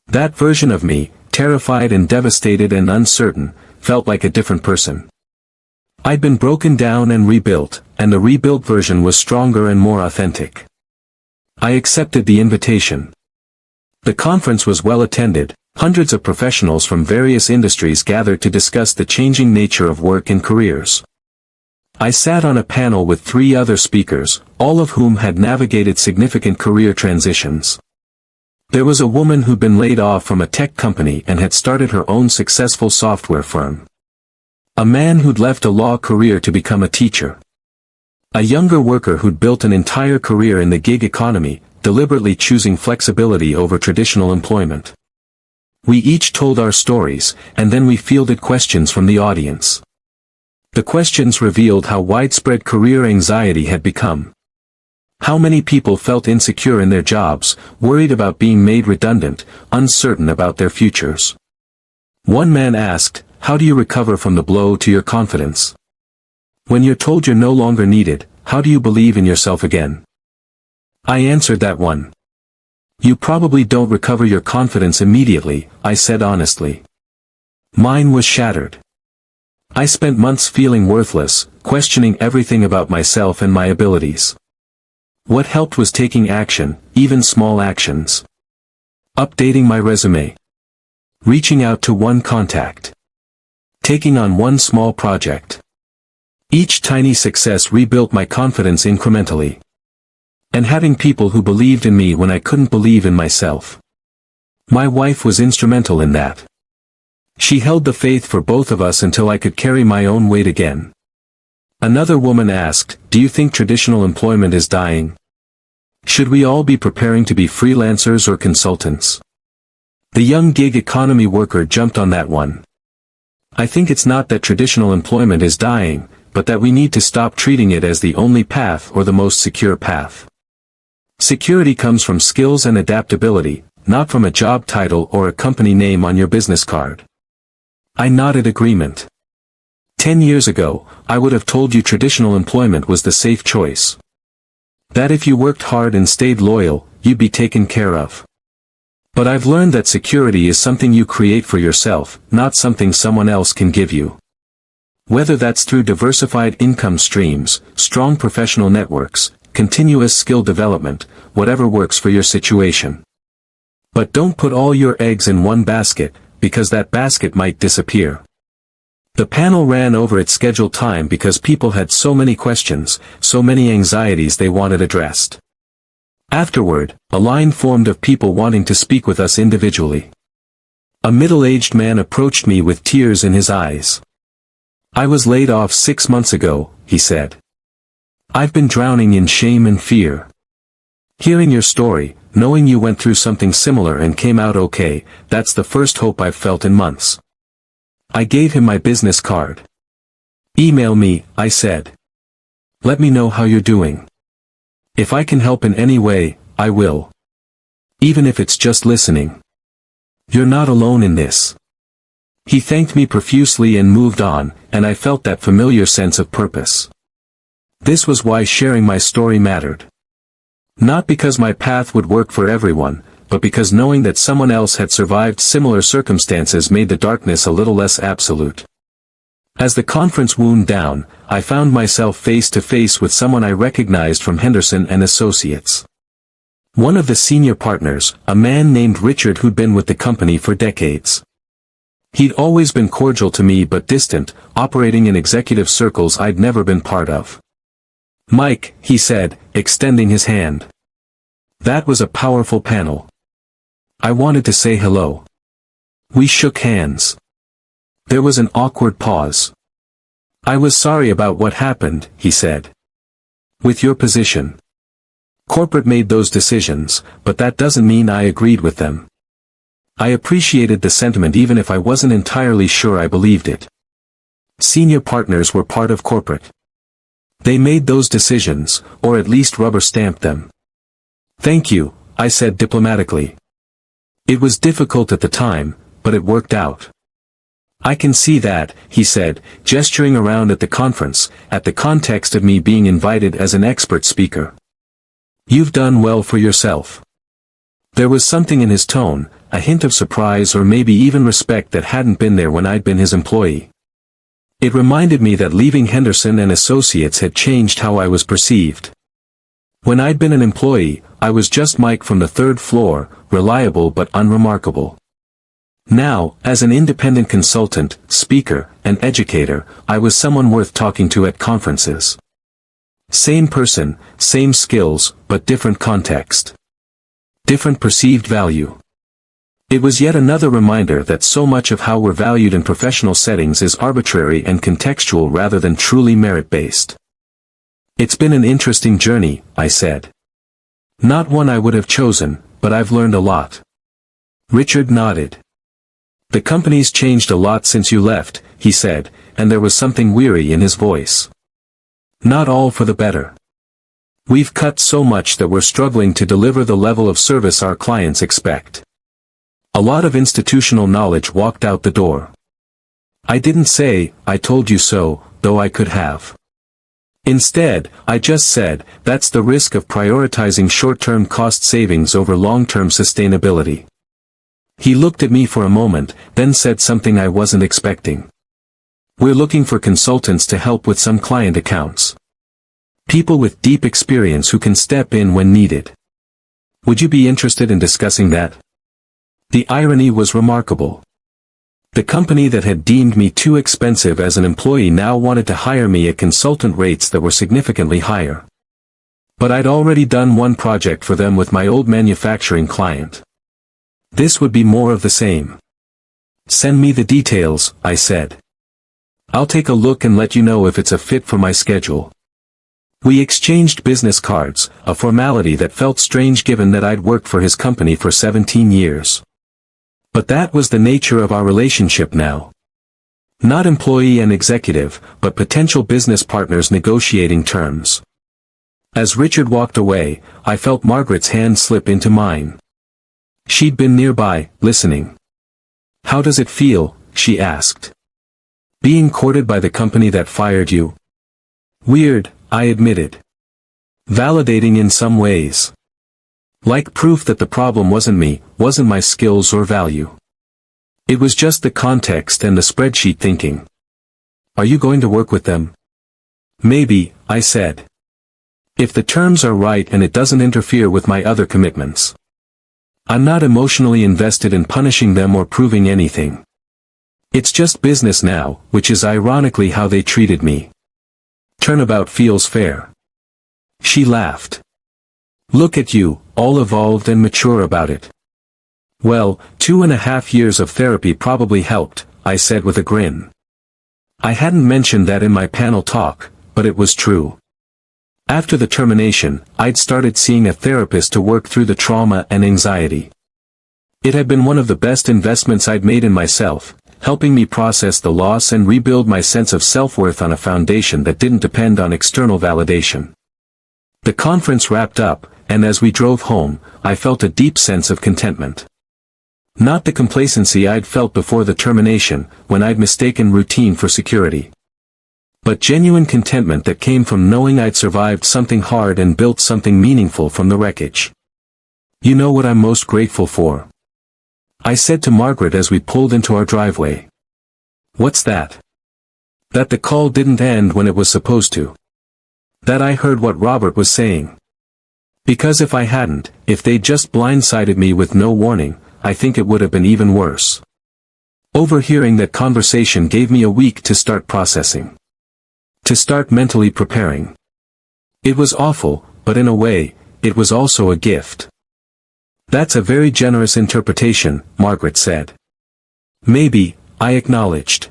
That version of me, terrified and devastated and uncertain, felt like a different person. I'd been broken down and rebuilt, and the rebuilt version was stronger and more authentic. I accepted the invitation. The conference was well attended. Hundreds of professionals from various industries gathered to discuss the changing nature of work and careers. I sat on a panel with 3 other speakers, all of whom had navigated significant career transitions. There was a woman who'd been laid off from a tech company and had started her own successful software firm. A man who'd left a law career to become a teacher. A younger worker who'd built an entire career in the gig economy, deliberately choosing flexibility over traditional employment. We each told our stories, and then we fielded questions from the audience. The questions revealed how widespread career anxiety had become. How many people felt insecure in their jobs, worried about being made redundant, uncertain about their futures. One man asked, how do you recover from the blow to your confidence? When you're told you're no longer needed, how do you believe in yourself again? I answered that one. You probably don't recover your confidence immediately, I said honestly. Mine was shattered. I spent months feeling worthless, questioning everything about myself and my abilities. What helped was taking action, even small actions. Updating my resume. Reaching out to one contact. Taking on one small project. Each tiny success rebuilt my confidence incrementally. And having people who believed in me when I couldn't believe in myself. My wife was instrumental in that. She held the faith for both of us until I could carry my own weight again. Another woman asked, do you think traditional employment is dying? Should we all be preparing to be freelancers or consultants? The young gig economy worker jumped on that one. I think it's not that traditional employment is dying, but that we need to stop treating it as the only path or the most secure path. Security comes from skills and adaptability, not from a job title or a company name on your business card. I nodded agreement. 10 years ago, I would have told you traditional employment was the safe choice. That if you worked hard and stayed loyal, you'd be taken care of. But I've learned that security is something you create for yourself, not something someone else can give you. Whether that's through diversified income streams, strong professional networks, continuous skill development, whatever works for your situation. But don't put all your eggs in one basket, because that basket might disappear. The panel ran over its scheduled time because people had so many questions, so many anxieties they wanted addressed. Afterward, a line formed of people wanting to speak with us individually. A middle-aged man approached me with tears in his eyes. I was laid off 6 months ago, he said. I've been drowning in shame and fear. Hearing your story, knowing you went through something similar and came out okay, that's the first hope I've felt in months. I gave him my business card. Email me, I said. Let me know how you're doing. If I can help in any way, I will. Even if it's just listening. You're not alone in this. He thanked me profusely and moved on, and I felt that familiar sense of purpose. This was why sharing my story mattered. Not because my path would work for everyone, but because knowing that someone else had survived similar circumstances made the darkness a little less absolute. As the conference wound down, I found myself face to face with someone I recognized from Henderson and Associates. One of the senior partners, a man named Richard who'd been with the company for decades. He'd always been cordial to me but distant, operating in executive circles I'd never been part of. Mike, he said, extending his hand. That was a powerful panel. I wanted to say hello. We shook hands. There was an awkward pause. I was sorry about what happened, he said. With your position. Corporate made those decisions, but that doesn't mean I agreed with them. I appreciated the sentiment even if I wasn't entirely sure I believed it. Senior partners were part of corporate. They made those decisions, or at least rubber-stamped them. Thank you, I said diplomatically. It was difficult at the time, but it worked out. I can see that, he said, gesturing around at the conference, at the context of me being invited as an expert speaker. You've done well for yourself. There was something in his tone, a hint of surprise or maybe even respect that hadn't been there when I'd been his employee. It reminded me that leaving Henderson and Associates had changed how I was perceived. When I'd been an employee, I was just Mike from the third floor, reliable but unremarkable. Now, as an independent consultant, speaker, and educator, I was someone worth talking to at conferences. Same person, same skills, but different context. Different perceived value. It was yet another reminder that so much of how we're valued in professional settings is arbitrary and contextual rather than truly merit-based. It's been an interesting journey, I said. Not one I would have chosen, but I've learned a lot. Richard nodded. The company's changed a lot since you left, he said, and there was something weary in his voice. Not all for the better. We've cut so much that we're struggling to deliver the level of service our clients expect. A lot of institutional knowledge walked out the door. I didn't say, I told you so, though I could have. Instead, I just said, that's the risk of prioritizing short-term cost savings over long-term sustainability. He looked at me for a moment, then said something I wasn't expecting. We're looking for consultants to help with some client accounts. People with deep experience who can step in when needed. Would you be interested in discussing that? The irony was remarkable. The company that had deemed me too expensive as an employee now wanted to hire me at consultant rates that were significantly higher. But I'd already done one project for them with my old manufacturing client. This would be more of the same. Send me the details, I said. I'll take a look and let you know if it's a fit for my schedule. We exchanged business cards, a formality that felt strange given that I'd worked for his company for 17 years. But that was the nature of our relationship now. Not employee and executive, but potential business partners negotiating terms. As Richard walked away, I felt Margaret's hand slip into mine. She'd been nearby, listening. How does it feel, she asked. Being courted by the company that fired you? Weird, I admitted. Validating in some ways. Like proof that the problem wasn't me, wasn't my skills or value. It was just the context and the spreadsheet thinking. Are you going to work with them? Maybe, I said. If the terms are right and it doesn't interfere with my other commitments. I'm not emotionally invested in punishing them or proving anything. It's just business now, which is ironically how they treated me. Turnabout feels fair. She laughed. Look at you, all evolved and mature about it. Well, 2.5 years of therapy probably helped, I said with a grin. I hadn't mentioned that in my panel talk, but it was true. After the termination, I'd started seeing a therapist to work through the trauma and anxiety. It had been one of the best investments I'd made in myself, helping me process the loss and rebuild my sense of self-worth on a foundation that didn't depend on external validation. The conference wrapped up, and as we drove home, I felt a deep sense of contentment. Not the complacency I'd felt before the termination, when I'd mistaken routine for security. But genuine contentment that came from knowing I'd survived something hard and built something meaningful from the wreckage. You know what I'm most grateful for? I said to Margaret as we pulled into our driveway. What's that? That the call didn't end when it was supposed to. That I heard what Robert was saying. Because if I hadn't, if they'd just blindsided me with no warning, I think it would have been even worse. Overhearing that conversation gave me a week to start processing. To start mentally preparing. It was awful, but in a way, it was also a gift. That's a very generous interpretation, Margaret said. Maybe, I acknowledged.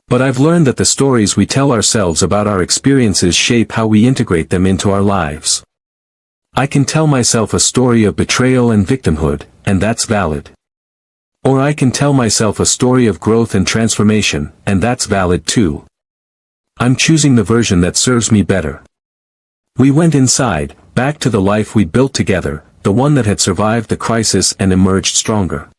But I've learned that the stories we tell ourselves about our experiences shape how we integrate them into our lives. I can tell myself a story of betrayal and victimhood, and that's valid. Or I can tell myself a story of growth and transformation, and that's valid too. I'm choosing the version that serves me better. We went inside, back to the life we'd built together, the one that had survived the crisis and emerged stronger.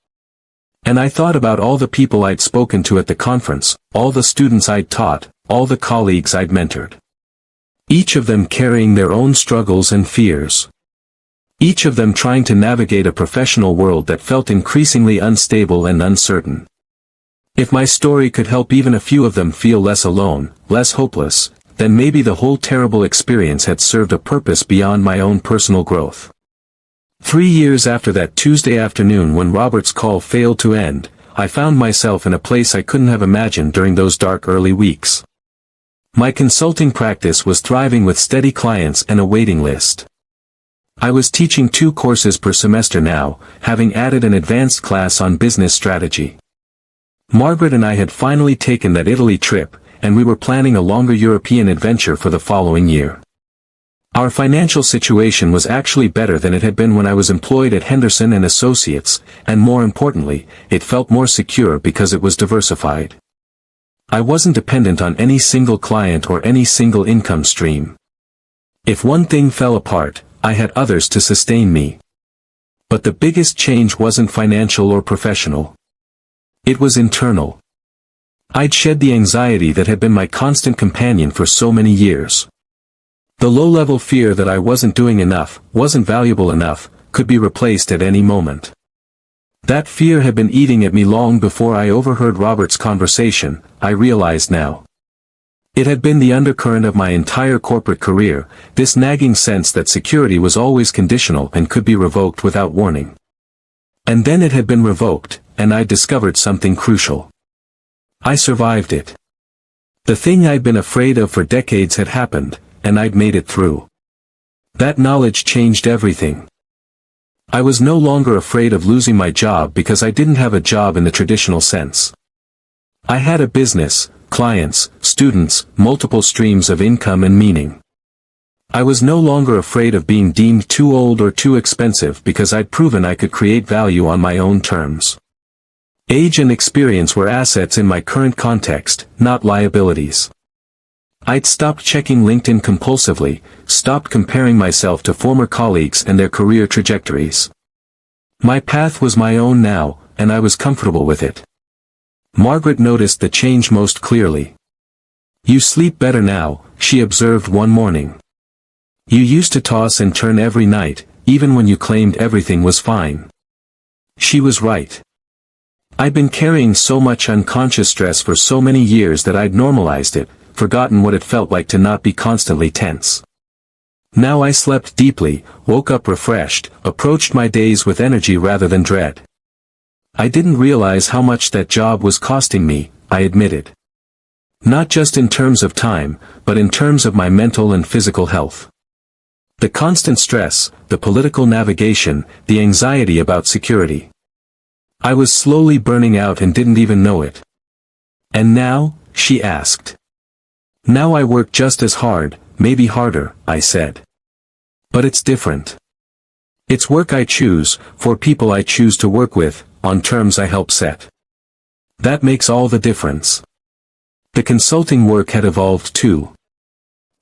And I thought about all the people I'd spoken to at the conference, all the students I'd taught, all the colleagues I'd mentored. Each of them carrying their own struggles and fears. Each of them trying to navigate a professional world that felt increasingly unstable and uncertain. If my story could help even a few of them feel less alone, less hopeless, then maybe the whole terrible experience had served a purpose beyond my own personal growth. 3 years after that Tuesday afternoon when Robert's call failed to end, I found myself in a place I couldn't have imagined during those dark early weeks. My consulting practice was thriving with steady clients and a waiting list. I was teaching 2 courses per semester now, having added an advanced class on business strategy. Margaret and I had finally taken that Italy trip, and we were planning a longer European adventure for the following year. Our financial situation was actually better than it had been when I was employed at Henderson & Associates, and more importantly, it felt more secure because it was diversified. I wasn't dependent on any single client or any single income stream. If one thing fell apart, I had others to sustain me. But the biggest change wasn't financial or professional. It was internal. I'd shed the anxiety that had been my constant companion for so many years. The low-level fear that I wasn't doing enough, wasn't valuable enough, could be replaced at any moment. That fear had been eating at me long before I overheard Robert's conversation, I realized now. It had been the undercurrent of my entire corporate career, this nagging sense that security was always conditional and could be revoked without warning. And then it had been revoked, and I discovered something crucial. I survived it. The thing I'd been afraid of for decades had happened, and I'd made it through. That knowledge changed everything. I was no longer afraid of losing my job because I didn't have a job in the traditional sense. I had a business, clients, students, multiple streams of income and meaning. I was no longer afraid of being deemed too old or too expensive because I'd proven I could create value on my own terms. Age and experience were assets in my current context, not liabilities. I'd stopped checking LinkedIn compulsively, stopped comparing myself to former colleagues and their career trajectories. My path was my own now, and I was comfortable with it. Margaret noticed the change most clearly. "You sleep better now," she observed one morning. "You used to toss and turn every night, even when you claimed everything was fine." She was right. I'd been carrying so much unconscious stress for so many years that I'd normalized it, forgotten what it felt like to not be constantly tense. Now I slept deeply, woke up refreshed, approached my days with energy rather than dread. I didn't realize how much that job was costing me, I admitted. Not just in terms of time, but in terms of my mental and physical health. The constant stress, the political navigation, the anxiety about security. I was slowly burning out and didn't even know it. "And now?" she asked. "Now I work just as hard, maybe harder," I said. "But it's different. It's work I choose, for people I choose to work with, on terms I help set. That makes all the difference." The consulting work had evolved too.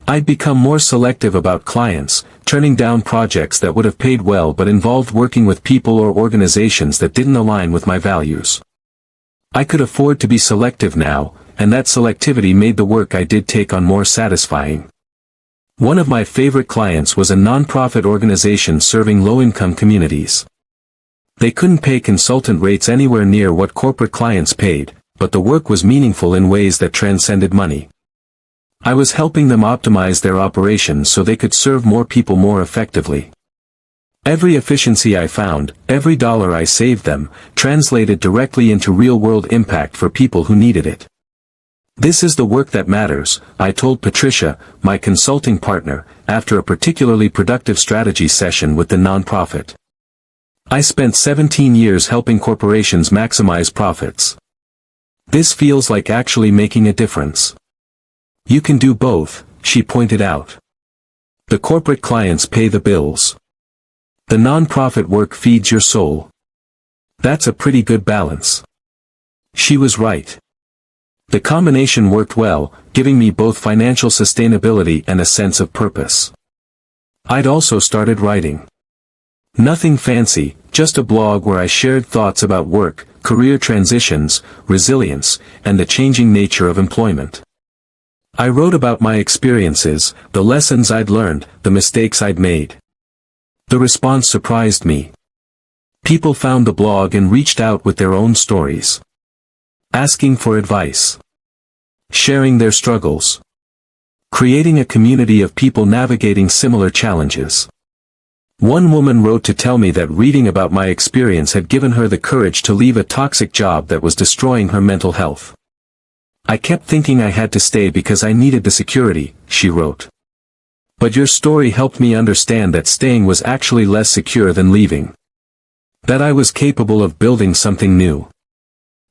I'd become more selective about clients, turning down projects that would have paid well but involved working with people or organizations that didn't align with my values. I could afford to be selective now, and that selectivity made the work I did take on more satisfying. One of my favorite clients was a nonprofit organization serving low-income communities. They couldn't pay consultant rates anywhere near what corporate clients paid, but the work was meaningful in ways that transcended money. I was helping them optimize their operations so they could serve more people more effectively. Every efficiency I found, every dollar I saved them, translated directly into real-world impact for people who needed it. "This is the work that matters," I told Patricia, my consulting partner, after a particularly productive strategy session with the nonprofit. "I spent 17 years helping corporations maximize profits. This feels like actually making a difference." "You can do both," she pointed out. "The corporate clients pay the bills. The nonprofit work feeds your soul. That's a pretty good balance." She was right. The combination worked well, giving me both financial sustainability and a sense of purpose. I'd also started writing. Nothing fancy, just a blog where I shared thoughts about work, career transitions, resilience, and the changing nature of employment. I wrote about my experiences, the lessons I'd learned, the mistakes I'd made. The response surprised me. People found the blog and reached out with their own stories, asking for advice, sharing their struggles, creating a community of people navigating similar challenges. One woman wrote to tell me that reading about my experience had given her the courage to leave a toxic job that was destroying her mental health. I kept thinking I had to stay because I needed the security, she wrote. But your story helped me understand that staying was actually less secure than leaving. That I was capable of building something new.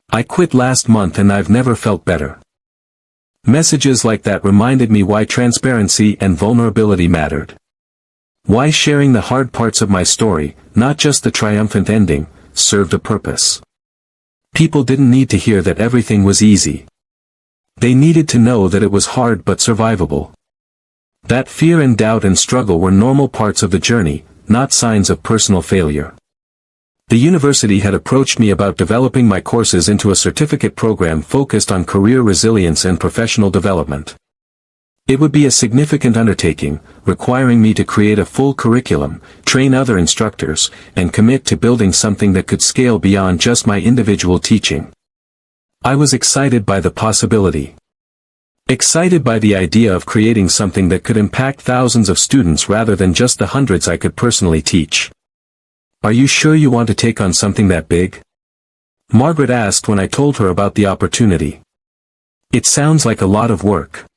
I quit last month and I've never felt better. Messages like that reminded me why transparency and vulnerability mattered. Why sharing the hard parts of my story, not just the triumphant ending, served a purpose. People didn't need to hear that everything was easy. They needed to know that it was hard but survivable. That fear and doubt and struggle were normal parts of the journey, not signs of personal failure. The university had approached me about developing my courses into a certificate program focused on career resilience and professional development. It would be a significant undertaking, requiring me to create a full curriculum, train other instructors, and commit to building something that could scale beyond just my individual teaching. I was excited by the possibility. Excited by the idea of creating something that could impact thousands of students rather than just the hundreds I could personally teach. Are you sure you want to take on something that big? Margaret asked when I told her about the opportunity. It sounds like a lot of work.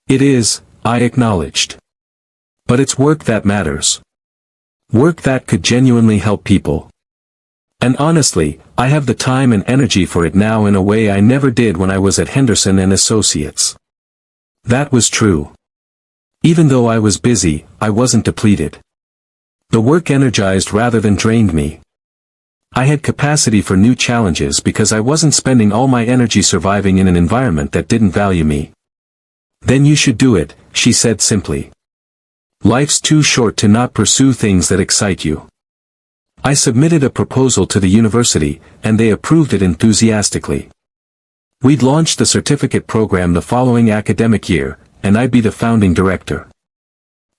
It is, I acknowledged. But it's work that matters. Work that could genuinely help people. And honestly, I have the time and energy for it now in a way I never did when I was at Henderson and Associates. That was true. Even though I was busy, I wasn't depleted. The work energized rather than drained me. I had capacity for new challenges because I wasn't spending all my energy surviving in an environment that didn't value me. Then you should do it, she said simply. Life's too short to not pursue things that excite you. I submitted a proposal to the university, and they approved it enthusiastically. We'd launched the certificate program the following academic year, and I'd be the founding director.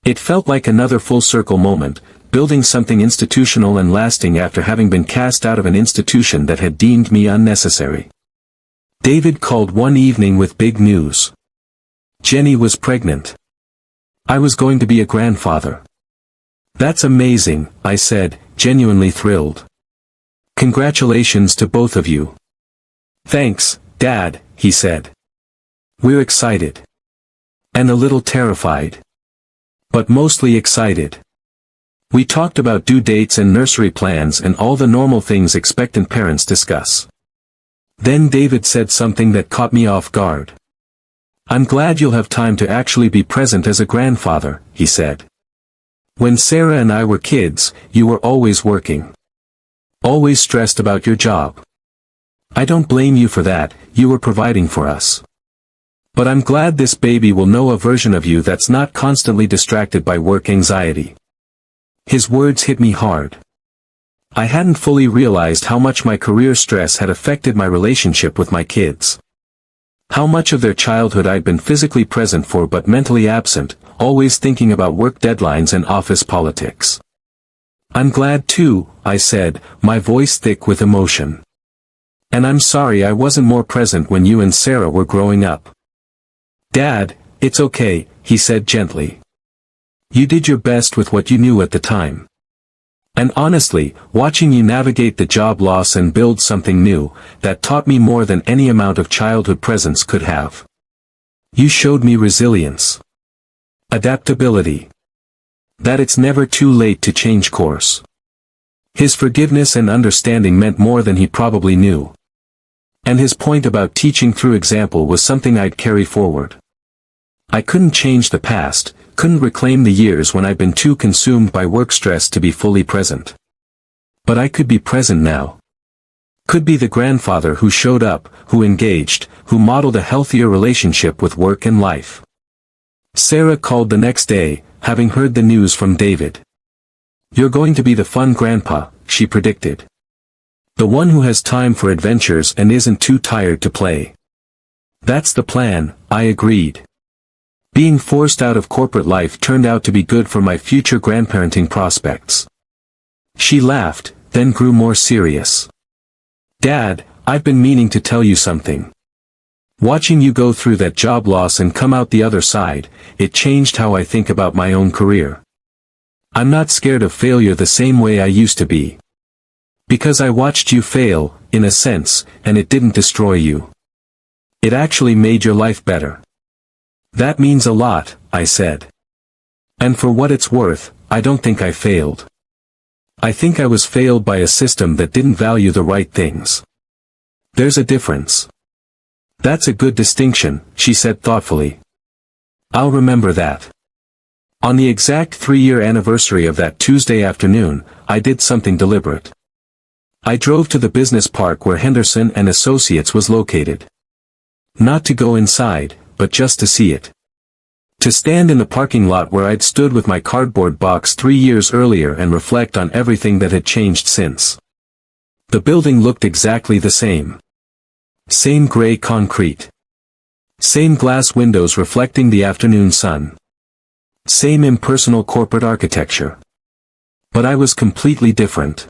It felt like another full-circle moment, building something institutional and lasting after having been cast out of an institution that had deemed me unnecessary. David called one evening with big news. Jenny was pregnant. I was going to be a grandfather. That's amazing, I said, genuinely thrilled. Congratulations to both of you. Thanks, Dad, he said. We're excited. And a little terrified. But mostly excited. We talked about due dates and nursery plans and all the normal things expectant parents discuss. Then David said something that caught me off guard. I'm glad you'll have time to actually be present as a grandfather, he said. When Sarah and I were kids, you were always working. Always stressed about your job. I don't blame you for that, you were providing for us. But I'm glad this baby will know a version of you that's not constantly distracted by work anxiety. His words hit me hard. I hadn't fully realized how much my career stress had affected my relationship with my kids. How much of their childhood I'd been physically present for but mentally absent, always thinking about work deadlines and office politics. I'm glad too, I said, my voice thick with emotion. And I'm sorry I wasn't more present when you and Sarah were growing up. Dad, it's okay, he said gently. You did your best with what you knew at the time. And honestly, watching you navigate the job loss and build something new, that taught me more than any amount of childhood presence could have. You showed me resilience. Adaptability. That it's never too late to change course. His forgiveness and understanding meant more than he probably knew. And his point about teaching through example was something I'd carry forward. I couldn't change the past, couldn't reclaim the years when I'd been too consumed by work stress to be fully present. But I could be present now. Could be the grandfather who showed up, who engaged, who modeled a healthier relationship with work and life. Sarah called the next day, having heard the news from David. You're going to be the fun grandpa, she predicted. The one who has time for adventures and isn't too tired to play. That's the plan, I agreed. Being forced out of corporate life turned out to be good for my future grandparenting prospects. She laughed, then grew more serious. Dad, I've been meaning to tell you something. Watching you go through that job loss and come out the other side, it changed how I think about my own career. I'm not scared of failure the same way I used to be. Because I watched you fail, in a sense, and it didn't destroy you. It actually made your life better. That means a lot, I said. And for what it's worth, I don't think I failed. I think I was failed by a system that didn't value the right things. There's a difference. That's a good distinction, she said thoughtfully. I'll remember that. On the exact 3-year anniversary of that Tuesday afternoon, I did something deliberate. I drove to the business park where Henderson and Associates was located. Not to go inside, but just to see it. To stand in the parking lot where I'd stood with my cardboard box 3 years earlier and reflect on everything that had changed since. The building looked exactly the same. Same gray concrete. Same glass windows reflecting the afternoon sun. Same impersonal corporate architecture. But I was completely different.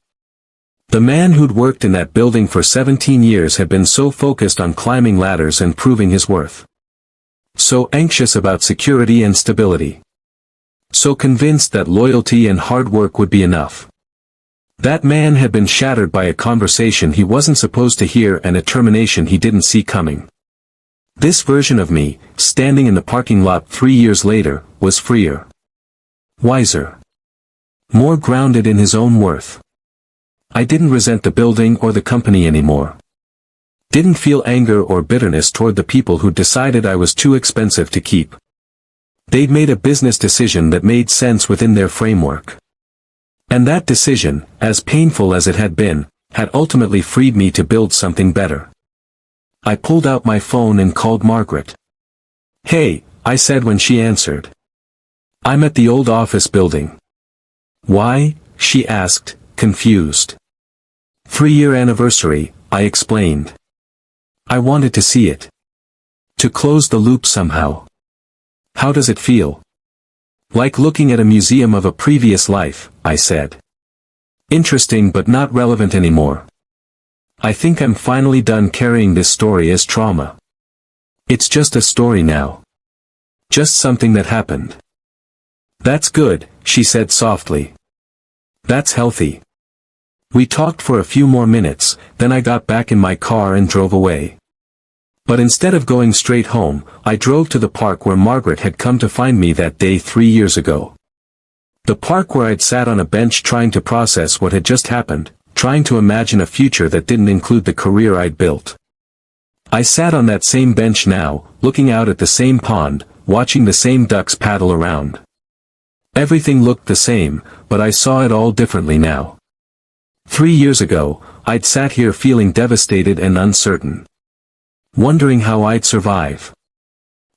The man who'd worked in that building for 17 years had been so focused on climbing ladders and proving his worth. So anxious about security and stability. So convinced that loyalty and hard work would be enough. That man had been shattered by a conversation he wasn't supposed to hear and a termination he didn't see coming. This version of me, standing in the parking lot 3 years later, was freer. Wiser. More grounded in his own worth. I didn't resent the building or the company anymore. Didn't feel anger or bitterness toward the people who decided I was too expensive to keep. They'd made a business decision that made sense within their framework. And that decision, as painful as it had been, had ultimately freed me to build something better. I pulled out my phone and called Margaret. "Hey," I said when she answered. "I'm at the old office building." "Why?" she asked, confused. 3-year anniversary, I explained. I wanted to see it. To close the loop somehow. How does it feel? Like looking at a museum of a previous life, I said. Interesting but not relevant anymore. I think I'm finally done carrying this story as trauma. It's just a story now. Just something that happened. That's good, she said softly. That's healthy. We talked for a few more minutes, then I got back in my car and drove away. But instead of going straight home, I drove to the park where Margaret had come to find me that day 3 years ago. The park where I'd sat on a bench trying to process what had just happened, trying to imagine a future that didn't include the career I'd built. I sat on that same bench now, looking out at the same pond, watching the same ducks paddle around. Everything looked the same, but I saw it all differently now. 3 years ago, I'd sat here feeling devastated and uncertain. Wondering how I'd survive.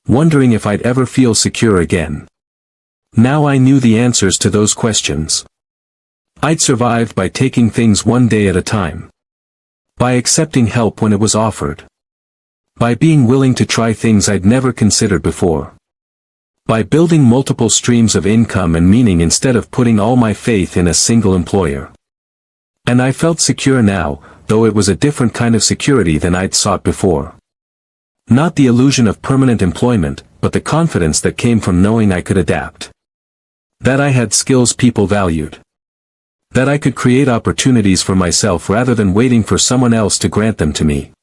Wondering if I'd ever feel secure again. Now I knew the answers to those questions. I'd survived by taking things one day at a time. By accepting help when it was offered. By being willing to try things I'd never considered before. By building multiple streams of income and meaning instead of putting all my faith in a single employer. And I felt secure now, though it was a different kind of security than I'd sought before. Not the illusion of permanent employment, but the confidence that came from knowing I could adapt. That I had skills people valued. That I could create opportunities for myself rather than waiting for someone else to grant them to me.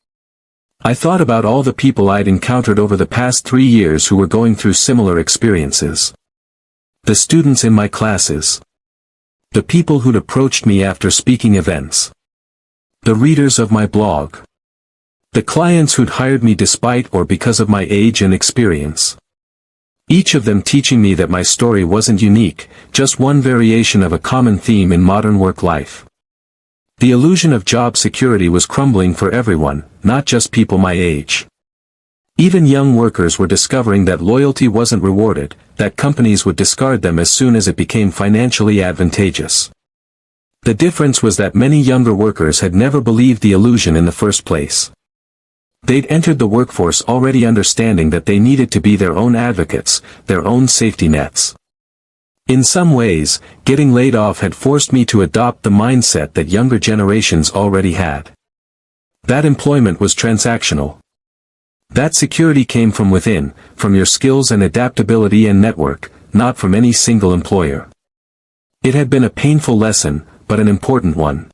I thought about all the people I'd encountered over the past 3 years who were going through similar experiences. The students in my classes. The people who'd approached me after speaking events. The readers of my blog. The clients who'd hired me despite or because of my age and experience. Each of them teaching me that my story wasn't unique, just one variation of a common theme in modern work life. The illusion of job security was crumbling for everyone, not just people my age. Even young workers were discovering that loyalty wasn't rewarded, that companies would discard them as soon as it became financially advantageous. The difference was that many younger workers had never believed the illusion in the first place. They'd entered the workforce already understanding that they needed to be their own advocates, their own safety nets. In some ways, getting laid off had forced me to adopt the mindset that younger generations already had. That employment was transactional. That security came from within, from your skills and adaptability and network, not from any single employer. It had been a painful lesson, but an important one.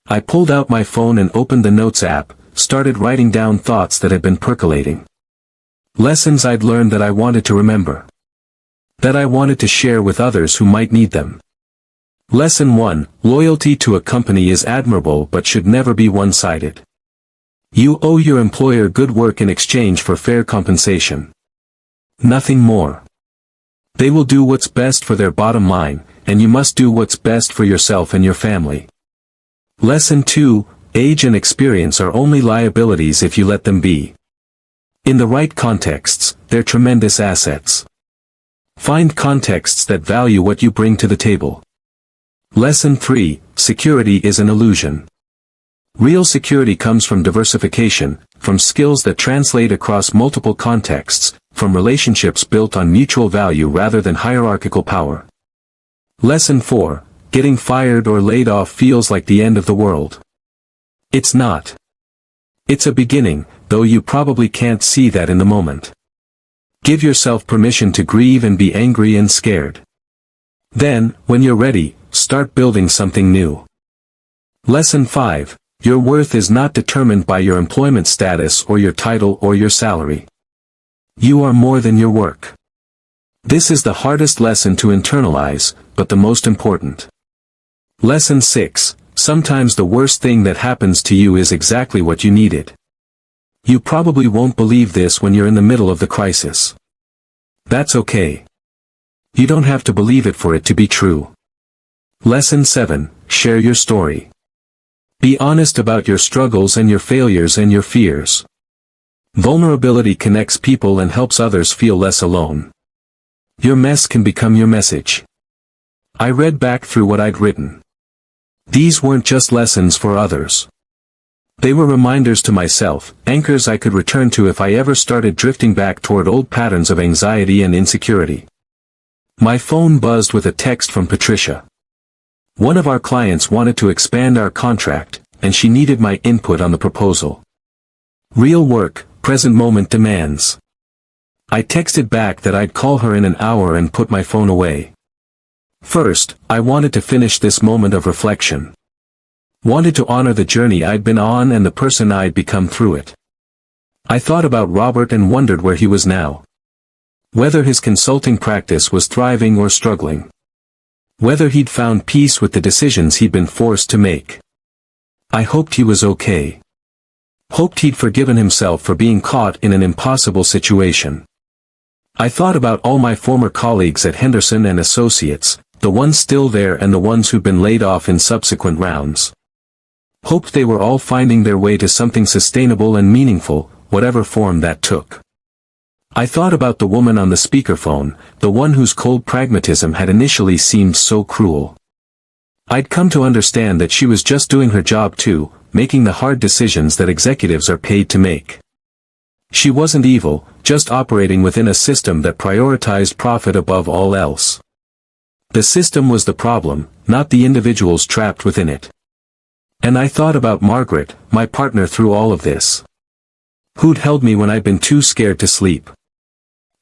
I pulled out my phone and opened the Notes app, started writing down thoughts that had been percolating. Lessons I'd learned that I wanted to remember. That I wanted to share with others who might need them. Lesson 1: Loyalty to a company is admirable but should never be one-sided. You owe your employer good work in exchange for fair compensation. Nothing more. They will do what's best for their bottom line, and you must do what's best for yourself and your family. Lesson 2: Age and experience are only liabilities if you let them be. In the right contexts, they're tremendous assets. Find contexts that value what you bring to the table. Lesson 3: Security is an illusion. Real security comes from diversification, from skills that translate across multiple contexts, from relationships built on mutual value rather than hierarchical power. Lesson 4: Getting fired or laid off feels like the end of the world. It's not. It's a beginning, though you probably can't see that in the moment. Give yourself permission to grieve and be angry and scared. Then, when you're ready, start building something new. Lesson 5: Your worth is not determined by your employment status or your title or your salary. You are more than your work. This is the hardest lesson to internalize, but the most important. Lesson 6: Sometimes the worst thing that happens to you is exactly what you needed. You probably won't believe this when you're in the middle of the crisis. That's okay. You don't have to believe it for it to be true. Lesson 7: Share your story. Be honest about your struggles and your failures and your fears. Vulnerability connects people and helps others feel less alone. Your mess can become your message. I read back through what I'd written. These weren't just lessons for others. They were reminders to myself, anchors I could return to if I ever started drifting back toward old patterns of anxiety and insecurity. My phone buzzed with a text from Patricia. One of our clients wanted to expand our contract, and she needed my input on the proposal. Real work, present moment demands. I texted back that I'd call her in an hour and put my phone away. First, I wanted to finish this moment of reflection. Wanted to honor the journey I'd been on and the person I'd become through it. I thought about Robert and wondered where he was now. Whether his consulting practice was thriving or struggling. Whether he'd found peace with the decisions he'd been forced to make. I hoped he was okay. Hoped he'd forgiven himself for being caught in an impossible situation. I thought about all my former colleagues at Henderson and Associates, the ones still there and the ones who'd been laid off in subsequent rounds. Hoped they were all finding their way to something sustainable and meaningful, whatever form that took. I thought about the woman on the speakerphone, the one whose cold pragmatism had initially seemed so cruel. I'd come to understand that she was just doing her job too, making the hard decisions that executives are paid to make. She wasn't evil, just operating within a system that prioritized profit above all else. The system was the problem, not the individuals trapped within it. And I thought about Margaret, my partner through all of this. Who'd held me when I'd been too scared to sleep?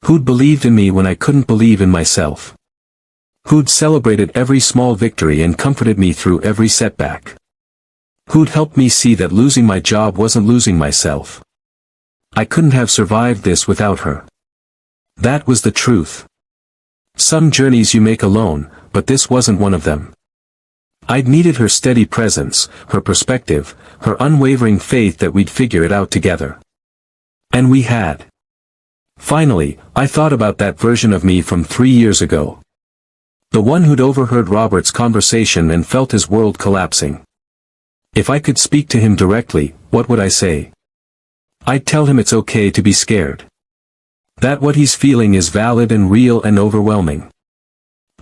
Who'd believed in me when I couldn't believe in myself? Who'd celebrated every small victory and comforted me through every setback? Who'd helped me see that losing my job wasn't losing myself? I couldn't have survived this without her. That was the truth. Some journeys you make alone, but this wasn't one of them. I'd needed her steady presence, her perspective, her unwavering faith that we'd figure it out together. And we had. Finally, I thought about that version of me from 3 years ago. The one who'd overheard Robert's conversation and felt his world collapsing. If I could speak to him directly, what would I say? I'd tell him it's okay to be scared. That what he's feeling is valid and real and overwhelming.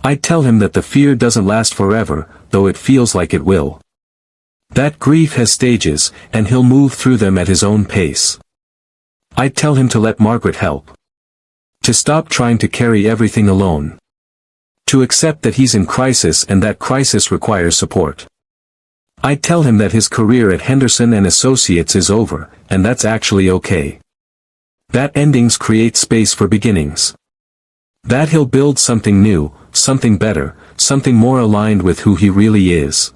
I tell him that the fear doesn't last forever, though it feels like it will. That grief has stages, and he'll move through them at his own pace. I tell him to let Margaret help. To stop trying to carry everything alone. To accept that he's in crisis and that crisis requires support. I tell him that his career at Henderson and Associates is over, and that's actually okay. That endings create space for beginnings. That he'll build something new, something better, something more aligned with who he really is.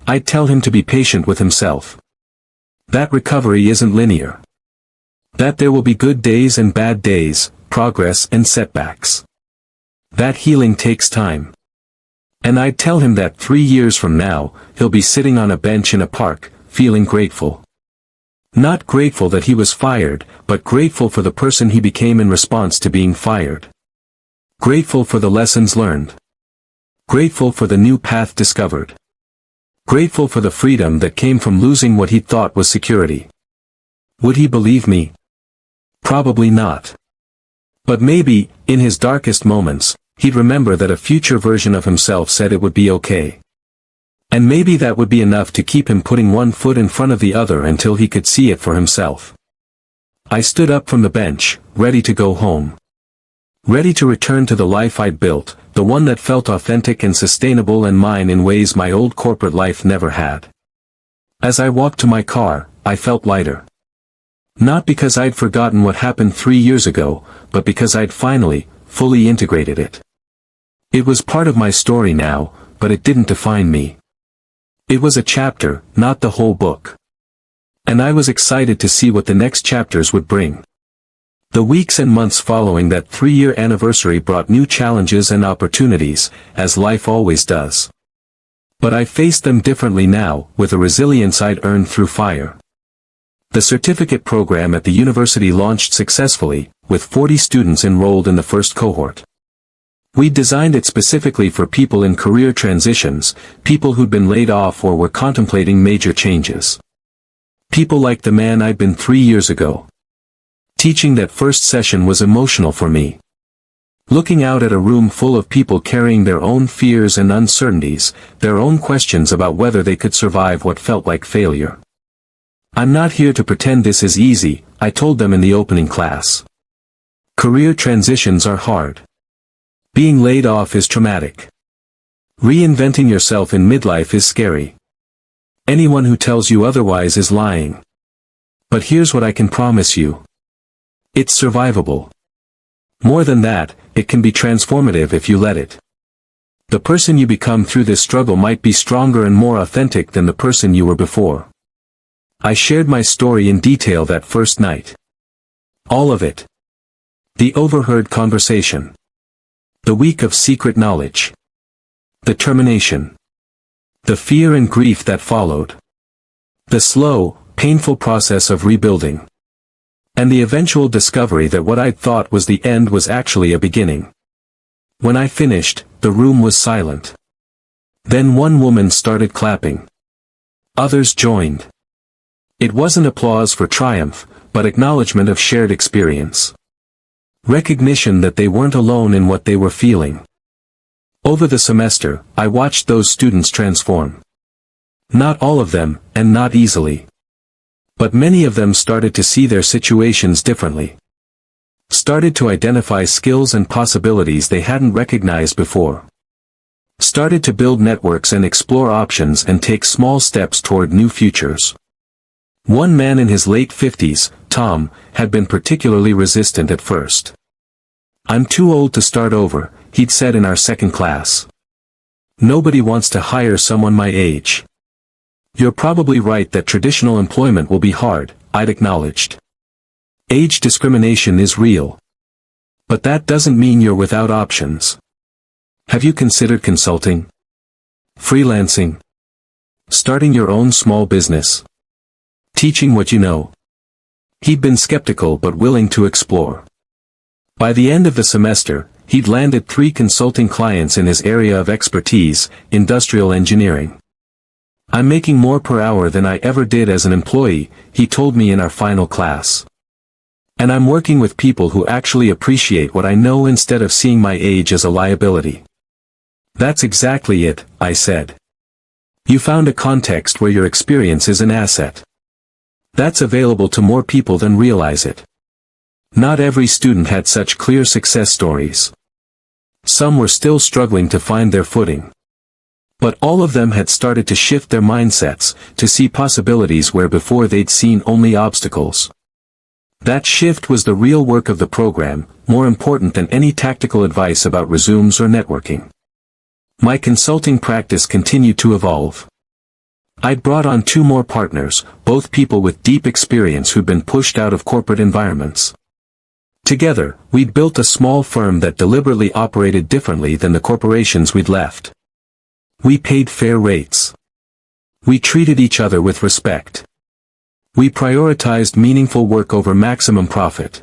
I tell him to be patient with himself. That recovery isn't linear. That there will be good days and bad days, progress and setbacks. That healing takes time. And I tell him that 3 years from now, he'll be sitting on a bench in a park, feeling grateful. Not grateful that he was fired, but grateful for the person he became in response to being fired. Grateful for the lessons learned. Grateful for the new path discovered. Grateful for the freedom that came from losing what he thought was security. Would he believe me? Probably not. But maybe, in his darkest moments, he'd remember that a future version of himself said it would be okay. And maybe that would be enough to keep him putting one foot in front of the other until he could see it for himself. I stood up from the bench, ready to go home. Ready to return to the life I'd built, the one that felt authentic and sustainable and mine in ways my old corporate life never had. As I walked to my car, I felt lighter. Not because I'd forgotten what happened 3 years ago, but because I'd finally, fully integrated it. It was part of my story now, but it didn't define me. It was a chapter, not the whole book. And I was excited to see what the next chapters would bring. The weeks and months following that 3-year anniversary brought new challenges and opportunities, as life always does. But I faced them differently now, with a resilience I'd earned through fire. The certificate program at the university launched successfully, with 40 students enrolled in the first cohort. We designed it specifically for people in career transitions, people who'd been laid off or were contemplating major changes. People like the man I'd been 3 years ago. Teaching that first session was emotional for me. Looking out at a room full of people carrying their own fears and uncertainties, their own questions about whether they could survive what felt like failure. I'm not here to pretend this is easy, I told them in the opening class. Career transitions are hard. Being laid off is traumatic. Reinventing yourself in midlife is scary. Anyone who tells you otherwise is lying. But here's what I can promise you. It's survivable. More than that, it can be transformative if you let it. The person you become through this struggle might be stronger and more authentic than the person you were before. I shared my story in detail that first night. All of it. The overheard conversation. The week of secret knowledge. The termination. The fear and grief that followed. The slow, painful process of rebuilding. And the eventual discovery that what I'd thought was the end was actually a beginning. When I finished, the room was silent. Then one woman started clapping. Others joined. It wasn't applause for triumph, but acknowledgement of shared experience. Recognition that they weren't alone in what they were feeling. Over the semester, I watched those students transform. Not all of them, and not easily. But many of them started to see their situations differently. Started to identify skills and possibilities they hadn't recognized before. Started to build networks and explore options and take small steps toward new futures. One man in his late 50s, Tom, had been particularly resistant at first. "I'm too old to start over," he'd said in our second class. "Nobody wants to hire someone my age." "You're probably right that traditional employment will be hard," I'd acknowledged. Age discrimination is real. But that doesn't mean you're without options. Have you considered consulting? Freelancing? Starting your own small business? Teaching what you know? He'd been skeptical but willing to explore. By the end of the semester, he'd landed 3 consulting clients in his area of expertise, industrial engineering. "I'm making more per hour than I ever did as an employee," he told me in our final class. "And I'm working with people who actually appreciate what I know instead of seeing my age as a liability." That's exactly it, I said. You found a context where your experience is an asset. That's available to more people than realize it. Not every student had such clear success stories. Some were still struggling to find their footing. But all of them had started to shift their mindsets, to see possibilities where before they'd seen only obstacles. That shift was the real work of the program, more important than any tactical advice about resumes or networking. My consulting practice continued to evolve. I'd brought on 2 more partners, both people with deep experience who'd been pushed out of corporate environments. Together, we'd built a small firm that deliberately operated differently than the corporations we'd left. We paid fair rates. We treated each other with respect. We prioritized meaningful work over maximum profit.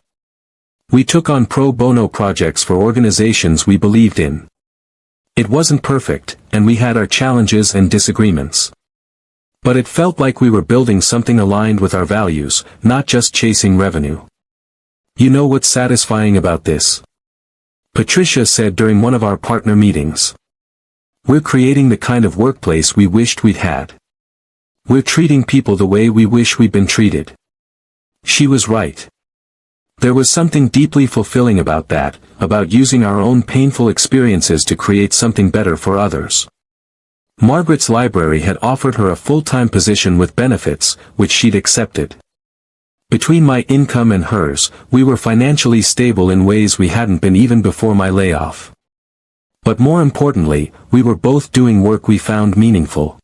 We took on pro bono projects for organizations we believed in. It wasn't perfect, and we had our challenges and disagreements. But it felt like we were building something aligned with our values, not just chasing revenue. You know what's satisfying about this? Patricia said during one of our partner meetings. We're creating the kind of workplace we wished we'd had. We're treating people the way we wish we'd been treated. She was right. There was something deeply fulfilling about that, about using our own painful experiences to create something better for others. Margaret's library had offered her a full-time position with benefits, which she'd accepted. Between my income and hers, we were financially stable in ways we hadn't been even before my layoff. But more importantly, we were both doing work we found meaningful.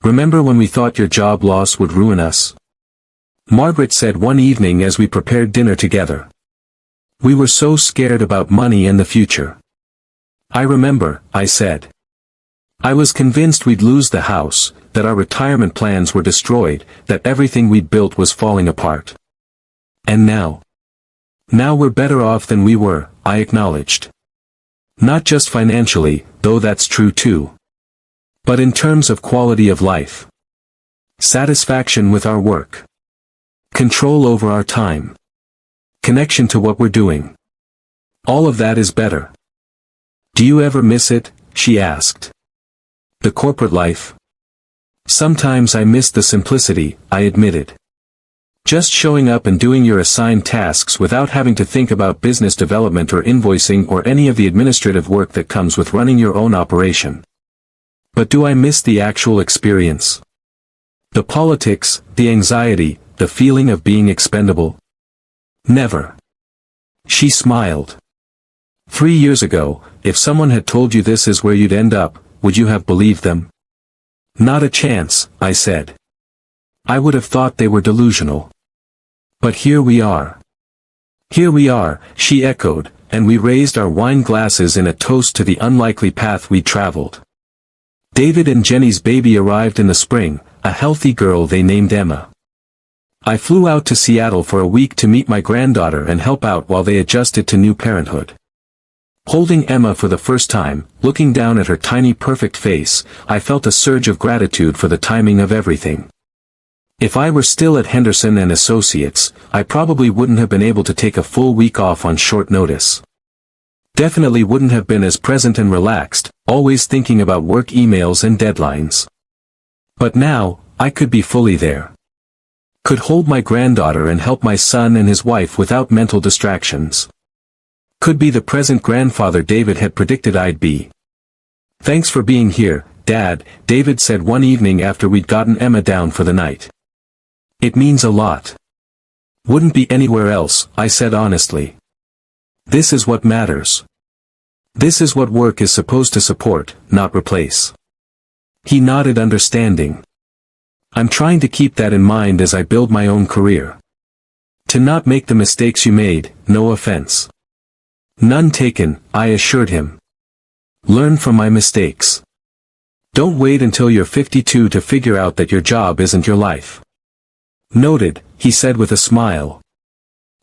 Remember when we thought your job loss would ruin us? Margaret said one evening as we prepared dinner together. We were so scared about money and the future. I remember, I said. I was convinced we'd lose the house, that our retirement plans were destroyed, that everything we'd built was falling apart. And now? Now we're better off than we were, I acknowledged. Not just financially, though that's true too. But in terms of quality of life. Satisfaction with our work. Control over our time. Connection to what we're doing. All of that is better. Do you ever miss it? She asked. The corporate life? Sometimes I miss the simplicity, I admitted. Just showing up and doing your assigned tasks without having to think about business development or invoicing or any of the administrative work that comes with running your own operation. But do I miss the actual experience? The politics, the anxiety, the feeling of being expendable? Never. She smiled. 3 years ago, if someone had told you this is where you'd end up, would you have believed them? Not a chance, I said. I would have thought they were delusional. But here we are. Here we are, she echoed, and we raised our wine glasses in a toast to the unlikely path we'd traveled. David and Jenny's baby arrived in the spring, a healthy girl they named Emma. I flew out to Seattle for a week to meet my granddaughter and help out while they adjusted to new parenthood. Holding Emma for the first time, looking down at her tiny perfect face, I felt a surge of gratitude for the timing of everything. If I were still at Henderson and Associates, I probably wouldn't have been able to take a full week off on short notice. Definitely wouldn't have been as present and relaxed, always thinking about work emails and deadlines. But now, I could be fully there. Could hold my granddaughter and help my son and his wife without mental distractions. Could be the present grandfather David had predicted I'd be. Thanks for being here, Dad, David said one evening after we'd gotten Emma down for the night. It means a lot. Wouldn't be anywhere else, I said honestly. This is what matters. This is what work is supposed to support, not replace. He nodded understanding. I'm trying to keep that in mind as I build my own career. To not make the mistakes you made, no offense. None taken, I assured him. Learn from my mistakes. Don't wait until you're 52 to figure out that your job isn't your life. Noted, he said with a smile.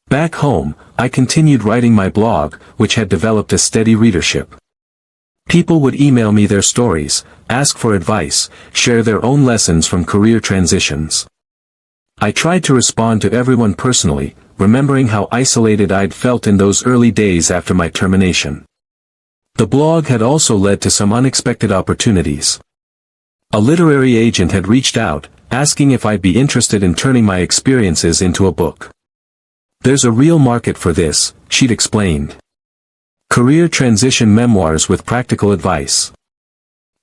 Back home, I continued writing my blog, which had developed a steady readership. People would email me their stories, ask for advice, share their own lessons from career transitions. I tried to respond to everyone personally, remembering how isolated I'd felt in those early days after my termination. The blog had also led to some unexpected opportunities. A literary agent had reached out, asking if I'd be interested in turning my experiences into a book. There's a real market for this, she'd explained. Career transition memoirs with practical advice.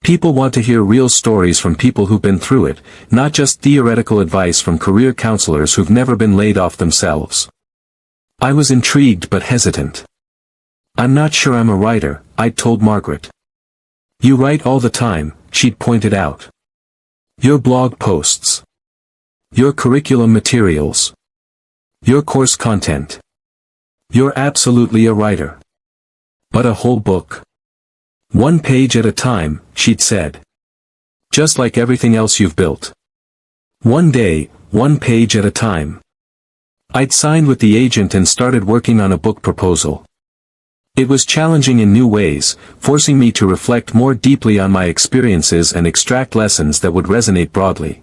People want to hear real stories from people who've been through it, not just theoretical advice from career counselors who've never been laid off themselves. I was intrigued but hesitant. I'm not sure I'm a writer, I'd told Margaret. You write all the time, she'd pointed out. Your blog posts. Your curriculum materials. Your course content. You're absolutely a writer. But a whole book? 1 page at a time, she'd said. Just like everything else you've built. 1 day, 1 page at a time. I'd signed with the agent and started working on a book proposal. It was challenging in new ways, forcing me to reflect more deeply on my experiences and extract lessons that would resonate broadly.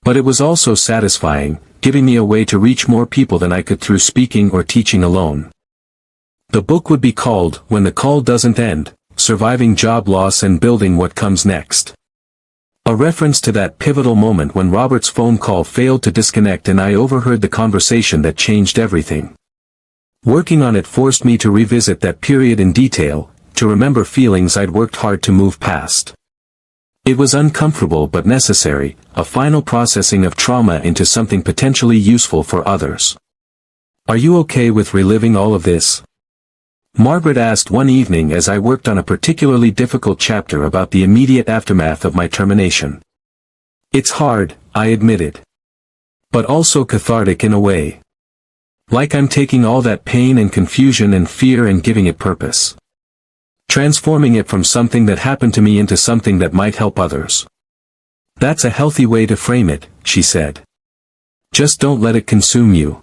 But it was also satisfying, giving me a way to reach more people than I could through speaking or teaching alone. The book would be called When the Call Doesn't End, Surviving Job Loss and Building What Comes Next. A reference to that pivotal moment when Robert's phone call failed to disconnect and I overheard the conversation that changed everything. Working on it forced me to revisit that period in detail, to remember feelings I'd worked hard to move past. It was uncomfortable but necessary, a final processing of trauma into something potentially useful for others. Are you okay with reliving all of this? Margaret asked one evening as I worked on a particularly difficult chapter about the immediate aftermath of my termination. It's hard, I admitted. But also cathartic in a way. Like I'm taking all that pain and confusion and fear and giving it purpose. Transforming it from something that happened to me into something that might help others. That's a healthy way to frame it, she said. Just don't let it consume you.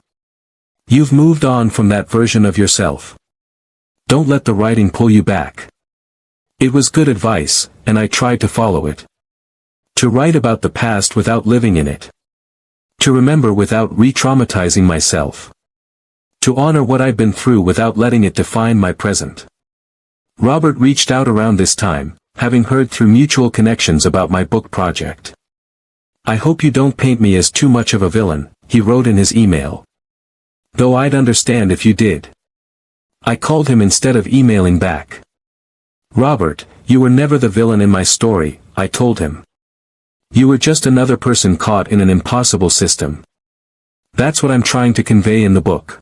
You've moved on from that version of yourself. Don't let the writing pull you back. It was good advice, and I tried to follow it. To write about the past without living in it. To remember without re-traumatizing myself. To honor what I've been through without letting it define my present. Robert reached out around this time, having heard through mutual connections about my book project. I hope you don't paint me as too much of a villain, he wrote in his email. Though I'd understand if you did. I called him instead of emailing back. Robert, you were never the villain in my story, I told him. You were just another person caught in an impossible system. That's what I'm trying to convey in the book.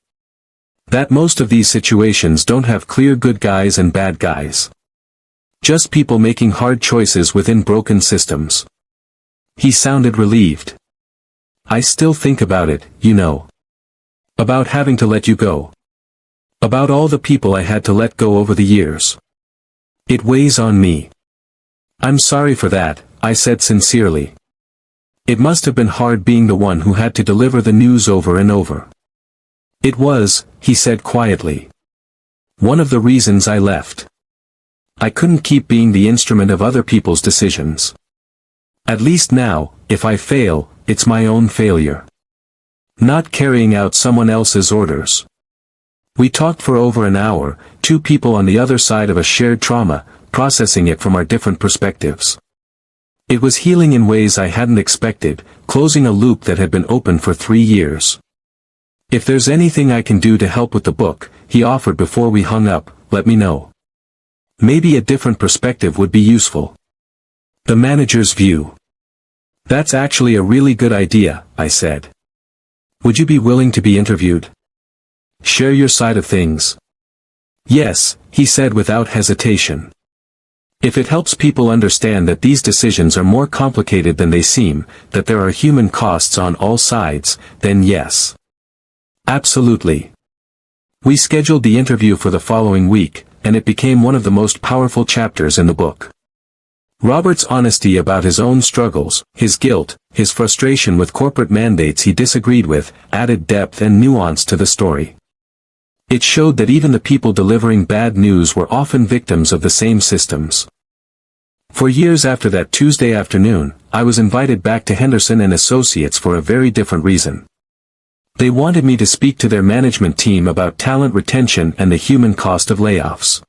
That most of these situations don't have clear good guys and bad guys. Just people making hard choices within broken systems. He sounded relieved. I still think about it, you know. About having to let you go. About all the people I had to let go over the years. It weighs on me. I'm sorry for that, I said sincerely. It must have been hard being the one who had to deliver the news over and over. It was, he said quietly. One of the reasons I left. I couldn't keep being the instrument of other people's decisions. At least now, if I fail, it's my own failure. Not carrying out someone else's orders. We talked for over an hour, two people on the other side of a shared trauma, processing it from our different perspectives. It was healing in ways I hadn't expected, closing a loop that had been open for 3 years. If there's anything I can do to help with the book, he offered before we hung up, let me know. Maybe a different perspective would be useful. The manager's view. That's actually a really good idea, I said. Would you be willing to be interviewed? Share your side of things. Yes, he said without hesitation. If it helps people understand that these decisions are more complicated than they seem, that there are human costs on all sides, then yes. Absolutely. We scheduled the interview for the following week, and it became one of the most powerful chapters in the book. Robert's honesty about his own struggles, his guilt, his frustration with corporate mandates he disagreed with, added depth and nuance to the story. It showed that even the people delivering bad news were often victims of the same systems. For years after that Tuesday afternoon, I was invited back to Henderson and Associates for a very different reason. They wanted me to speak to their management team about talent retention and the human cost of layoffs.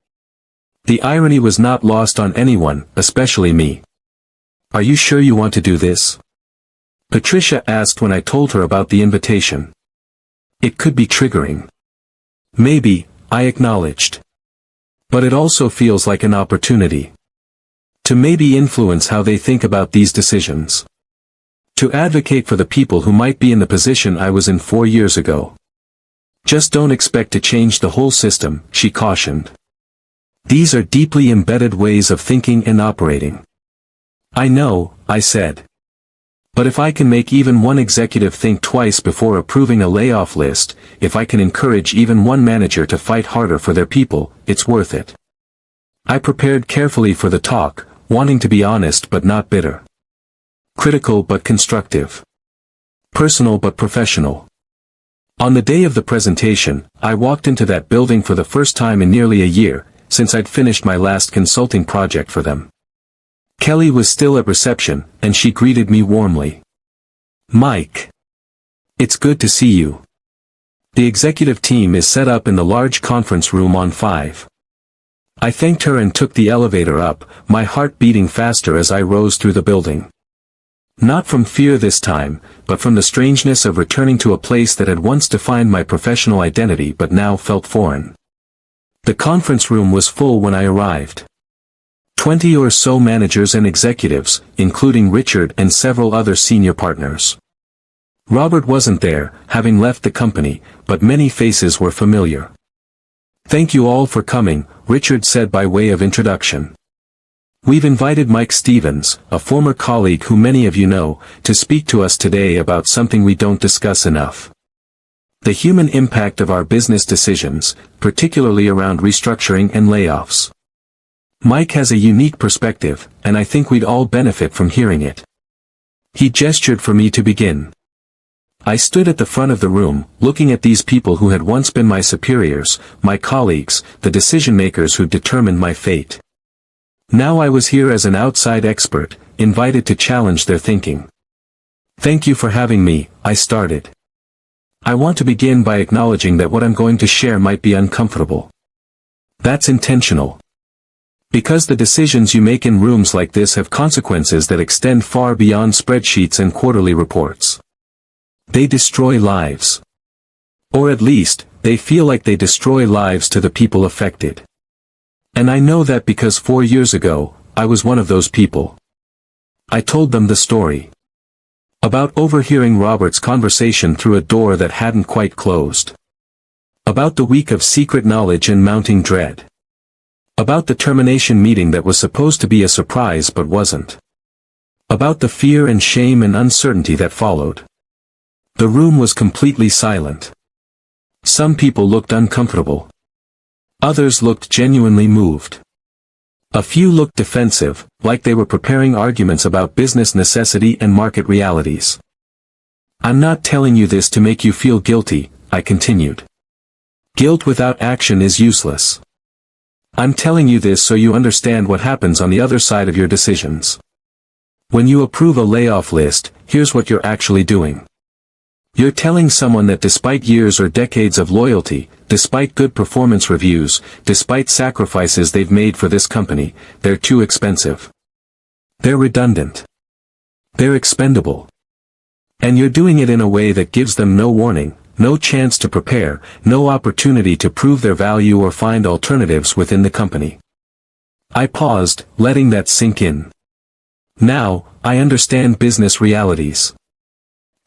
The irony was not lost on anyone, especially me. "Are you sure you want to do this?" Patricia asked when I told her about the invitation. "It could be triggering." "Maybe," I acknowledged. "But it also feels like an opportunity. To maybe influence how they think about these decisions. To advocate for the people who might be in the position I was in 4 years ago. Just don't expect to change the whole system," she cautioned. "These are deeply embedded ways of thinking and operating." "I know," I said. "But if I can make even one executive think twice before approving a layoff list, if I can encourage even one manager to fight harder for their people, it's worth it." I prepared carefully for the talk, wanting to be honest but not bitter. Critical but constructive. Personal but professional. On the day of the presentation, I walked into that building for the first time in nearly a year, since I'd finished my last consulting project for them. Kelly was still at reception, and she greeted me warmly. "Mike. It's good to see you. The executive team is set up in the large conference room on 5. I thanked her and took the elevator up, my heart beating faster as I rose through the building. Not from fear this time, but from the strangeness of returning to a place that had once defined my professional identity but now felt foreign. The conference room was full when I arrived. 20 or so managers and executives, including Richard and several other senior partners. Robert wasn't there, having left the company, but many faces were familiar. "Thank you all for coming," Richard said by way of introduction. "We've invited Mike Stevens, a former colleague who many of you know, to speak to us today about something we don't discuss enough. The human impact of our business decisions, particularly around restructuring and layoffs. Mike has a unique perspective, and I think we'd all benefit from hearing it." He gestured for me to begin. I stood at the front of the room, looking at these people who had once been my superiors, my colleagues, the decision-makers who determined my fate. Now I was here as an outside expert, invited to challenge their thinking. "Thank you for having me," I started. "I want to begin by acknowledging that what I'm going to share might be uncomfortable. That's intentional. Because the decisions you make in rooms like this have consequences that extend far beyond spreadsheets and quarterly reports. They destroy lives. Or at least, they feel like they destroy lives to the people affected. And I know that because 4 years ago, I was one of those people." I told them the story. About overhearing Robert's conversation through a door that hadn't quite closed. About the week of secret knowledge and mounting dread. About the termination meeting that was supposed to be a surprise but wasn't. About the fear and shame and uncertainty that followed. The room was completely silent. Some people looked uncomfortable. Others looked genuinely moved. A few looked defensive, like they were preparing arguments about business necessity and market realities. "I'm not telling you this to make you feel guilty," I continued. "Guilt without action is useless. I'm telling you this so you understand what happens on the other side of your decisions. When you approve a layoff list, here's what you're actually doing. You're telling someone that despite years or decades of loyalty, despite good performance reviews, despite sacrifices they've made for this company, they're too expensive. They're redundant. They're expendable. And you're doing it in a way that gives them no warning, no chance to prepare, no opportunity to prove their value or find alternatives within the company." I paused, letting that sink in. Now, I understand business realities.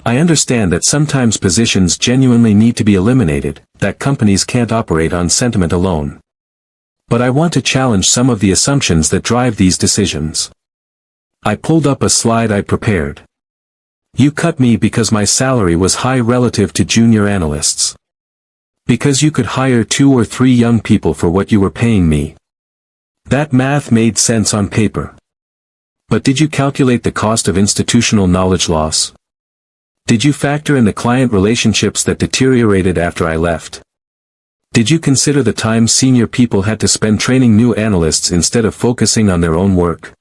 I understand that sometimes positions genuinely need to be eliminated, that companies can't operate on sentiment alone. But I want to challenge some of the assumptions that drive these decisions. I pulled up a slide I prepared. You cut me because my salary was high relative to junior analysts. Because you could hire 2 or 3 young people for what you were paying me. That math made sense on paper. But did you calculate the cost of institutional knowledge loss? Did you factor in the client relationships that deteriorated after I left? Did you consider the time senior people had to spend training new analysts instead of focusing on their own work?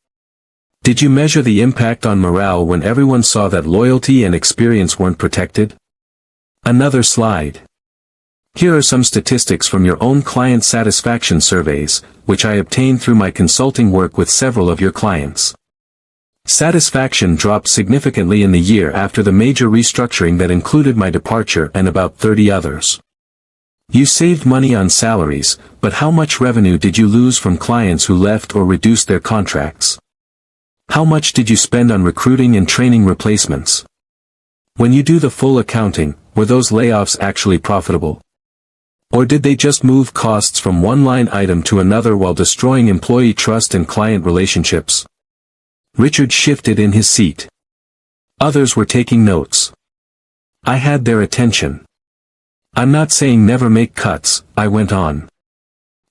Did you measure the impact on morale when everyone saw that loyalty and experience weren't protected? Another slide. Here are some statistics from your own client satisfaction surveys, which I obtained through my consulting work with several of your clients. Satisfaction dropped significantly in the year after the major restructuring that included my departure and about 30 others. You saved money on salaries, but how much revenue did you lose from clients who left or reduced their contracts? How much did you spend on recruiting and training replacements? When you do the full accounting, were those layoffs actually profitable? Or did they just move costs from one line item to another while destroying employee trust and client relationships? Richard shifted in his seat. Others were taking notes. I had their attention. I'm not saying never make cuts, I went on.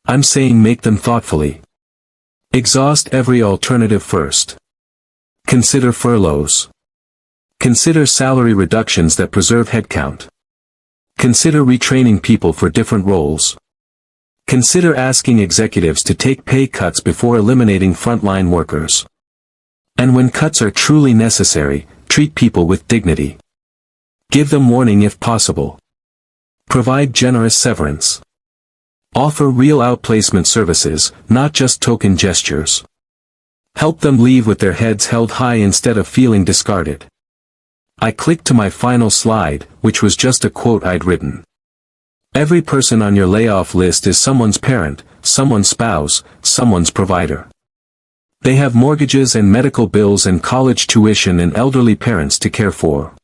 I'm saying make them thoughtfully. Exhaust every alternative first. Consider furloughs. Consider salary reductions that preserve headcount. Consider retraining people for different roles. Consider asking executives to take pay cuts before eliminating frontline workers. And when cuts are truly necessary, treat people with dignity. Give them warning if possible. Provide generous severance. Offer real outplacement services, not just token gestures. Help them leave with their heads held high instead of feeling discarded. I clicked to my final slide, which was just a quote I'd written. Every person on your layoff list is someone's parent, someone's spouse, someone's provider. They have mortgages and medical bills and college tuition and elderly parents to care for.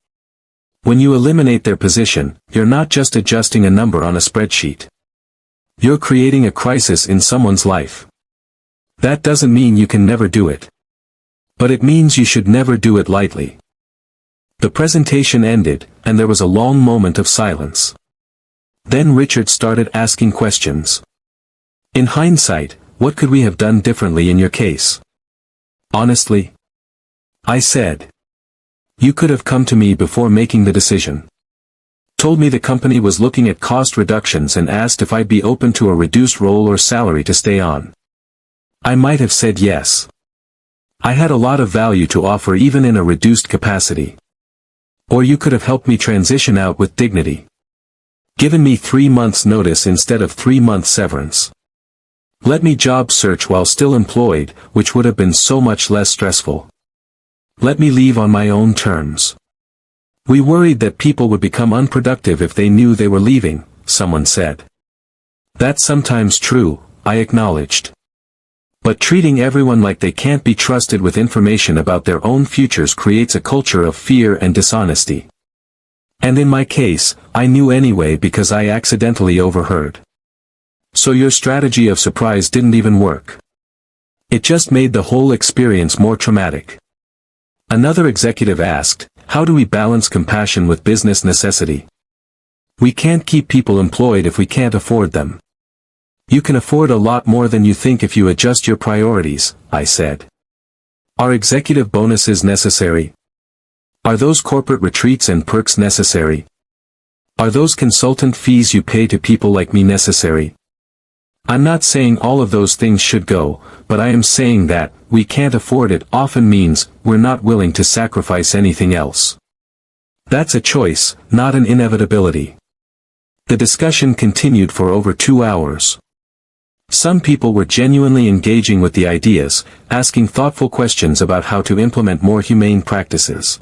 When you eliminate their position, you're not just adjusting a number on a spreadsheet. You're creating a crisis in someone's life. That doesn't mean you can never do it. But it means you should never do it lightly. The presentation ended, and there was a long moment of silence. Then Richard started asking questions. In hindsight, what could we have done differently in your case? Honestly? I said. You could have come to me before making the decision. Told me the company was looking at cost reductions and asked if I'd be open to a reduced role or salary to stay on. I might have said yes. I had a lot of value to offer even in a reduced capacity. Or you could have helped me transition out with dignity. Given me 3 months' notice instead of 3 months severance. Let me job search while still employed, which would have been so much less stressful. Let me leave on my own terms. We worried that people would become unproductive if they knew they were leaving, someone said. That's sometimes true, I acknowledged. But treating everyone like they can't be trusted with information about their own futures creates a culture of fear and dishonesty. And in my case, I knew anyway because I accidentally overheard. So your strategy of surprise didn't even work. It just made the whole experience more traumatic. Another executive asked, how do we balance compassion with business necessity? We can't keep people employed if we can't afford them. You can afford a lot more than you think if you adjust your priorities, I said. Are executive bonuses necessary? Are those corporate retreats and perks necessary? Are those consultant fees you pay to people like me necessary? I'm not saying all of those things should go, but I am saying that, we can't afford it often means, we're not willing to sacrifice anything else. That's a choice, not an inevitability. The discussion continued for over 2 hours. Some people were genuinely engaging with the ideas, asking thoughtful questions about how to implement more humane practices.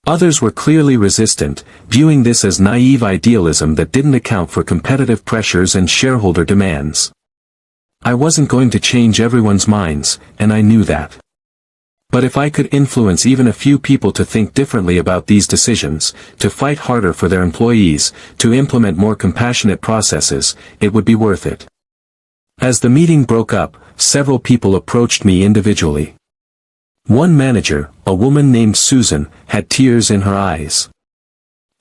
Others were clearly resistant, viewing this as naive idealism that didn't account for competitive pressures and shareholder demands. I wasn't going to change everyone's minds, and I knew that. But if I could influence even a few people to think differently about these decisions, to fight harder for their employees, to implement more compassionate processes, it would be worth it. As the meeting broke up, several people approached me individually. One manager, a woman named Susan, had tears in her eyes.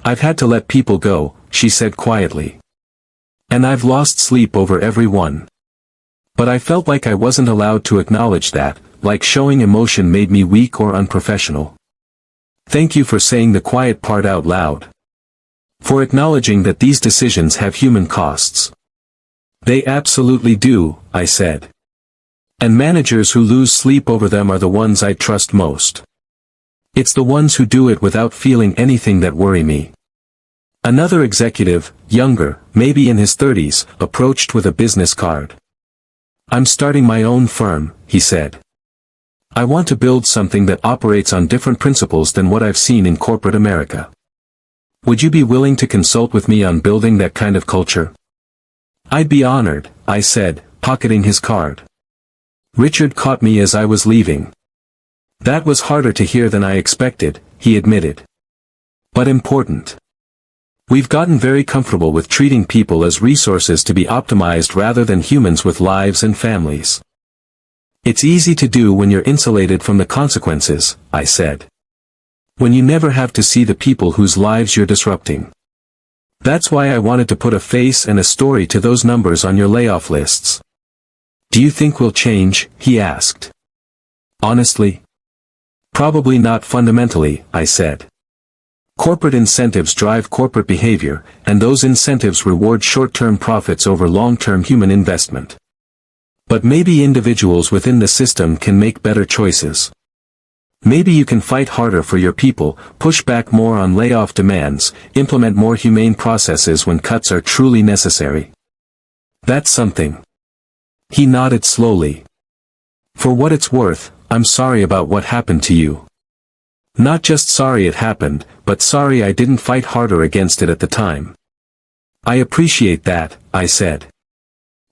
I've had to let people go, she said quietly. And I've lost sleep over every one. But I felt like I wasn't allowed to acknowledge that, like showing emotion made me weak or unprofessional. Thank you for saying the quiet part out loud. For acknowledging that these decisions have human costs. They absolutely do, I said. And managers who lose sleep over them are the ones I trust most. It's the ones who do it without feeling anything that worry me. Another executive, younger, maybe in his 30s, approached with a business card. "I'm starting my own firm," he said. "I want to build something that operates on different principles than what I've seen in corporate America. Would you be willing to consult with me on building that kind of culture?" "I'd be honored," I said, pocketing his card. Richard caught me as I was leaving. "That was harder to hear than I expected," he admitted. "But important. We've gotten very comfortable with treating people as resources to be optimized rather than humans with lives and families. It's easy to do when you're insulated from the consequences," I said. "When you never have to see the people whose lives you're disrupting. That's why I wanted to put a face and a story to those numbers on your layoff lists." "Do you think we'll change?" he asked. "Honestly? Probably not fundamentally," I said. "Corporate incentives drive corporate behavior, and those incentives reward short-term profits over long-term human investment. But maybe individuals within the system can make better choices. Maybe you can fight harder for your people, push back more on layoff demands, implement more humane processes when cuts are truly necessary. That's something." He nodded slowly. "For what it's worth, I'm sorry about what happened to you. Not just sorry it happened, but sorry I didn't fight harder against it at the time." "I appreciate that," I said.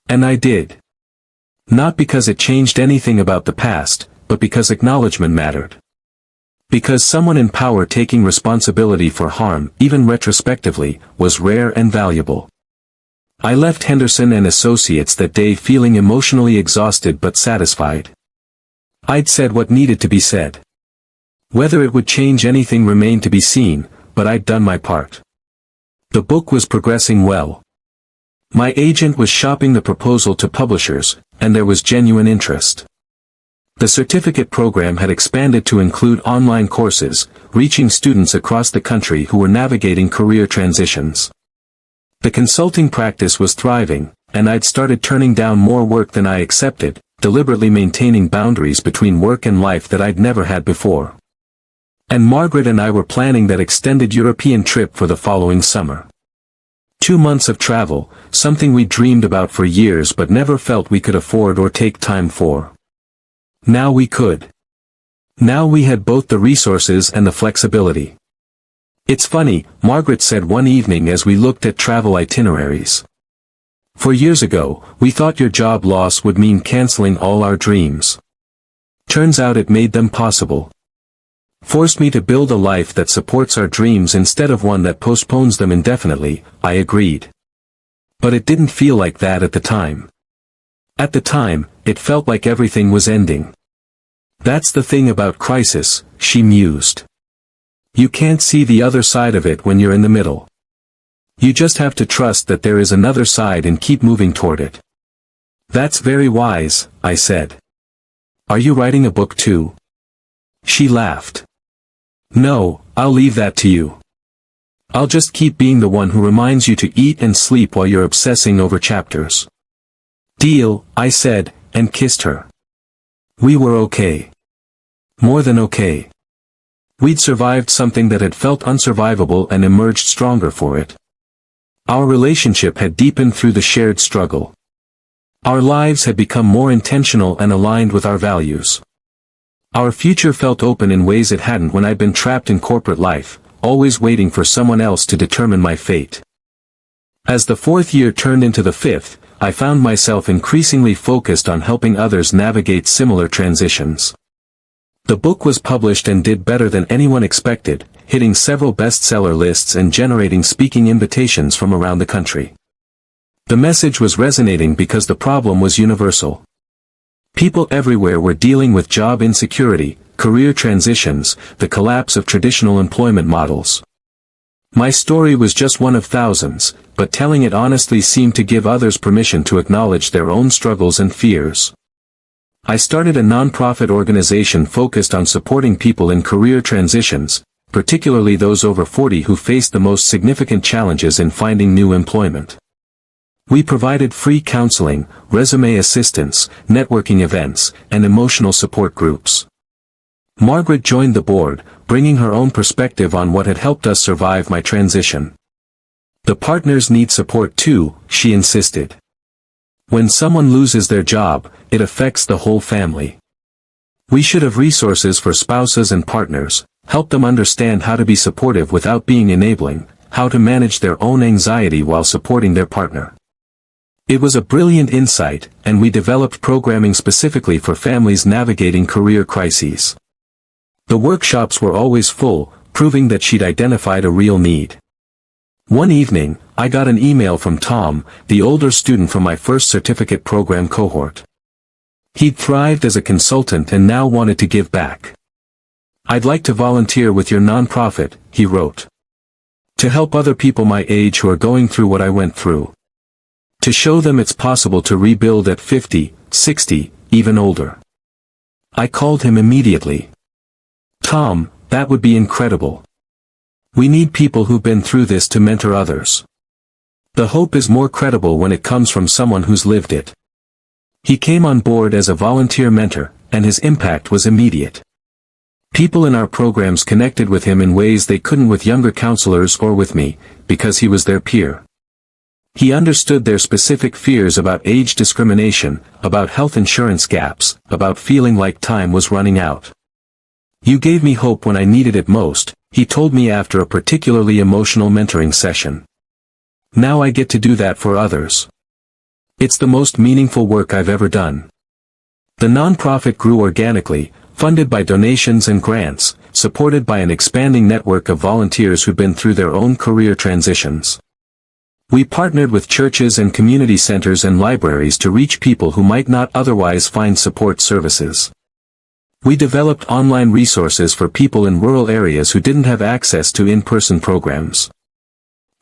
And I did. Not because it changed anything about the past, but because acknowledgement mattered. Because someone in power taking responsibility for harm, even retrospectively, was rare and valuable. I left Henderson and Associates that day feeling emotionally exhausted but satisfied. I'd said what needed to be said. Whether it would change anything remained to be seen, but I'd done my part. The book was progressing well. My agent was shopping the proposal to publishers, and there was genuine interest. The certificate program had expanded to include online courses, reaching students across the country who were navigating career transitions. The consulting practice was thriving, and I'd started turning down more work than I accepted, deliberately maintaining boundaries between work and life that I'd never had before. And Margaret and I were planning that extended European trip for the following summer. 2 months of travel, something we dreamed about for years but never felt we could afford or take time for. Now we could. Now we had both the resources and the flexibility. "It's funny," Margaret said one evening as we looked at travel itineraries. "For years ago, we thought your job loss would mean canceling all our dreams. Turns out it made them possible. Forced me to build a life that supports our dreams instead of one that postpones them indefinitely," I agreed. "But it didn't feel like that at the time. At the time, it felt like everything was ending." "That's the thing about crisis," she mused. "You can't see the other side of it when you're in the middle. You just have to trust that there is another side and keep moving toward it." "That's very wise," I said. "Are you writing a book too?" She laughed. "No, I'll leave that to you. I'll just keep being the one who reminds you to eat and sleep while you're obsessing over chapters." "Deal," I said, and kissed her. We were okay. More than okay. We'd survived something that had felt unsurvivable and emerged stronger for it. Our relationship had deepened through the shared struggle. Our lives had become more intentional and aligned with our values. Our future felt open in ways it hadn't when I'd been trapped in corporate life, always waiting for someone else to determine my fate. As the 4th year turned into the 5th, I found myself increasingly focused on helping others navigate similar transitions. The book was published and did better than anyone expected, hitting several bestseller lists and generating speaking invitations from around the country. The message was resonating because the problem was universal. People everywhere were dealing with job insecurity, career transitions, the collapse of traditional employment models. My story was just one of thousands, but telling it honestly seemed to give others permission to acknowledge their own struggles and fears. I started a nonprofit organization focused on supporting people in career transitions, particularly those over 40 who faced the most significant challenges in finding new employment. We provided free counseling, resume assistance, networking events, and emotional support groups. Margaret joined the board, bringing her own perspective on what had helped us survive my transition. The partners need support too, she insisted. When someone loses their job, it affects the whole family. We should have resources for spouses and partners, help them understand how to be supportive without being enabling, how to manage their own anxiety while supporting their partner. It was a brilliant insight, and we developed programming specifically for families navigating career crises. The workshops were always full, proving that she'd identified a real need. One evening, I got an email from Tom, the older student from my first certificate program cohort. He'd thrived as a consultant and now wanted to give back. "I'd like to volunteer with your nonprofit," he wrote. "To help other people my age who are going through what I went through. To show them it's possible to rebuild at 50, 60, even older." I called him immediately. "Tom, that would be incredible. We need people who've been through this to mentor others. The hope is more credible when it comes from someone who's lived it." He came on board as a volunteer mentor, and his impact was immediate. People in our programs connected with him in ways they couldn't with younger counselors or with me, because he was their peer. He understood their specific fears about age discrimination, about health insurance gaps, about feeling like time was running out. "You gave me hope when I needed it most," he told me after a particularly emotional mentoring session. "Now I get to do that for others. It's the most meaningful work I've ever done." The nonprofit grew organically, funded by donations and grants, supported by an expanding network of volunteers who'd been through their own career transitions. We partnered with churches and community centers and libraries to reach people who might not otherwise find support services. We developed online resources for people in rural areas who didn't have access to in-person programs.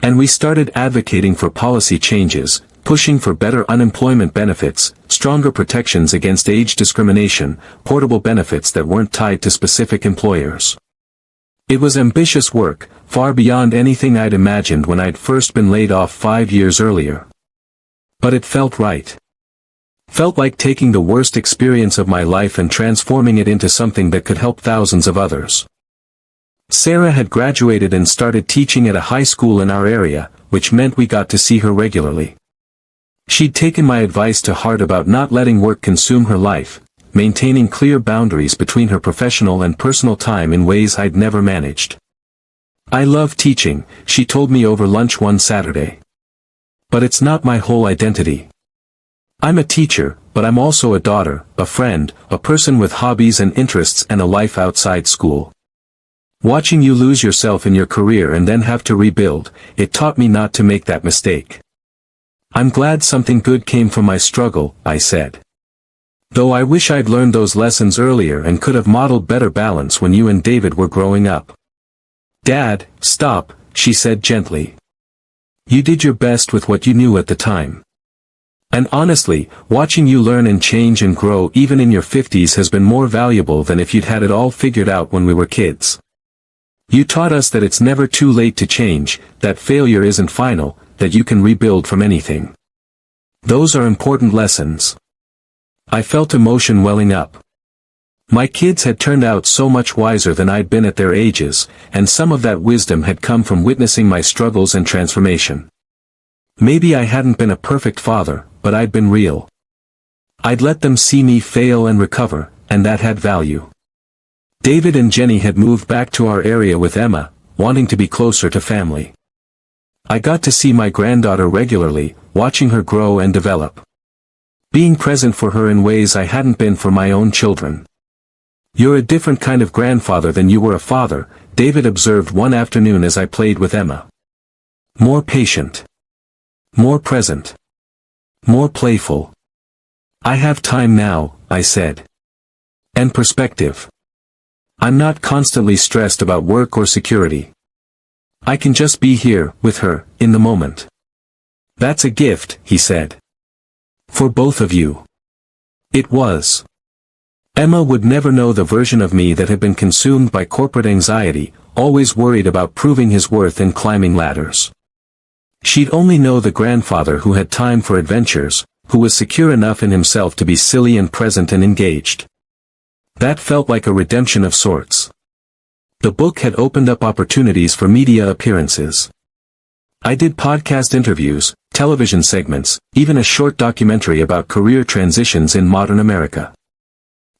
And we started advocating for policy changes, pushing for better unemployment benefits, stronger protections against age discrimination, portable benefits that weren't tied to specific employers. It was ambitious work, far beyond anything I'd imagined when I'd first been laid off 5 years earlier. But it felt right. Felt like taking the worst experience of my life and transforming it into something that could help thousands of others. Sarah had graduated and started teaching at a high school in our area, which meant we got to see her regularly. She'd taken my advice to heart about not letting work consume her life, maintaining clear boundaries between her professional and personal time in ways I'd never managed. "I love teaching," she told me over lunch one Saturday. "But it's not my whole identity. I'm a teacher, but I'm also a daughter, a friend, a person with hobbies and interests and a life outside school. Watching you lose yourself in your career and then have to rebuild, it taught me not to make that mistake. I'm glad something good came from my struggle," I said. "Though I wish I'd learned those lessons earlier and could have modeled better balance when you and David were growing up." "Dad, stop," she said gently. "You did your best with what you knew at the time. And honestly, watching you learn and change and grow even in your 50s has been more valuable than if you'd had it all figured out when we were kids. You taught us that it's never too late to change, that failure isn't final, that you can rebuild from anything. Those are important lessons." I felt emotion welling up. My kids had turned out so much wiser than I'd been at their ages, and some of that wisdom had come from witnessing my struggles and transformation. Maybe I hadn't been a perfect father, but I'd been real. I'd let them see me fail and recover, and that had value. David and Jenny had moved back to our area with Emma, wanting to be closer to family. I got to see my granddaughter regularly, watching her grow and develop. Being present for her in ways I hadn't been for my own children. "You're a different kind of grandfather than you were a father," David observed one afternoon as I played with Emma. "More patient. More present. More playful." "I have time now," I said. "And perspective. I'm not constantly stressed about work or security. I can just be here, with her, in the moment." "That's a gift," he said. "For both of you." It was. Emma would never know the version of me that had been consumed by corporate anxiety, always worried about proving his worth and climbing ladders. She'd only know the grandfather who had time for adventures, who was secure enough in himself to be silly and present and engaged. That felt like a redemption of sorts. The book had opened up opportunities for media appearances. I did podcast interviews, television segments, even a short documentary about career transitions in modern America.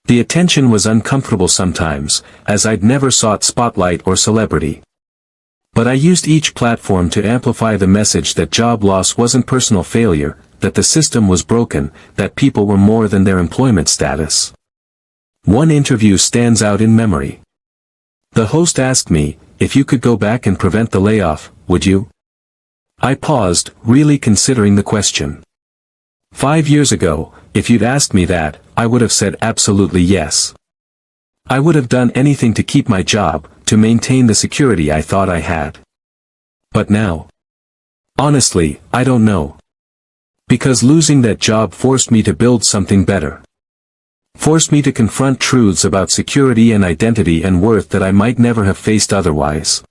The attention was uncomfortable sometimes, as I'd never sought spotlight or celebrity. But I used each platform to amplify the message that job loss wasn't personal failure, that the system was broken, that people were more than their employment status. One interview stands out in memory. The host asked me, if you could go back and prevent the layoff, would you? I paused, really considering the question. 5 years ago, if you'd asked me that, I would have said absolutely yes. I would have done anything to keep my job, to maintain the security I thought I had. But now? Honestly, I don't know. Because losing that job forced me to build something better. Forced me to confront truths about security and identity and worth that I might never have faced otherwise.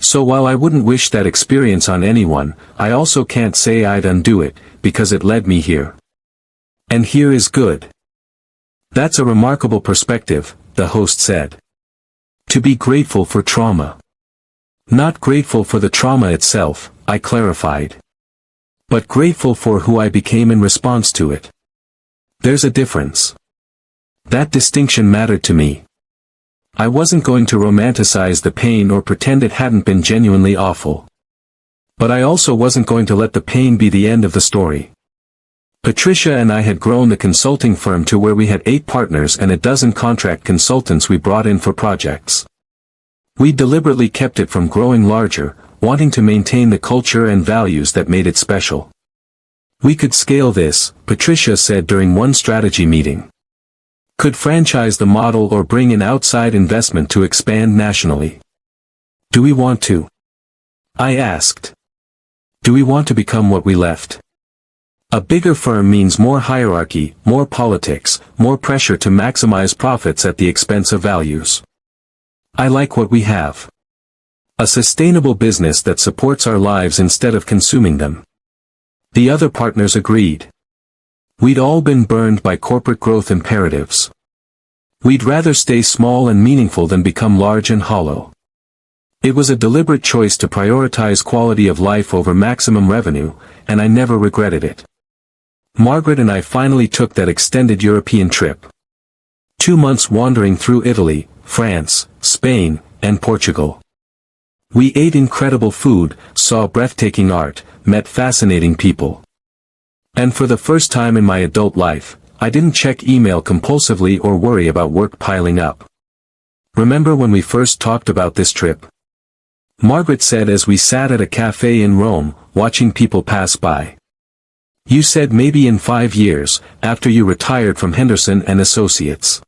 So while I wouldn't wish that experience on anyone, I also can't say I'd undo it, because it led me here. And here is good. That's a remarkable perspective, the host said. To be grateful for trauma. Not grateful for the trauma itself, I clarified. But grateful for who I became in response to it. There's a difference. That distinction mattered to me. I wasn't going to romanticize the pain or pretend it hadn't been genuinely awful. But I also wasn't going to let the pain be the end of the story. Patricia and I had grown the consulting firm to where we had 8 partners and a dozen contract consultants we brought in for projects. We deliberately kept it from growing larger, wanting to maintain the culture and values that made it special. We could scale this, Patricia said during one strategy meeting. Could franchise the model or bring in outside investment to expand nationally. Do we want to? I asked. Do we want to become what we left? A bigger firm means more hierarchy, more politics, more pressure to maximize profits at the expense of values. I like what we have. A sustainable business that supports our lives instead of consuming them. The other partners agreed. We'd all been burned by corporate growth imperatives. We'd rather stay small and meaningful than become large and hollow. It was a deliberate choice to prioritize quality of life over maximum revenue, and I never regretted it. Margaret and I finally took that extended European trip. 2 months wandering through Italy, France, Spain, and Portugal. We ate incredible food, saw breathtaking art, met fascinating people. And for the first time in my adult life, I didn't check email compulsively or worry about work piling up. Remember when we first talked about this trip? Margaret said as we sat at a cafe in Rome, watching people pass by. You said maybe in 5 years, after you retired from Henderson and Associates.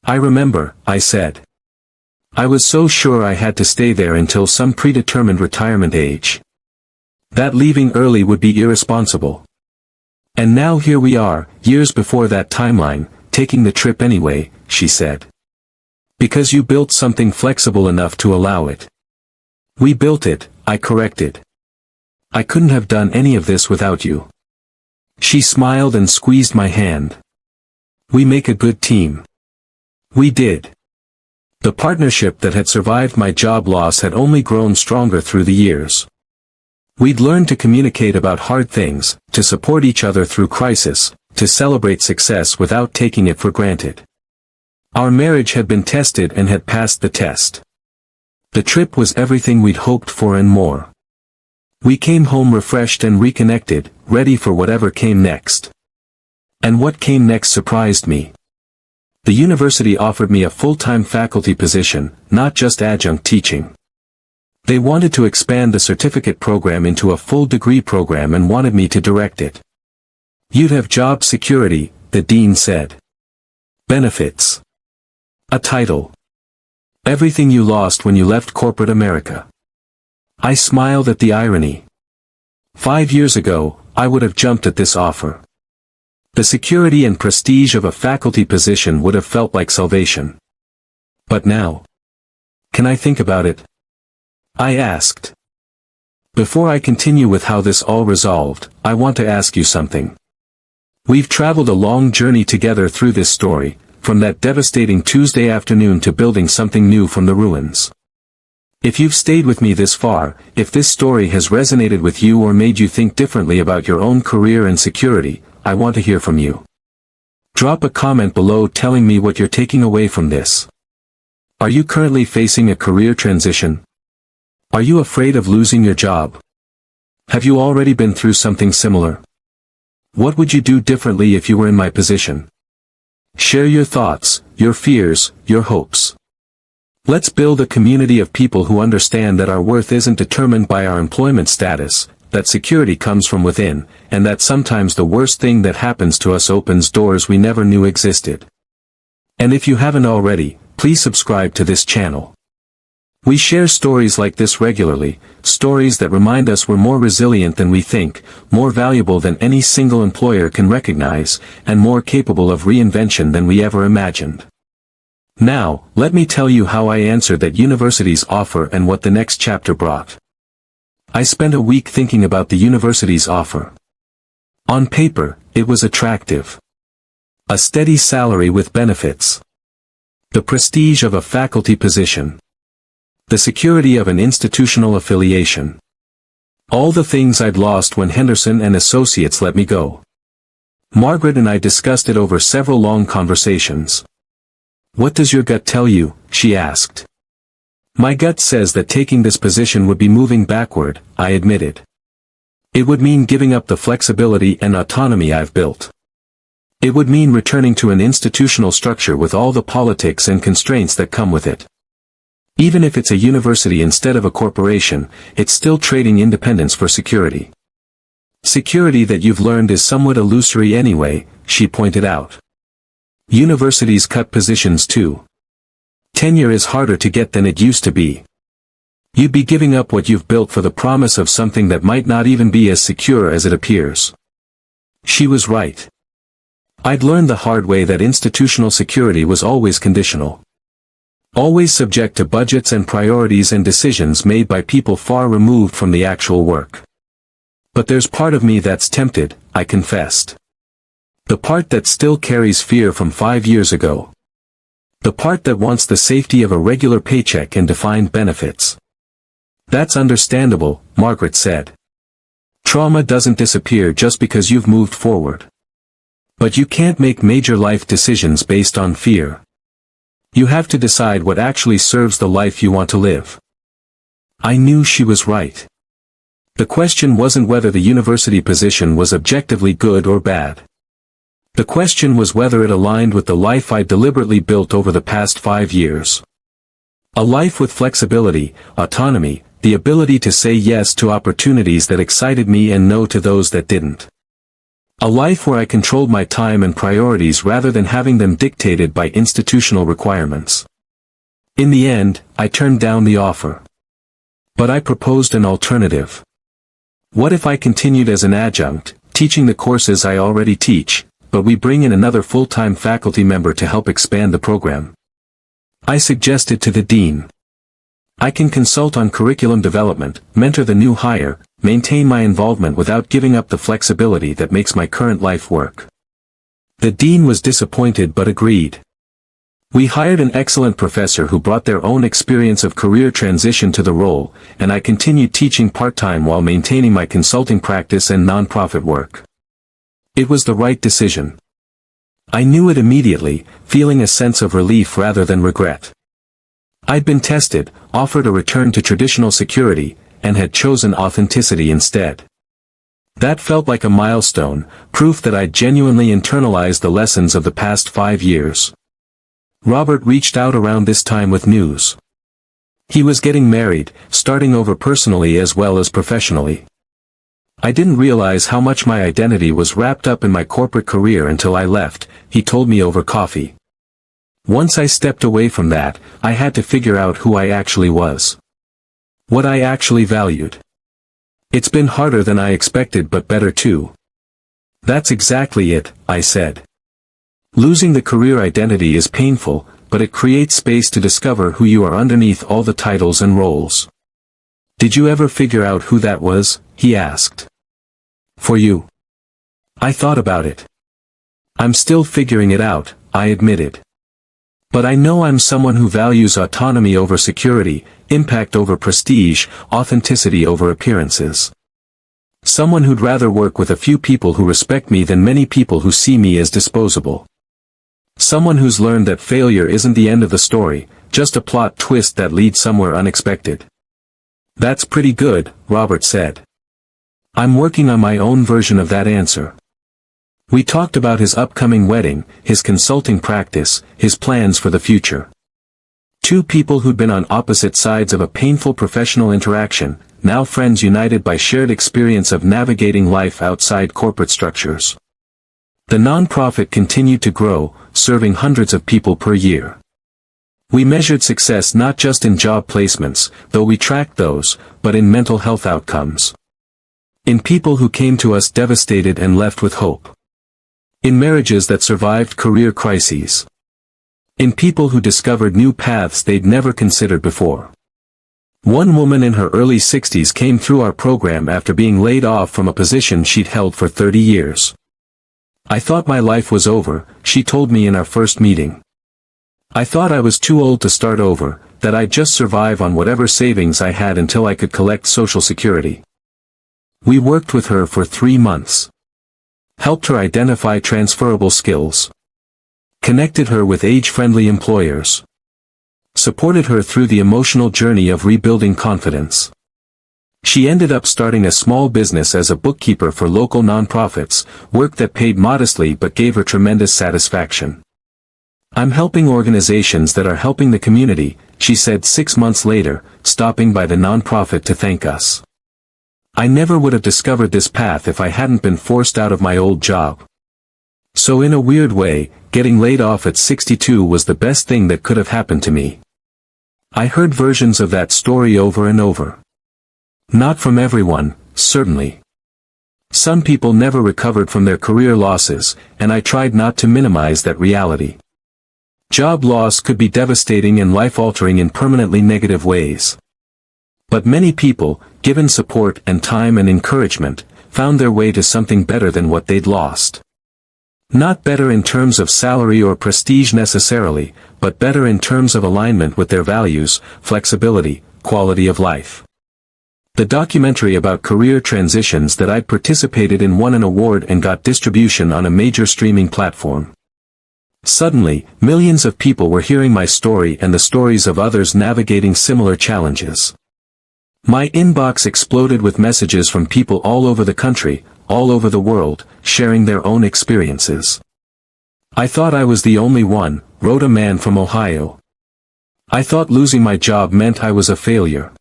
I remember, I said. I was so sure I had to stay there until some predetermined retirement age. That leaving early would be irresponsible. And now here we are, years before that timeline, taking the trip anyway, she said. Because you built something flexible enough to allow it. We built it, I corrected. I couldn't have done any of this without you. She smiled and squeezed my hand. We make a good team. We did. The partnership that had survived my job loss had only grown stronger through the years. We'd learned to communicate about hard things, to support each other through crisis, to celebrate success without taking it for granted. Our marriage had been tested and had passed the test. The trip was everything we'd hoped for and more. We came home refreshed and reconnected, ready for whatever came next. And what came next surprised me. The university offered me a full-time faculty position, not just adjunct teaching. They wanted to expand the certificate program into a full degree program and wanted me to direct it. You'd have job security, the dean said. Benefits. A title. Everything you lost when you left corporate America. I smiled at the irony. 5 years ago, I would have jumped at this offer. The security and prestige of a faculty position would have felt like salvation. But now? Can I think about it? I asked. Before I continue with how this all resolved, I want to ask you something. We've traveled a long journey together through this story, from that devastating Tuesday afternoon to building something new from the ruins. If you've stayed with me this far, if this story has resonated with you or made you think differently about your own career and security, I want to hear from you. Drop a comment below telling me what you're taking away from this. Are you currently facing a career transition? Are you afraid of losing your job? Have you already been through something similar? What would you do differently if you were in my position? Share your thoughts, your fears, your hopes. Let's build a community of people who understand that our worth isn't determined by our employment status, that security comes from within, and that sometimes the worst thing that happens to us opens doors we never knew existed. And if you haven't already, please subscribe to this channel. We share stories like this regularly, stories that remind us we're more resilient than we think, more valuable than any single employer can recognize, and more capable of reinvention than we ever imagined. Now, let me tell you how I answered that university's offer and what the next chapter brought. I spent a week thinking about the university's offer. On paper, it was attractive. A steady salary with benefits. The prestige of a faculty position. The security of an institutional affiliation. All the things I'd lost when Henderson and Associates let me go. Margaret and I discussed it over several long conversations. "What does your gut tell you?" she asked. "My gut says that taking this position would be moving backward," I admitted. "It would mean giving up the flexibility and autonomy I've built. It would mean returning to an institutional structure with all the politics and constraints that come with it. Even if it's a university instead of a corporation, it's still trading independence for security. Security that you've learned is somewhat illusory anyway," she pointed out. "Universities cut positions too. Tenure is harder to get than it used to be. You'd be giving up what you've built for the promise of something that might not even be as secure as it appears." She was right. I'd learned the hard way that institutional security was always conditional. Always subject to budgets and priorities and decisions made by people far removed from the actual work. "But there's part of me that's tempted," I confessed. "The part that still carries fear from 5 years ago. The part that wants the safety of a regular paycheck and defined benefits." "That's understandable," Margaret said. "Trauma doesn't disappear just because you've moved forward. But you can't make major life decisions based on fear. You have to decide what actually serves the life you want to live." I knew she was right. The question wasn't whether the university position was objectively good or bad. The question was whether it aligned with the life I'd deliberately built over the past 5 years. A life with flexibility, autonomy, the ability to say yes to opportunities that excited me and no to those that didn't. A life where I controlled my time and priorities rather than having them dictated by institutional requirements. In the end, I turned down the offer. But I proposed an alternative. What if I continued as an adjunct, teaching the courses I already teach, but we bring in another full-time faculty member to help expand the program? I suggested to the dean. I can consult on curriculum development, mentor the new hire, maintain my involvement without giving up the flexibility that makes my current life work. The dean was disappointed but agreed. We hired an excellent professor who brought their own experience of career transition to the role, and I continued teaching part-time while maintaining my consulting practice and nonprofit work. It was the right decision. I knew it immediately, feeling a sense of relief rather than regret. I'd been tested, offered a return to traditional security, and had chosen authenticity instead. That felt like a milestone, proof that I'd genuinely internalized the lessons of the past 5 years. Robert reached out around this time with news. He was getting married, starting over personally as well as professionally. I didn't realize how much my identity was wrapped up in my corporate career until I left, he told me over coffee. Once I stepped away from that, I had to figure out who I actually was. What I actually valued. It's been harder than I expected but better too. That's exactly it, I said. Losing the career identity is painful, but it creates space to discover who you are underneath all the titles and roles. Did you ever figure out who that was? He asked. For you? I thought about it. I'm still figuring it out, I admitted. But I know I'm someone who values autonomy over security, impact over prestige, authenticity over appearances. Someone who'd rather work with a few people who respect me than many people who see me as disposable. Someone who's learned that failure isn't the end of the story, just a plot twist that leads somewhere unexpected. That's pretty good, Robert said. I'm working on my own version of that answer. We talked about his upcoming wedding, his consulting practice, his plans for the future. Two people who'd been on opposite sides of a painful professional interaction, now friends united by shared experience of navigating life outside corporate structures. The nonprofit continued to grow, serving hundreds of people per year. We measured success not just in job placements, though we tracked those, but in mental health outcomes. In people who came to us devastated and left with hope. In marriages that survived career crises. In people who discovered new paths they'd never considered before. One woman in her early 60s came through our program after being laid off from a position she'd held for 30 years. I thought my life was over, she told me in our first meeting. I thought I was too old to start over, that I'd just survive on whatever savings I had until I could collect Social Security. We worked with her for 3 months. Helped her identify transferable skills. Connected her with age-friendly employers. Supported her through the emotional journey of rebuilding confidence. She ended up starting a small business as a bookkeeper for local nonprofits, work that paid modestly but gave her tremendous satisfaction. I'm helping organizations that are helping the community, she said 6 months later, stopping by the nonprofit to thank us. I never would have discovered this path if I hadn't been forced out of my old job. So in a weird way, getting laid off at 62 was the best thing that could have happened to me. I heard versions of that story over and over. Not from everyone, certainly. Some people never recovered from their career losses, and I tried not to minimize that reality. Job loss could be devastating and life-altering in permanently negative ways. But many people, given support and time and encouragement, found their way to something better than what they'd lost. Not better in terms of salary or prestige necessarily, but better in terms of alignment with their values, flexibility, quality of life. The documentary about career transitions that I'd participated in won an award and got distribution on a major streaming platform. Suddenly, millions of people were hearing my story and the stories of others navigating similar challenges. My inbox exploded with messages from people all over the country, all over the world, sharing their own experiences. I thought I was the only one, wrote a man from Ohio. I thought losing my job meant I was a failure.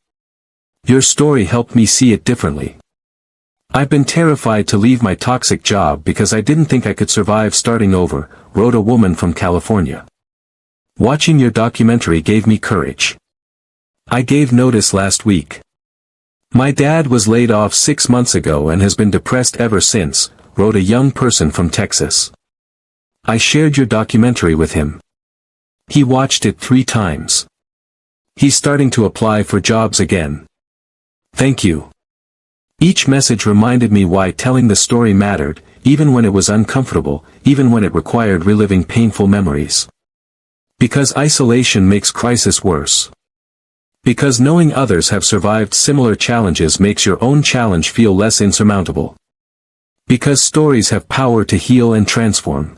Your story helped me see it differently. I've been terrified to leave my toxic job because I didn't think I could survive starting over, wrote a woman from California. Watching your documentary gave me courage. I gave notice last week. My dad was laid off 6 months ago and has been depressed ever since, wrote a young person from Texas. I shared your documentary with him. He watched it 3 times. He's starting to apply for jobs again. Thank you. Each message reminded me why telling the story mattered, even when it was uncomfortable, even when it required reliving painful memories. Because isolation makes crisis worse. Because knowing others have survived similar challenges makes your own challenge feel less insurmountable. Because stories have power to heal and transform.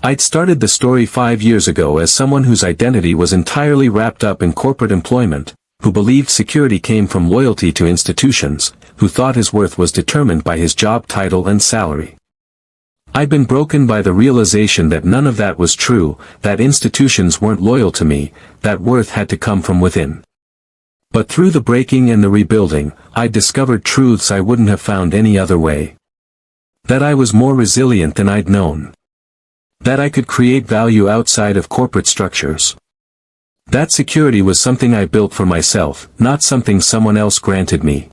I'd started the story 5 years ago as someone whose identity was entirely wrapped up in corporate employment, who believed security came from loyalty to institutions, who thought his worth was determined by his job title and salary. I'd been broken by the realization that none of that was true, that institutions weren't loyal to me, that worth had to come from within. But through the breaking and the rebuilding, I'd discovered truths I wouldn't have found any other way. That I was more resilient than I'd known. That I could create value outside of corporate structures. That security was something I built for myself, not something someone else granted me.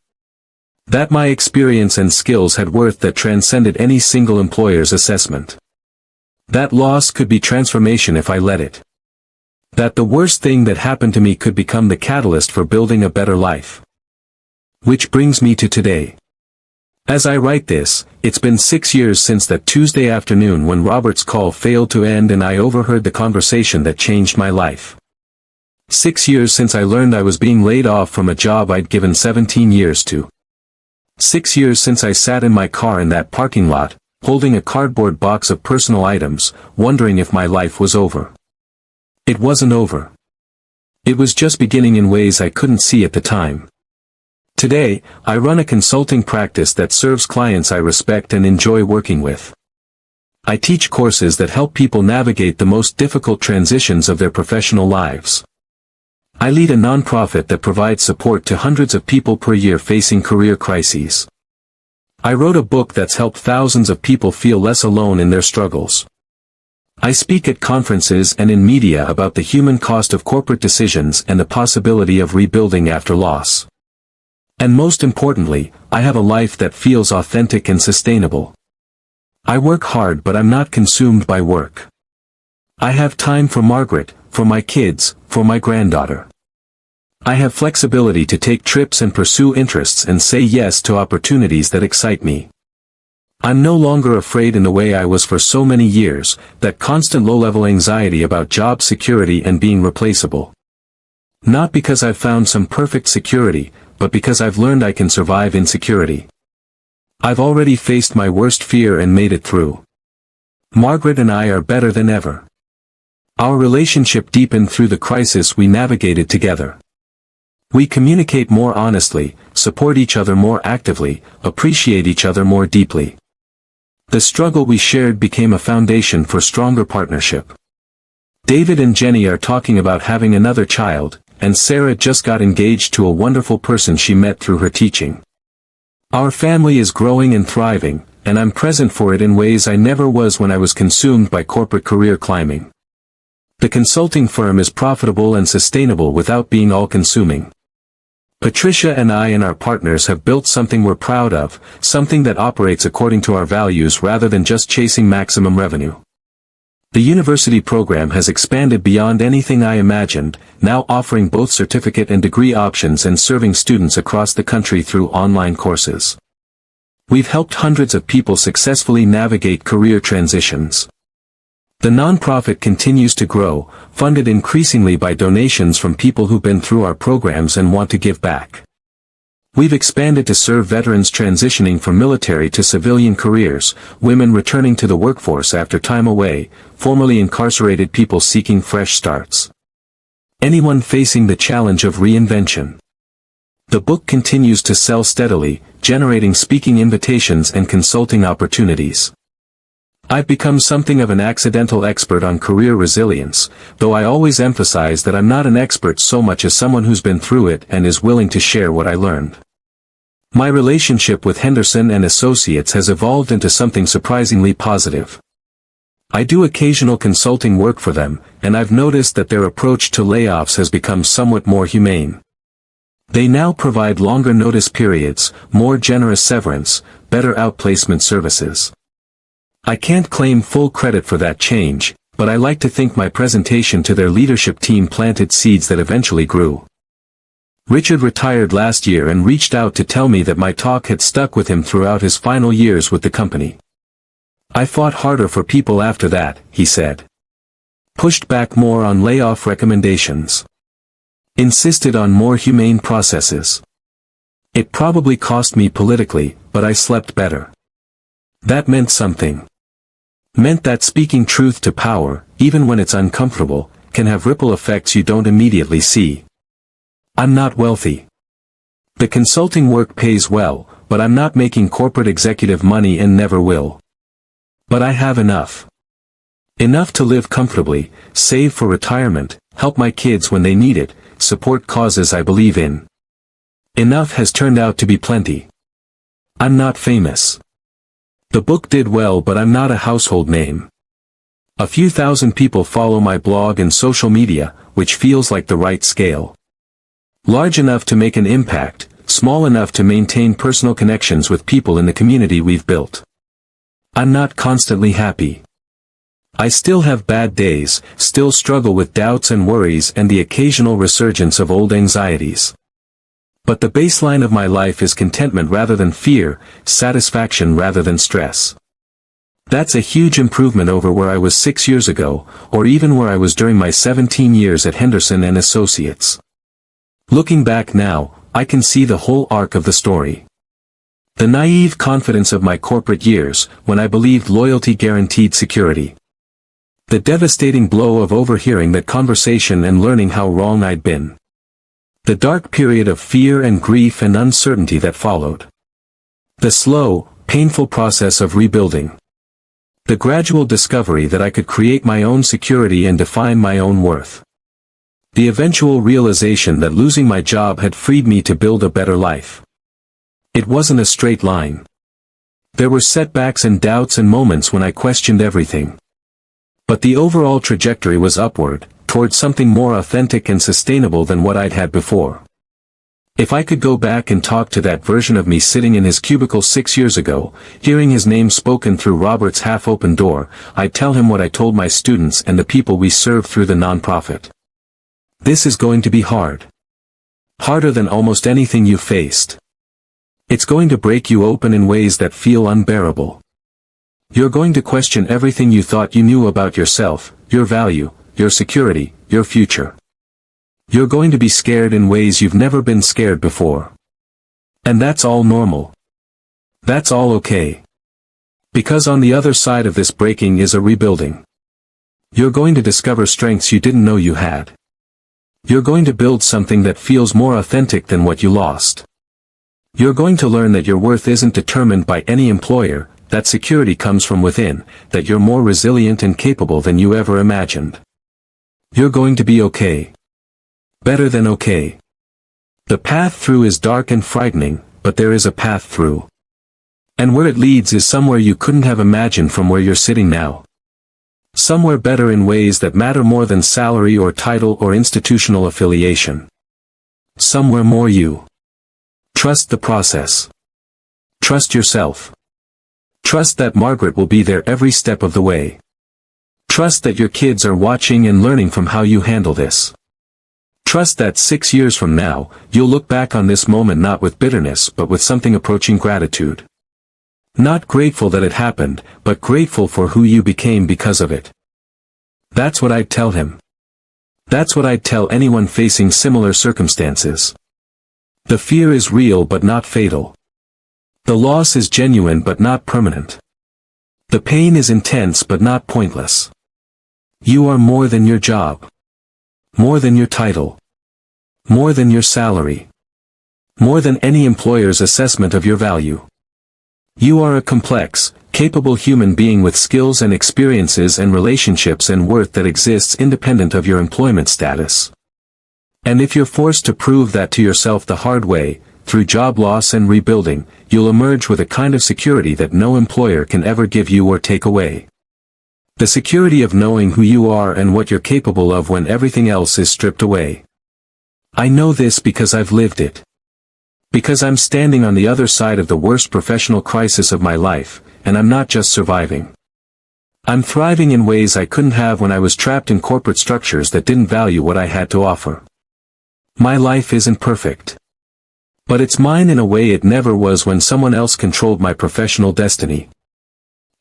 That my experience and skills had worth that transcended any single employer's assessment. That loss could be transformation if I let it. That the worst thing that happened to me could become the catalyst for building a better life. Which brings me to today. As I write this, it's been 6 years since that Tuesday afternoon when Robert's call failed to end and I overheard the conversation that changed my life. 6 years since I learned I was being laid off from a job I'd given 17 years to. 6 years since I sat in my car in that parking lot, holding a cardboard box of personal items, wondering if my life was over. It wasn't over. It was just beginning in ways I couldn't see at the time. Today, I run a consulting practice that serves clients I respect and enjoy working with. I teach courses that help people navigate the most difficult transitions of their professional lives. I lead a nonprofit that provides support to hundreds of people per year facing career crises. I wrote a book that's helped thousands of people feel less alone in their struggles. I speak at conferences and in media about the human cost of corporate decisions and the possibility of rebuilding after loss. And most importantly, I have a life that feels authentic and sustainable. I work hard, but I'm not consumed by work. I have time for Margaret, for my kids, for my granddaughter. I have flexibility to take trips and pursue interests and say yes to opportunities that excite me. I'm no longer afraid in the way I was for so many years, that constant low-level anxiety about job security and being replaceable. Not because I've found some perfect security, but because I've learned I can survive insecurity. I've already faced my worst fear and made it through. Margaret and I are better than ever. Our relationship deepened through the crisis we navigated together. We communicate more honestly, support each other more actively, appreciate each other more deeply. The struggle we shared became a foundation for stronger partnership. David and Jenny are talking about having another child, and Sarah just got engaged to a wonderful person she met through her teaching. Our family is growing and thriving, and I'm present for it in ways I never was when I was consumed by corporate career climbing. The consulting firm is profitable and sustainable without being all-consuming. Patricia and I and our partners have built something we're proud of, something that operates according to our values rather than just chasing maximum revenue. The university program has expanded beyond anything I imagined, now offering both certificate and degree options and serving students across the country through online courses. We've helped hundreds of people successfully navigate career transitions. The nonprofit continues to grow, funded increasingly by donations from people who've been through our programs and want to give back. We've expanded to serve veterans transitioning from military to civilian careers, women returning to the workforce after time away, formerly incarcerated people seeking fresh starts. Anyone facing the challenge of reinvention. The book continues to sell steadily, generating speaking invitations and consulting opportunities. I've become something of an accidental expert on career resilience, though I always emphasize that I'm not an expert so much as someone who's been through it and is willing to share what I learned. My relationship with Henderson and Associates has evolved into something surprisingly positive. I do occasional consulting work for them, and I've noticed that their approach to layoffs has become somewhat more humane. They now provide longer notice periods, more generous severance, better outplacement services. I can't claim full credit for that change, but I like to think my presentation to their leadership team planted seeds that eventually grew. Richard retired last year and reached out to tell me that my talk had stuck with him throughout his final years with the company. I fought harder for people after that, he said. Pushed back more on layoff recommendations. Insisted on more humane processes. It probably cost me politically, but I slept better. That meant something. Meant that speaking truth to power, even when it's uncomfortable, can have ripple effects you don't immediately see. I'm not wealthy. The consulting work pays well, but I'm not making corporate executive money and never will. But I have enough. Enough to live comfortably, save for retirement, help my kids when they need it, support causes I believe in. Enough has turned out to be plenty. I'm not famous. The book did well, but I'm not a household name. A few thousand people follow my blog and social media, which feels like the right scale. Large enough to make an impact, small enough to maintain personal connections with people in the community we've built. I'm not constantly happy. I still have bad days, still struggle with doubts and worries and the occasional resurgence of old anxieties. But the baseline of my life is contentment rather than fear, satisfaction rather than stress. That's a huge improvement over where I was 6 years ago, or even where I was during my 17 years at Henderson and Associates. Looking back now, I can see the whole arc of the story. The naive confidence of my corporate years, when I believed loyalty guaranteed security. The devastating blow of overhearing that conversation and learning how wrong I'd been. The dark period of fear and grief and uncertainty that followed. The slow, painful process of rebuilding. The gradual discovery that I could create my own security and define my own worth. The eventual realization that losing my job had freed me to build a better life. It wasn't a straight line. There were setbacks and doubts and moments when I questioned everything. But the overall trajectory was upward, towards something more authentic and sustainable than what I'd had before. If I could go back and talk to that version of me sitting in his cubicle 6 years ago, hearing his name spoken through Robert's half-open door, I'd tell him what I told my students and the people we serve through the nonprofit. This is going to be hard. Harder than almost anything you faced. It's going to break you open in ways that feel unbearable. You're going to question everything you thought you knew about yourself, your value, your security, your future. You're going to be scared in ways you've never been scared before. And that's all normal. That's all okay. Because on the other side of this breaking is a rebuilding. You're going to discover strengths you didn't know you had. You're going to build something that feels more authentic than what you lost. You're going to learn that your worth isn't determined by any employer, that security comes from within, that you're more resilient and capable than you ever imagined. You're going to be okay. Better than okay. The path through is dark and frightening, but there is a path through. And where it leads is somewhere you couldn't have imagined from where you're sitting now. Somewhere better in ways that matter more than salary or title or institutional affiliation. Somewhere more you. Trust the process. Trust yourself. Trust that Margaret will be there every step of the way. Trust that your kids are watching and learning from how you handle this. Trust that 6 years from now, you'll look back on this moment not with bitterness but with something approaching gratitude. Not grateful that it happened, but grateful for who you became because of it. That's what I'd tell him. That's what I'd tell anyone facing similar circumstances. The fear is real but not fatal. The loss is genuine but not permanent. The pain is intense but not pointless. You are more than your job. More than your title. More than your salary. More than any employer's assessment of your value. You are a complex, capable human being with skills and experiences and relationships and worth that exists independent of your employment status. And if you're forced to prove that to yourself the hard way, through job loss and rebuilding, you'll emerge with a kind of security that no employer can ever give you or take away. The security of knowing who you are and what you're capable of when everything else is stripped away. I know this because I've lived it. Because I'm standing on the other side of the worst professional crisis of my life, and I'm not just surviving. I'm thriving in ways I couldn't have when I was trapped in corporate structures that didn't value what I had to offer. My life isn't perfect. But it's mine in a way it never was when someone else controlled my professional destiny.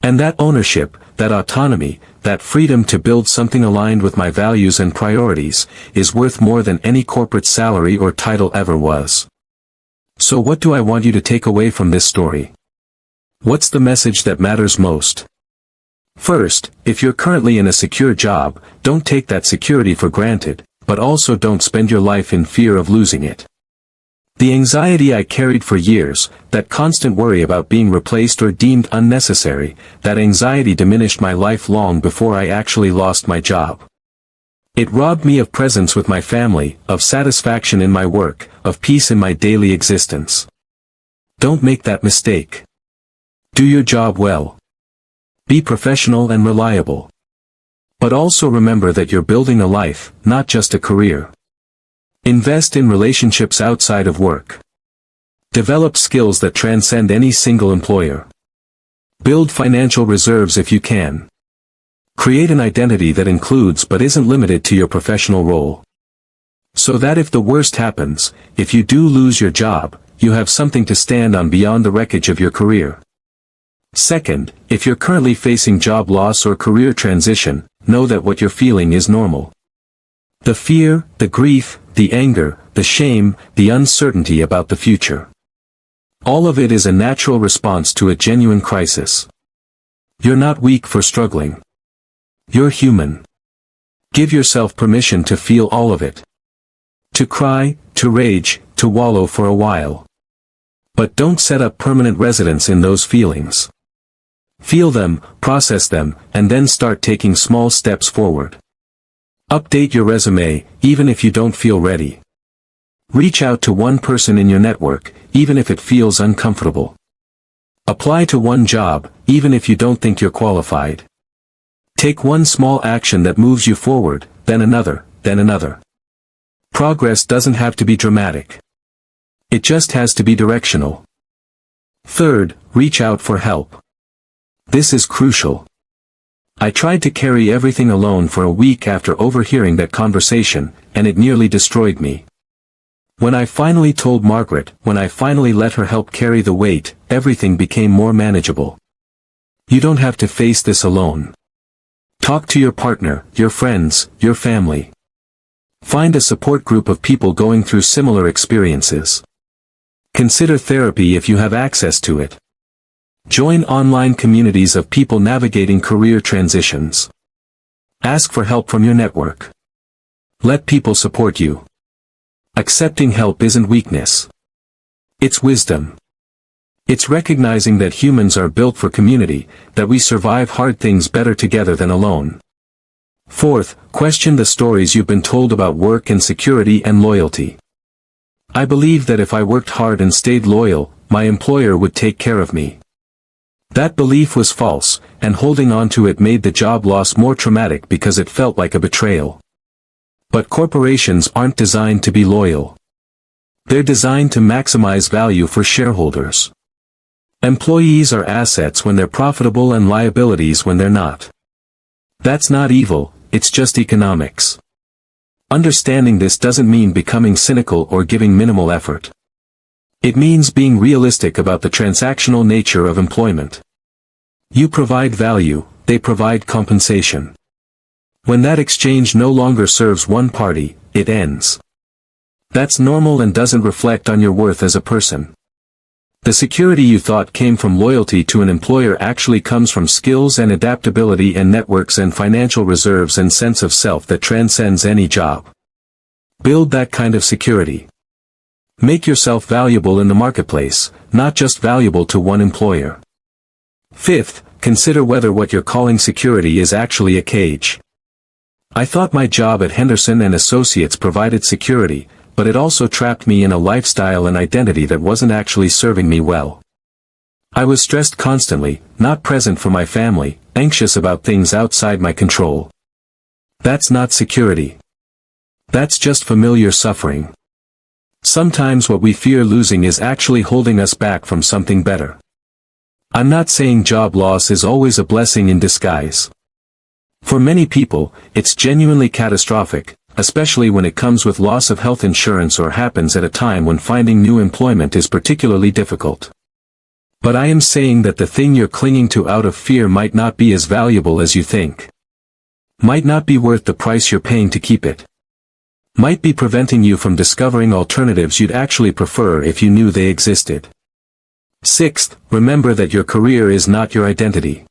And that ownership, that autonomy, that freedom to build something aligned with my values and priorities, is worth more than any corporate salary or title ever was. So what do I want you to take away from this story? What's the message that matters most? First, if you're currently in a secure job, don't take that security for granted, but also don't spend your life in fear of losing it. The anxiety I carried for years, that constant worry about being replaced or deemed unnecessary, that anxiety diminished my life long before I actually lost my job. It robbed me of presence with my family, of satisfaction in my work, of peace in my daily existence. Don't make that mistake. Do your job well. Be professional and reliable. But also remember that you're building a life, not just a career. Invest in relationships outside of work. Develop skills that transcend any single employer. Build financial reserves if you can. Create an identity that includes but isn't limited to your professional role. So that if the worst happens, if you do lose your job, you have something to stand on beyond the wreckage of your career. Second, if you're currently facing job loss or career transition, know that what you're feeling is normal. The fear, the grief, the anger, the shame, the uncertainty about the future. All of it is a natural response to a genuine crisis. You're not weak for struggling. You're human. Give yourself permission to feel all of it. To cry, to rage, to wallow for a while. But don't set up permanent residence in those feelings. Feel them, process them, and then start taking small steps forward. Update your resume, even if you don't feel ready. Reach out to one person in your network, even if it feels uncomfortable. Apply to one job, even if you don't think you're qualified. Take one small action that moves you forward, then another, then another. Progress doesn't have to be dramatic. It just has to be directional. Third, reach out for help. This is crucial. I tried to carry everything alone for a week after overhearing that conversation, and it nearly destroyed me. When I finally told Margaret, when I finally let her help carry the weight, everything became more manageable. You don't have to face this alone. Talk to your partner, your friends, your family. Find a support group of people going through similar experiences. Consider therapy if you have access to it. Join online communities of people navigating career transitions. Ask for help from your network. Let people support you. Accepting help isn't weakness. It's wisdom. It's recognizing that humans are built for community, that we survive hard things better together than alone. Fourth, question the stories you've been told about work and security and loyalty. I believed that if I worked hard and stayed loyal, my employer would take care of me. That belief was false, and holding on to it made the job loss more traumatic because it felt like a betrayal. But corporations aren't designed to be loyal. They're designed to maximize value for shareholders. Employees are assets when they're profitable and liabilities when they're not. That's not evil, it's just economics. Understanding this doesn't mean becoming cynical or giving minimal effort. It means being realistic about the transactional nature of employment. You provide value, they provide compensation. When that exchange no longer serves one party, it ends. That's normal and doesn't reflect on your worth as a person. The security you thought came from loyalty to an employer actually comes from skills and adaptability and networks and financial reserves and sense of self that transcends any job. Build that kind of security. Make yourself valuable in the marketplace, not just valuable to one employer. Fifth, consider whether what you're calling security is actually a cage. I thought my job at Henderson and Associates provided security, but it also trapped me in a lifestyle and identity that wasn't actually serving me well. I was stressed constantly, not present for my family, anxious about things outside my control. That's not security. That's just familiar suffering. Sometimes what we fear losing is actually holding us back from something better. I'm not saying job loss is always a blessing in disguise. For many people, it's genuinely catastrophic, especially when it comes with loss of health insurance or happens at a time when finding new employment is particularly difficult. But I am saying that the thing you're clinging to out of fear might not be as valuable as you think. Might not be worth the price you're paying to keep it. Might be preventing you from discovering alternatives you'd actually prefer if you knew they existed. Sixth, remember that your career is not your identity.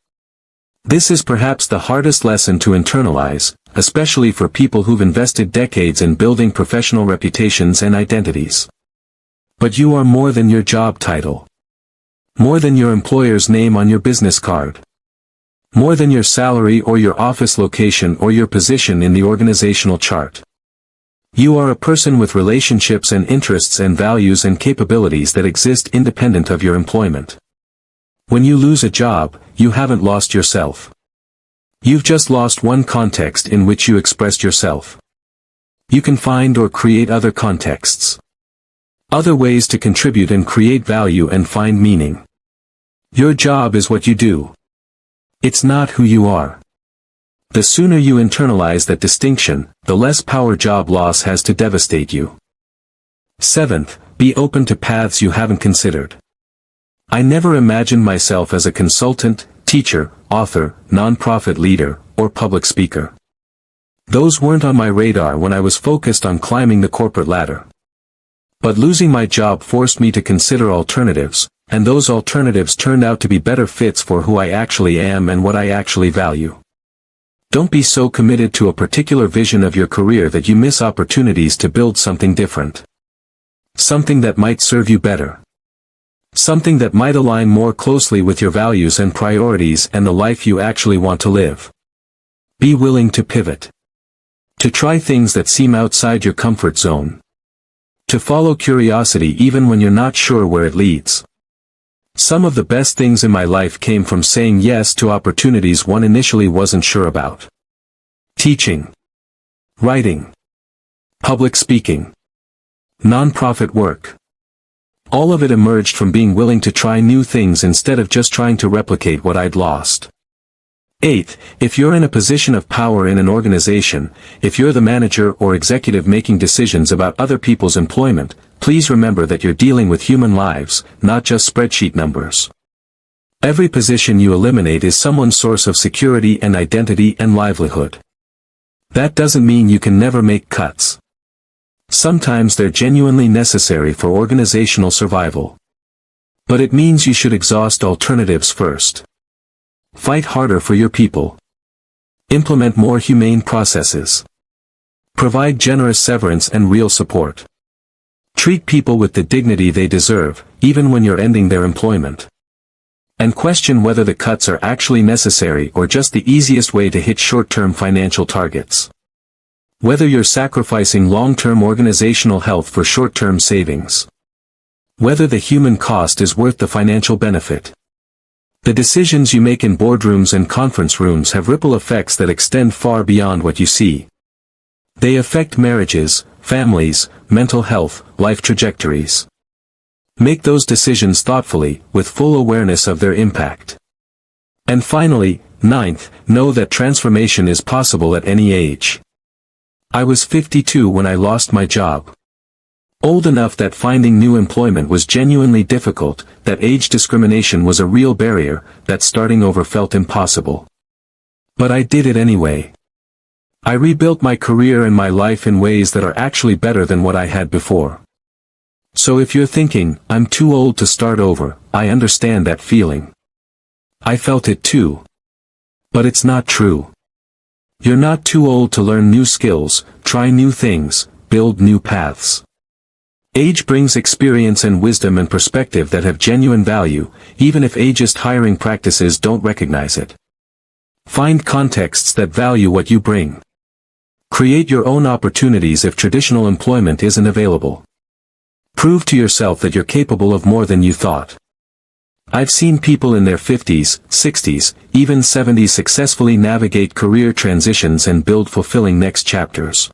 This is perhaps the hardest lesson to internalize, especially for people who've invested decades in building professional reputations and identities. But you are more than your job title. More than your employer's name on your business card. More than your salary or your office location or your position in the organizational chart. You are a person with relationships and interests and values and capabilities that exist independent of your employment. When you lose a job, you haven't lost yourself. You've just lost one context in which you expressed yourself. You can find or create other contexts. Other ways to contribute and create value and find meaning. Your job is what you do. It's not who you are. The sooner you internalize that distinction, the less power job loss has to devastate you. Seventh, be open to paths you haven't considered. I never imagined myself as a consultant, teacher, author, nonprofit leader, or public speaker. Those weren't on my radar when I was focused on climbing the corporate ladder. But losing my job forced me to consider alternatives, and those alternatives turned out to be better fits for who I actually am and what I actually value. Don't be so committed to a particular vision of your career that you miss opportunities to build something different. Something that might serve you better. Something that might align more closely with your values and priorities and the life you actually want to live. Be willing to pivot. To try things that seem outside your comfort zone. To follow curiosity even when you're not sure where it leads. Some of the best things in my life came from saying yes to opportunities one initially wasn't sure about. Teaching. Writing. Public speaking. Nonprofit work. All of it emerged from being willing to try new things instead of just trying to replicate what I'd lost. 8. If you're in a position of power in an organization, if you're the manager or executive making decisions about other people's employment, please remember that you're dealing with human lives, not just spreadsheet numbers. Every position you eliminate is someone's source of security and identity and livelihood. That doesn't mean you can never make cuts. Sometimes they're genuinely necessary for organizational survival. But it means you should exhaust alternatives first. Fight harder for your people. Implement more humane processes. Provide generous severance and real support. Treat people with the dignity they deserve, even when you're ending their employment. And question whether the cuts are actually necessary or just the easiest way to hit short-term financial targets. Whether you're sacrificing long-term organizational health for short-term savings. Whether the human cost is worth the financial benefit. The decisions you make in boardrooms and conference rooms have ripple effects that extend far beyond what you see. They affect marriages, families, mental health, life trajectories. Make those decisions thoughtfully, with full awareness of their impact. And finally, 9th, know that transformation is possible at any age. I was 52 when I lost my job. Old enough that finding new employment was genuinely difficult, that age discrimination was a real barrier, that starting over felt impossible. But I did it anyway. I rebuilt my career and my life in ways that are actually better than what I had before. So if you're thinking, I'm too old to start over, I understand that feeling. I felt it too. But it's not true. You're not too old to learn new skills, try new things, build new paths. Age brings experience and wisdom and perspective that have genuine value, even if ageist hiring practices don't recognize it. Find contexts that value what you bring. Create your own opportunities if traditional employment isn't available. Prove to yourself that you're capable of more than you thought. I've seen people in their 50s, 60s, even 70s successfully navigate career transitions and build fulfilling next chapters.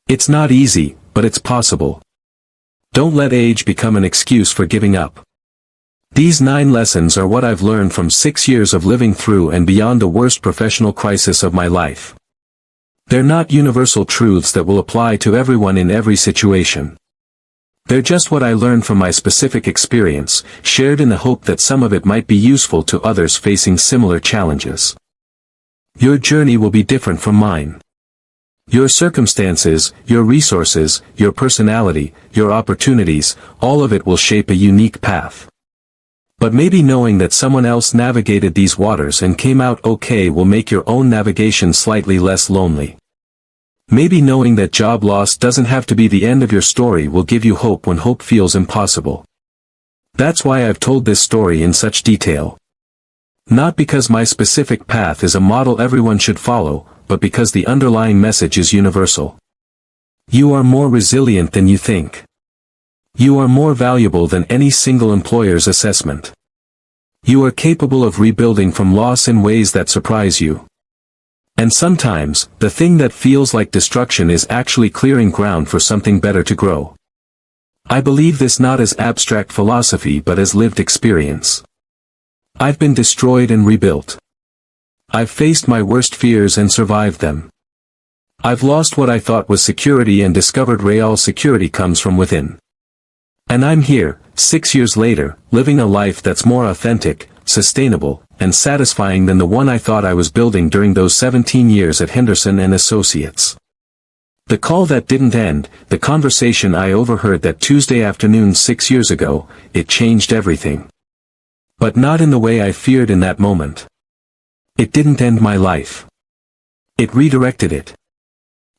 It's not easy, but it's possible. Don't let age become an excuse for giving up. These 9 lessons are what I've learned from 6 years of living through and beyond the worst professional crisis of my life. They're not universal truths that will apply to everyone in every situation. They're just what I learned from my specific experience, shared in the hope that some of it might be useful to others facing similar challenges. Your journey will be different from mine. Your circumstances, your resources, your personality, your opportunities, all of it will shape a unique path. But maybe knowing that someone else navigated these waters and came out okay will make your own navigation slightly less lonely. Maybe knowing that job loss doesn't have to be the end of your story will give you hope when hope feels impossible. That's why I've told this story in such detail. Not because my specific path is a model everyone should follow, but because the underlying message is universal. You are more resilient than you think. You are more valuable than any single employer's assessment. You are capable of rebuilding from loss in ways that surprise you. And sometimes, the thing that feels like destruction is actually clearing ground for something better to grow. I believe this not as abstract philosophy but as lived experience. I've been destroyed and rebuilt. I've faced my worst fears and survived them. I've lost what I thought was security and discovered real security comes from within. And I'm here, 6 years later, living a life that's more authentic, sustainable, and satisfying than the one I thought I was building during those 17 years at Henderson and Associates. The call that didn't end, the conversation I overheard that Tuesday afternoon 6 years ago, it changed everything. But not in the way I feared in that moment. It didn't end my life. It redirected it.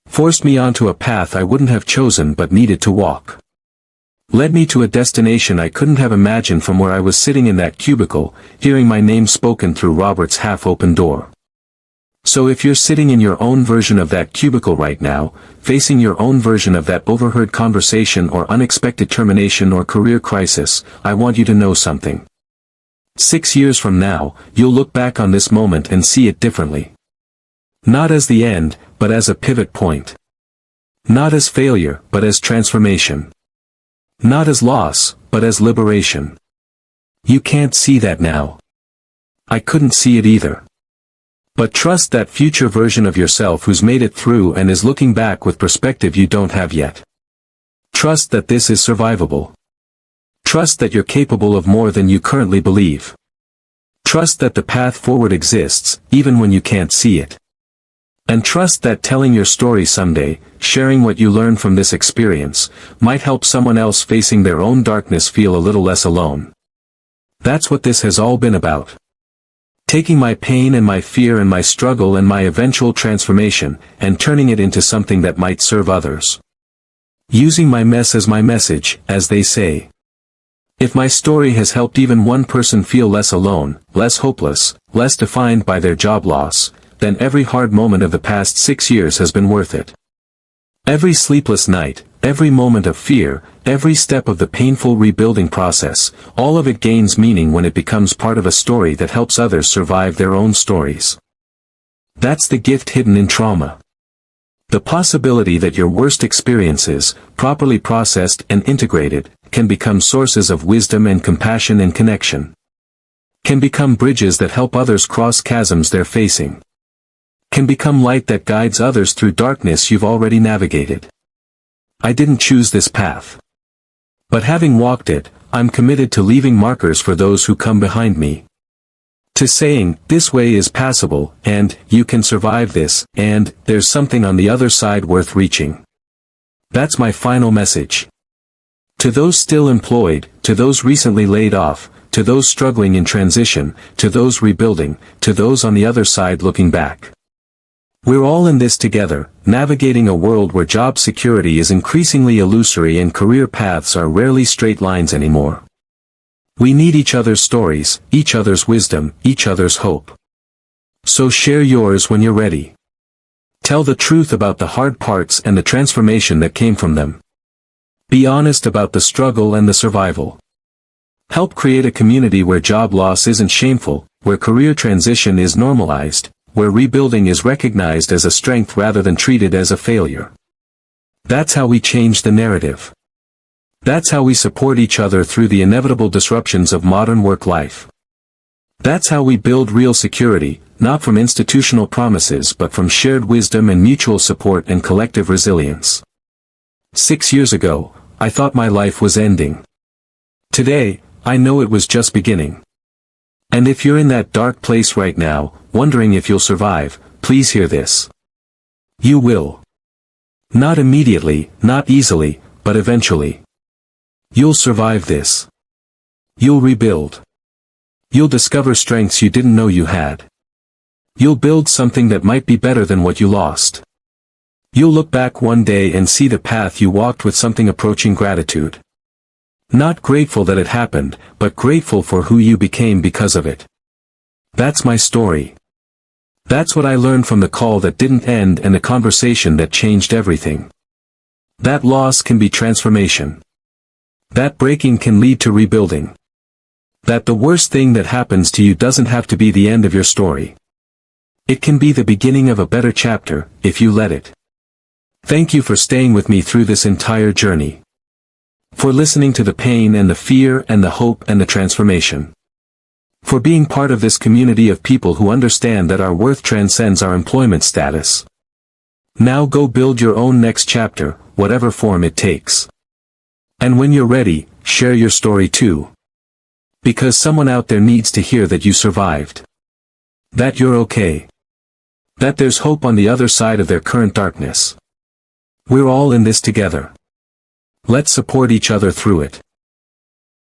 Forced me onto a path I wouldn't have chosen but needed to walk. Led me to a destination I couldn't have imagined from where I was sitting in that cubicle, hearing my name spoken through Robert's half-open door. So if you're sitting in your own version of that cubicle right now, facing your own version of that overheard conversation or unexpected termination or career crisis, I want you to know something. 6 years from now, you'll look back on this moment and see it differently. Not as the end, but as a pivot point. Not as failure, but as transformation. Not as loss, but as liberation. You can't see that now. I couldn't see it either. But trust that future version of yourself who's made it through and is looking back with perspective you don't have yet. Trust that this is survivable. Trust that you're capable of more than you currently believe. Trust that the path forward exists, even when you can't see it. And trust that telling your story someday, sharing what you learned from this experience, might help someone else facing their own darkness feel a little less alone. That's what this has all been about. Taking my pain and my fear and my struggle and my eventual transformation, and turning it into something that might serve others. Using my mess as my message, as they say. If my story has helped even one person feel less alone, less hopeless, less defined by their job loss, then every hard moment of the past 6 years has been worth it. Every sleepless night, every moment of fear, every step of the painful rebuilding process, all of it gains meaning when it becomes part of a story that helps others survive their own stories. That's the gift hidden in trauma. The possibility that your worst experiences, properly processed and integrated, can become sources of wisdom and compassion and connection. Can become bridges that help others cross chasms they're facing. Can become light that guides others through darkness you've already navigated. I didn't choose this path. But having walked it, I'm committed to leaving markers for those who come behind me. To saying, this way is passable, and, you can survive this, and, there's something on the other side worth reaching. That's my final message. To those still employed, to those recently laid off, to those struggling in transition, to those rebuilding, to those on the other side looking back. We're all in this together, navigating a world where job security is increasingly illusory and career paths are rarely straight lines anymore. We need each other's stories, each other's wisdom, each other's hope. So share yours when you're ready. Tell the truth about the hard parts and the transformation that came from them. Be honest about the struggle and the survival. Help create a community where job loss isn't shameful, where career transition is normalized, where rebuilding is recognized as a strength rather than treated as a failure. That's how we change the narrative. That's how we support each other through the inevitable disruptions of modern work life. That's how we build real security, not from institutional promises but from shared wisdom and mutual support and collective resilience. 6 years ago, I thought my life was ending. Today, I know it was just beginning. And if you're in that dark place right now, wondering if you'll survive, please hear this. You will. Not immediately, not easily, but eventually. You'll survive this. You'll rebuild. You'll discover strengths you didn't know you had. You'll build something that might be better than what you lost. You'll look back one day and see the path you walked with something approaching gratitude. Not grateful that it happened, but grateful for who you became because of it. That's my story. That's what I learned from the call that didn't end and the conversation that changed everything. That loss can be transformation. That breaking can lead to rebuilding. That the worst thing that happens to you doesn't have to be the end of your story. It can be the beginning of a better chapter, if you let it. Thank you for staying with me through this entire journey. For listening to the pain and the fear and the hope and the transformation. For being part of this community of people who understand that our worth transcends our employment status. Now go build your own next chapter, whatever form it takes. And when you're ready, share your story too. Because someone out there needs to hear that you survived. That you're okay. That there's hope on the other side of their current darkness. We're all in this together. Let's support each other through it.